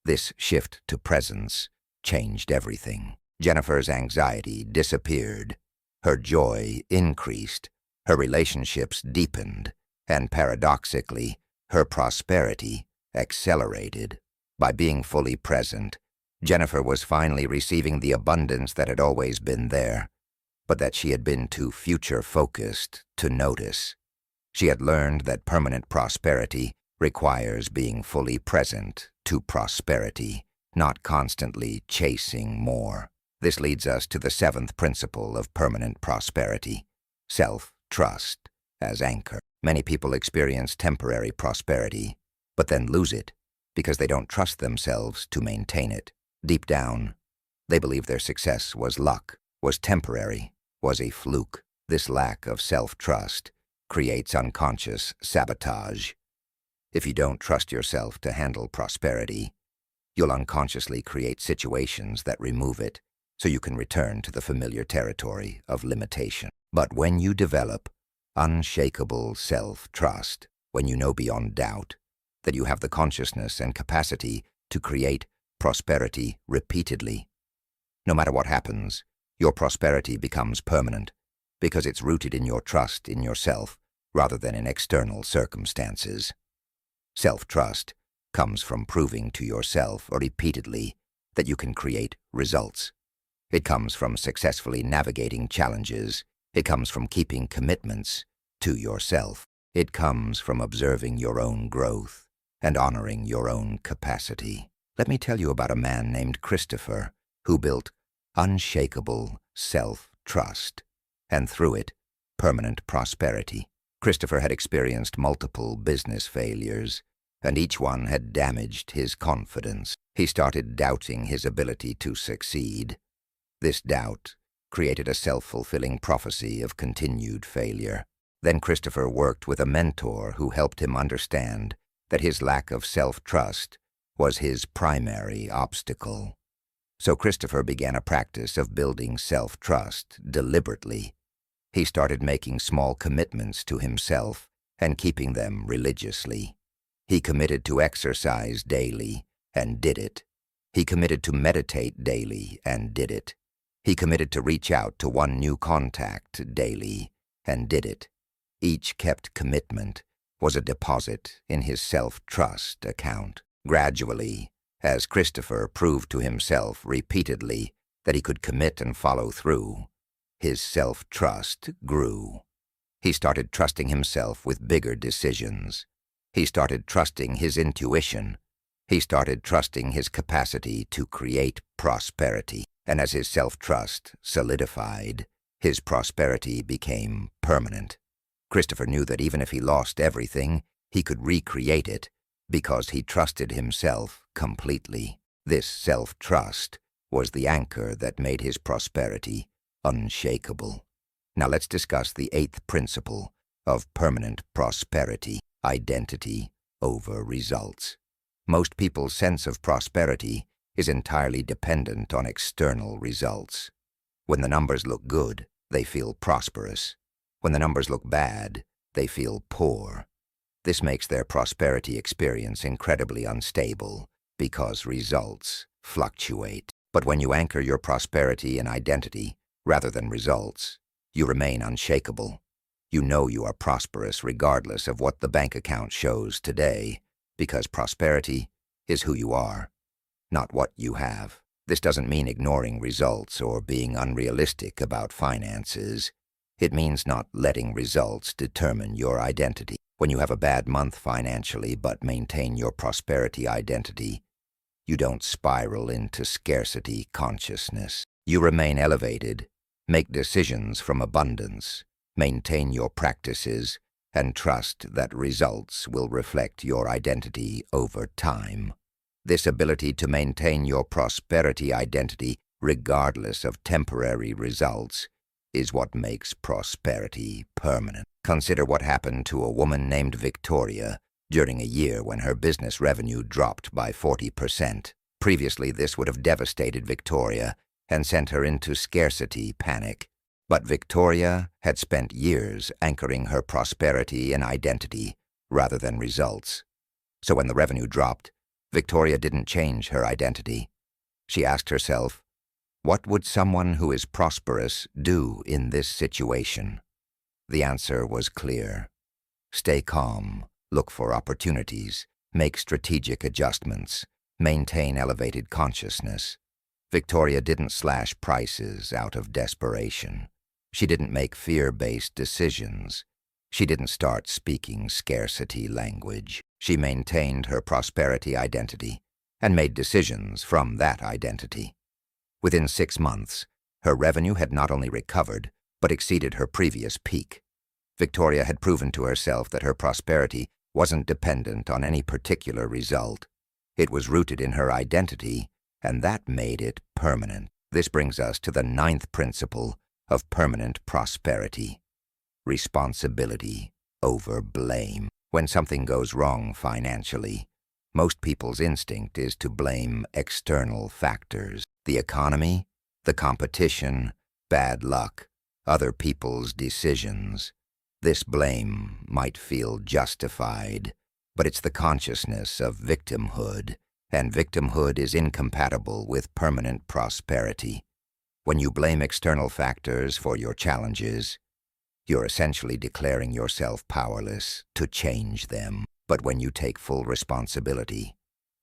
This shift to presence changed everything. Jennifer's anxiety disappeared. Her joy increased. Her relationships deepened. And paradoxically, her prosperity accelerated. By being fully present, Jennifer was finally receiving the abundance that had always been there, but that she had been too future-focused to notice. She had learned that permanent prosperity requires being fully present to prosperity, not constantly chasing more. This leads us to the seventh principle of permanent prosperity: self-trust as anchor. Many people experience temporary prosperity, but then lose it because they don't trust themselves to maintain it. Deep down, they believe their success was luck, was temporary, was a fluke. This lack of self-trust creates unconscious sabotage. If you don't trust yourself to handle prosperity, you'll unconsciously create situations that remove it so you can return to the familiar territory of limitation. But when you develop unshakable self-trust, when you know beyond doubt that you have the consciousness and capacity to create prosperity repeatedly, no matter what happens, your prosperity becomes permanent because it's rooted in your trust in yourself rather than in external circumstances. Self-trust comes from proving to yourself repeatedly that you can create results. It comes from successfully navigating challenges. It comes from keeping commitments to yourself. It comes from observing your own growth and honoring your own capacity. Let me tell you about a man named Christopher who built unshakable self-trust, and through it, permanent prosperity. Christopher had experienced multiple business failures, and each one had damaged his confidence. He started doubting his ability to succeed. This doubt created a self-fulfilling prophecy of continued failure. Then Christopher worked with a mentor who helped him understand that his lack of self-trust was his primary obstacle. So Christopher began a practice of building self-trust deliberately. He started making small commitments to himself and keeping them religiously. He committed to exercise daily and did it. He committed to meditate daily and did it. He committed to reach out to one new contact daily and did it. Each kept commitment was a deposit in his self-trust account. Gradually, as Christopher proved to himself repeatedly that he could commit and follow through, his self-trust grew. He started trusting himself with bigger decisions. He started trusting his intuition. He started trusting his capacity to create prosperity. And as his self-trust solidified, his prosperity became permanent. Christopher knew that even if he lost everything, he could recreate it because he trusted himself completely. This self-trust was the anchor that made his prosperity unshakable. Now let's discuss the eighth principle of permanent prosperity: identity over results. Most people's sense of prosperity is entirely dependent on external results. When the numbers look good, they feel prosperous. When the numbers look bad, they feel poor. This makes their prosperity experience incredibly unstable because results fluctuate. But when you anchor your prosperity in identity rather than results, you remain unshakable. You know you are prosperous regardless of what the bank account shows today, because prosperity is who you are, not what you have. This doesn't mean ignoring results or being unrealistic about finances. It means not letting results determine your identity. When you have a bad month financially but maintain your prosperity identity, you don't spiral into scarcity consciousness. You remain elevated, make decisions from abundance, maintain your practices, and trust that results will reflect your identity over time. This ability to maintain your prosperity identity, regardless of temporary results, is what makes prosperity permanent. Consider what happened to a woman named Victoria during a year when her business revenue dropped by 40%. Previously, this would have devastated Victoria and sent her into scarcity panic. But Victoria had spent years anchoring her prosperity in identity rather than results. So when the revenue dropped, Victoria didn't change her identity. She asked herself, what would someone who is prosperous do in this situation? The answer was clear. Stay calm, look for opportunities, make strategic adjustments, maintain elevated consciousness. Victoria didn't slash prices out of desperation. She didn't make fear-based decisions. She didn't start speaking scarcity language. She maintained her prosperity identity and made decisions from that identity. Within 6 months, her revenue had not only recovered, but exceeded her previous peak. Victoria had proven to herself that her prosperity wasn't dependent on any particular result. It was rooted in her identity, and that made it permanent. This brings us to the 9th principle of permanent prosperity: responsibility over blame. When something goes wrong financially, most people's instinct is to blame external factors: the economy, the competition, bad luck, other people's decisions. This blame might feel justified, but it's the consciousness of victimhood, and victimhood is incompatible with permanent prosperity. When you blame external factors for your challenges, you're essentially declaring yourself powerless to change them. But when you take full responsibility,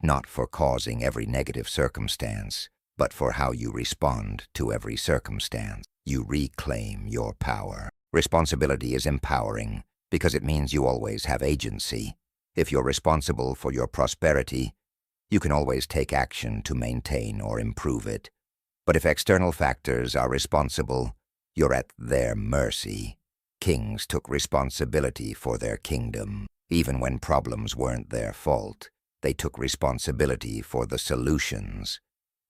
not for causing every negative circumstance, but for how you respond to every circumstance, you reclaim your power. Responsibility is empowering because it means you always have agency. If you're responsible for your prosperity, you can always take action to maintain or improve it. But if external factors are responsible, you're at their mercy. Kings took responsibility for their kingdom. Even when problems weren't their fault, they took responsibility for the solutions.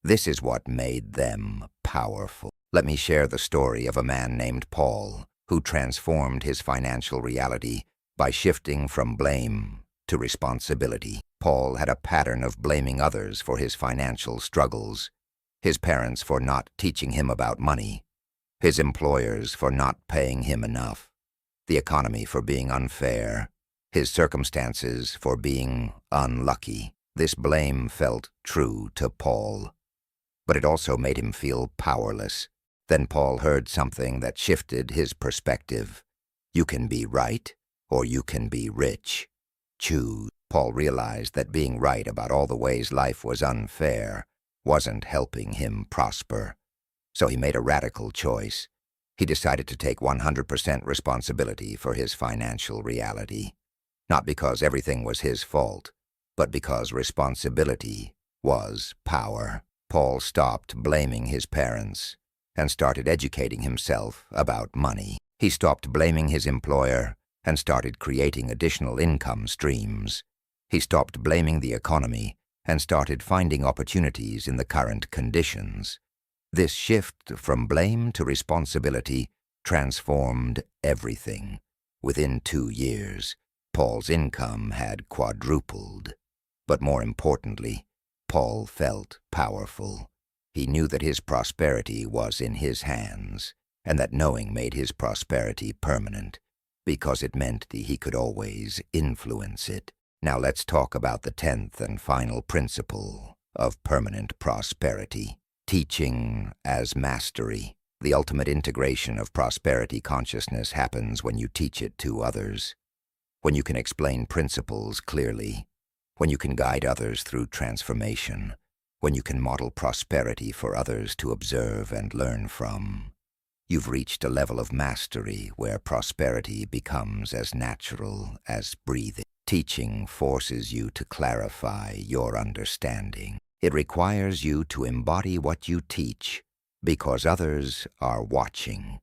This is what made them powerful. Let me share the story of a man named Paul, who transformed his financial reality by shifting from blame to responsibility. Paul had a pattern of blaming others for his financial struggles: his parents for not teaching him about money, his employers for not paying him enough, the economy for being unfair, his circumstances for being unlucky. This blame felt true to Paul, but it also made him feel powerless. Then Paul heard something that shifted his perspective. You can be right, or you can be rich. Choose. Paul realized that being right about all the ways life was unfair wasn't helping him prosper. So he made a radical choice. He decided to take 100% responsibility for his financial reality. Not because everything was his fault, but because responsibility was power. Paul stopped blaming his parents and started educating himself about money. He stopped blaming his employer and started creating additional income streams. He stopped blaming the economy and started finding opportunities in the current conditions. This shift from blame to responsibility transformed everything. Within 2 years, Paul's income had quadrupled. But more importantly, Paul felt powerful. He knew that his prosperity was in his hands, and that knowing made his prosperity permanent, because it meant that he could always influence it. Now let's talk about the 10th and final principle of permanent prosperity: teaching as mastery. The ultimate integration of prosperity consciousness happens when you teach it to others. When you can explain principles clearly, when you can guide others through transformation, when you can model prosperity for others to observe and learn from, you've reached a level of mastery where prosperity becomes as natural as breathing. Teaching forces you to clarify your understanding. It requires you to embody what you teach because others are watching.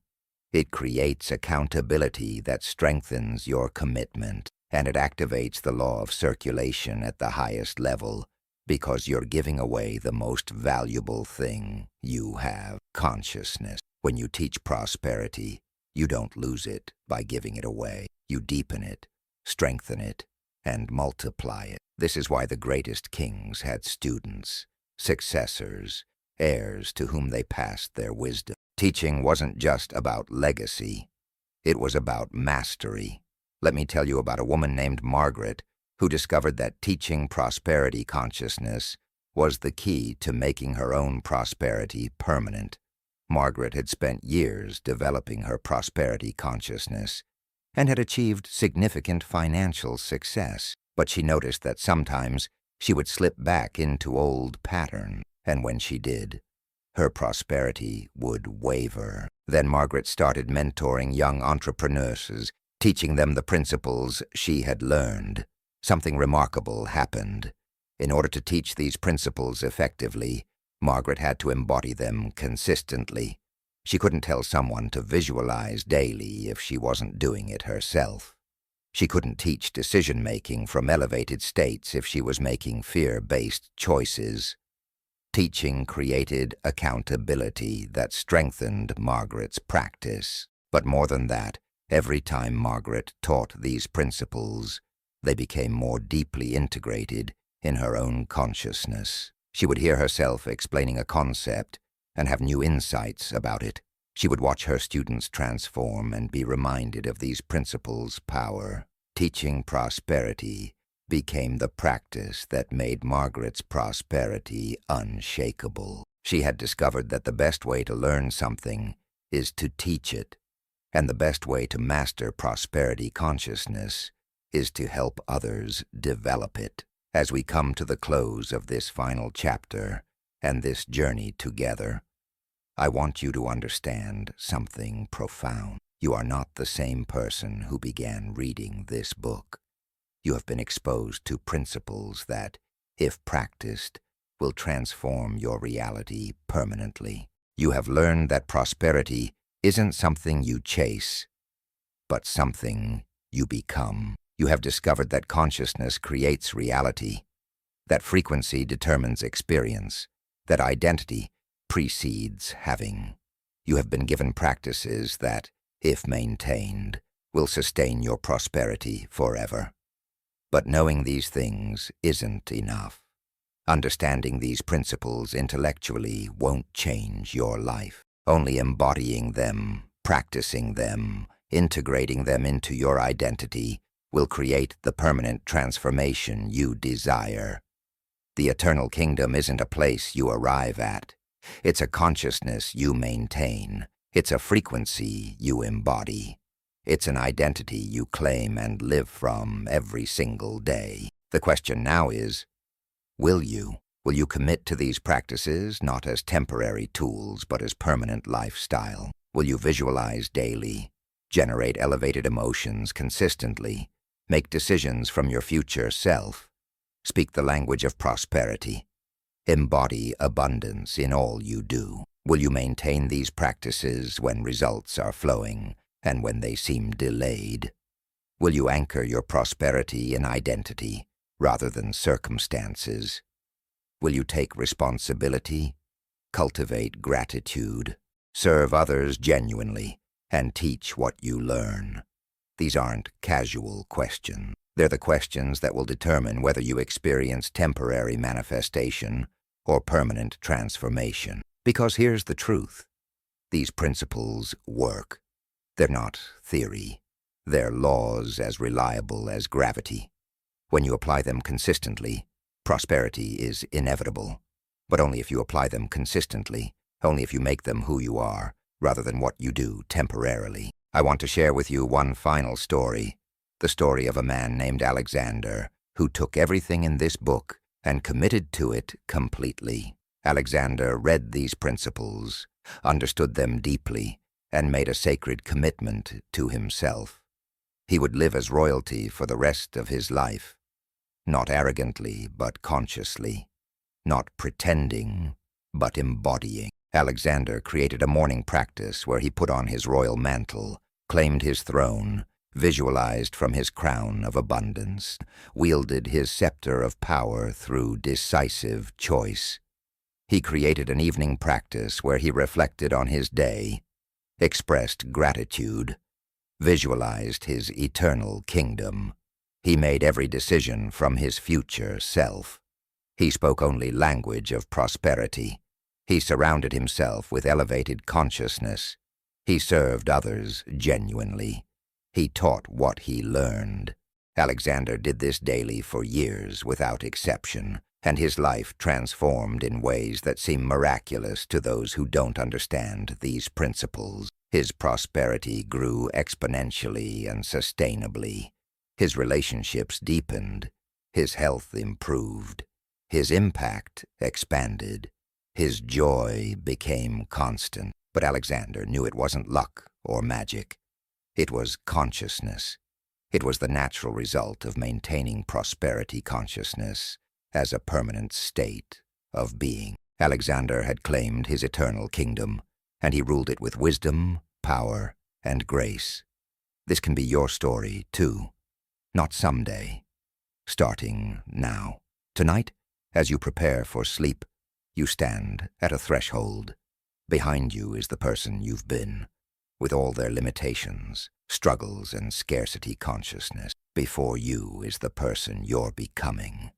It creates accountability that strengthens your commitment, and it activates the law of circulation at the highest level because you're giving away the most valuable thing you have, consciousness. When you teach prosperity, you don't lose it by giving it away. You deepen it, strengthen it, and multiply it. This is why the greatest kings had students, successors, heirs to whom they passed their wisdom. Teaching wasn't just about legacy. It was about mastery. Let me tell you about a woman named Margaret who discovered that teaching prosperity consciousness was the key to making her own prosperity permanent. Margaret had spent years developing her prosperity consciousness and had achieved significant financial success, but she noticed that sometimes she would slip back into old patterns, and when she did, her prosperity would waver. Then Margaret started mentoring young entrepreneurs, teaching them the principles she had learned. Something remarkable happened. In order to teach these principles effectively, Margaret had to embody them consistently. She couldn't tell someone to visualize daily if she wasn't doing it herself. She couldn't teach decision-making from elevated states if she was making fear-based choices. Teaching created accountability that strengthened Margaret's practice. But more than that, every time Margaret taught these principles, they became more deeply integrated in her own consciousness. She would hear herself explaining a concept and have new insights about it. She would watch her students transform and be reminded of these principles' power. Teaching prosperity became the practice that made Margaret's prosperity unshakable. She had discovered that the best way to learn something is to teach it, and the best way to master prosperity consciousness is to help others develop it. As we come to the close of this final chapter and this journey together, I want you to understand something profound. You are not the same person who began reading this book. You have been exposed to principles that, if practiced, will transform your reality permanently. You have learned that prosperity isn't something you chase, but something you become. You have discovered that consciousness creates reality, that frequency determines experience, that identity precedes having. You have been given practices that, if maintained, will sustain your prosperity forever. But knowing these things isn't enough. Understanding these principles intellectually won't change your life. Only embodying them, practicing them, integrating them into your identity will create the permanent transformation you desire. The eternal kingdom isn't a place you arrive at. It's a consciousness you maintain. It's a frequency you embody. It's an identity you claim and live from every single day. The question now is, will you? Will you commit to these practices not as temporary tools but as permanent lifestyle? Will you visualize daily, generate elevated emotions consistently, make decisions from your future self, speak the language of prosperity, embody abundance in all you do? Will you maintain these practices when results are flowing and when they seem delayed? Will you anchor your prosperity in identity rather than circumstances? Will you take responsibility, cultivate gratitude, serve others genuinely, and teach what you learn? These aren't casual questions. They're the questions that will determine whether you experience temporary manifestation or permanent transformation. Because here's the truth. These principles work. They're not theory. They're laws as reliable as gravity. When you apply them consistently, prosperity is inevitable. But only if you apply them consistently, only if you make them who you are, rather than what you do temporarily. I want to share with you one final story, the story of a man named Alexander, who took everything in this book and committed to it completely. Alexander read these principles, understood them deeply, and made a sacred commitment to himself. He would live as royalty for the rest of his life, not arrogantly but consciously, not pretending but embodying. Alexander created a morning practice where he put on his royal mantle, claimed his throne, visualized from his crown of abundance, wielded his scepter of power through decisive choice. He created an evening practice where he reflected on his day, expressed gratitude, visualized his eternal kingdom. He made every decision from his future self. He spoke only language of prosperity. He surrounded himself with elevated consciousness. He served others genuinely. He taught what he learned. Alexander did this daily for years without exception, and his life transformed in ways that seem miraculous to those who don't understand these principles. His prosperity grew exponentially and sustainably. His relationships deepened. His health improved. His impact expanded. His joy became constant. But Alexander knew it wasn't luck or magic. It was consciousness. It was the natural result of maintaining prosperity consciousness as a permanent state of being. Alexander had claimed his eternal kingdom, and he ruled it with wisdom, power, and grace. This can be your story, too. Not someday. Starting now. Tonight, as you prepare for sleep, you stand at a threshold. Behind you is the person you've been, with all their limitations, struggles, and scarcity consciousness. Before you is the person you're becoming,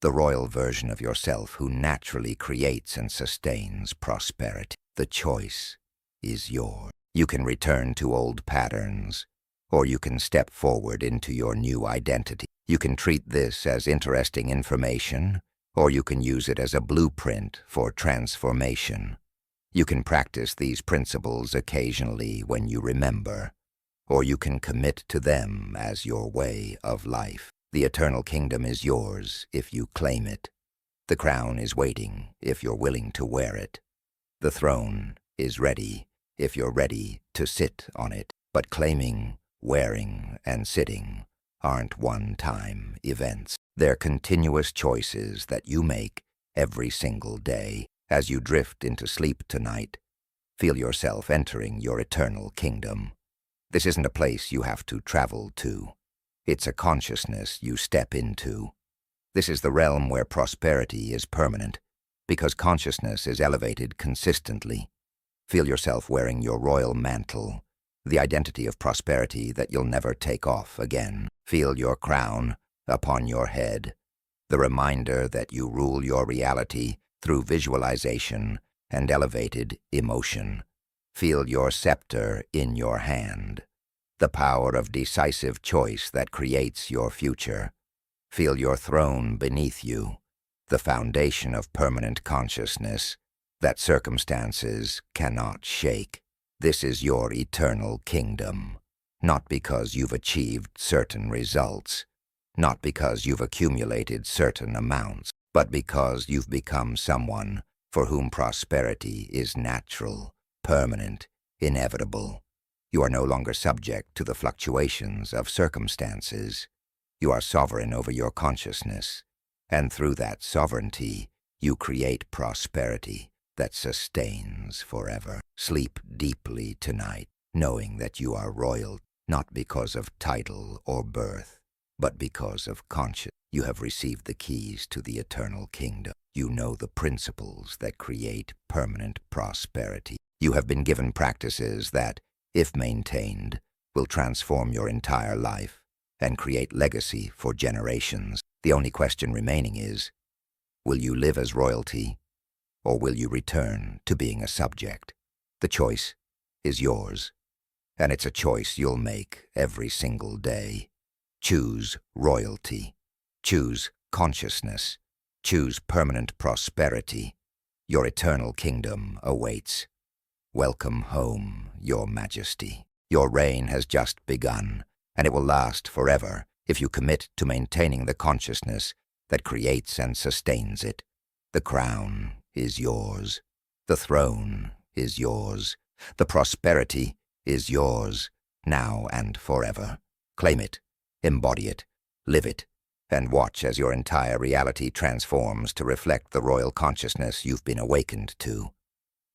the royal version of yourself who naturally creates and sustains prosperity. The choice is yours. You can return to old patterns, or you can step forward into your new identity. You can treat this as interesting information, or you can use it as a blueprint for transformation. You can practice these principles occasionally when you remember, or you can commit to them as your way of life. The eternal kingdom is yours if you claim it. The crown is waiting if you're willing to wear it. The throne is ready if you're ready to sit on it. But claiming, wearing, and sitting aren't one-time events. They're continuous choices that you make every single day. As you drift into sleep tonight, feel yourself entering your eternal kingdom. This isn't a place you have to travel to. It's a consciousness you step into. This is the realm where prosperity is permanent, because consciousness is elevated consistently. Feel yourself wearing your royal mantle, the identity of prosperity that you'll never take off again. Feel your crown upon your head, the reminder that you rule your reality through visualization and elevated emotion. Feel your scepter in your hand, the power of decisive choice that creates your future. Feel your throne beneath you, the foundation of permanent consciousness that circumstances cannot shake. This is your eternal kingdom, not because you've achieved certain results, not because you've accumulated certain amounts, but because you've become someone for whom prosperity is natural, permanent, inevitable. You are no longer subject to the fluctuations of circumstances. You are sovereign over your consciousness, and through that sovereignty, you create prosperity that sustains forever. Sleep deeply tonight, knowing that you are royal, not because of title or birth, but because of conscience. You have received the keys to the eternal kingdom. You know the principles that create permanent prosperity. You have been given practices that, if maintained, will transform your entire life and create legacy for generations. The only question remaining is, will you live as royalty, or will you return to being a subject? The choice is yours, and it's a choice you'll make every single day. Choose royalty. Choose consciousness. Choose permanent prosperity. Your eternal kingdom awaits. Welcome home, Your Majesty. Your reign has just begun, and it will last forever if you commit to maintaining the consciousness that creates and sustains it. The crown is yours. The throne is yours. The prosperity is yours, now and forever. Claim it, embody it, live it, and watch as your entire reality transforms to reflect the royal consciousness you've been awakened to.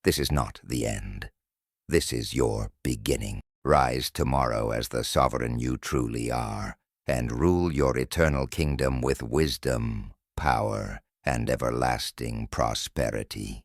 This is not the end. This is your beginning. Rise tomorrow as the sovereign you truly are, and rule your eternal kingdom with wisdom, power, and everlasting prosperity.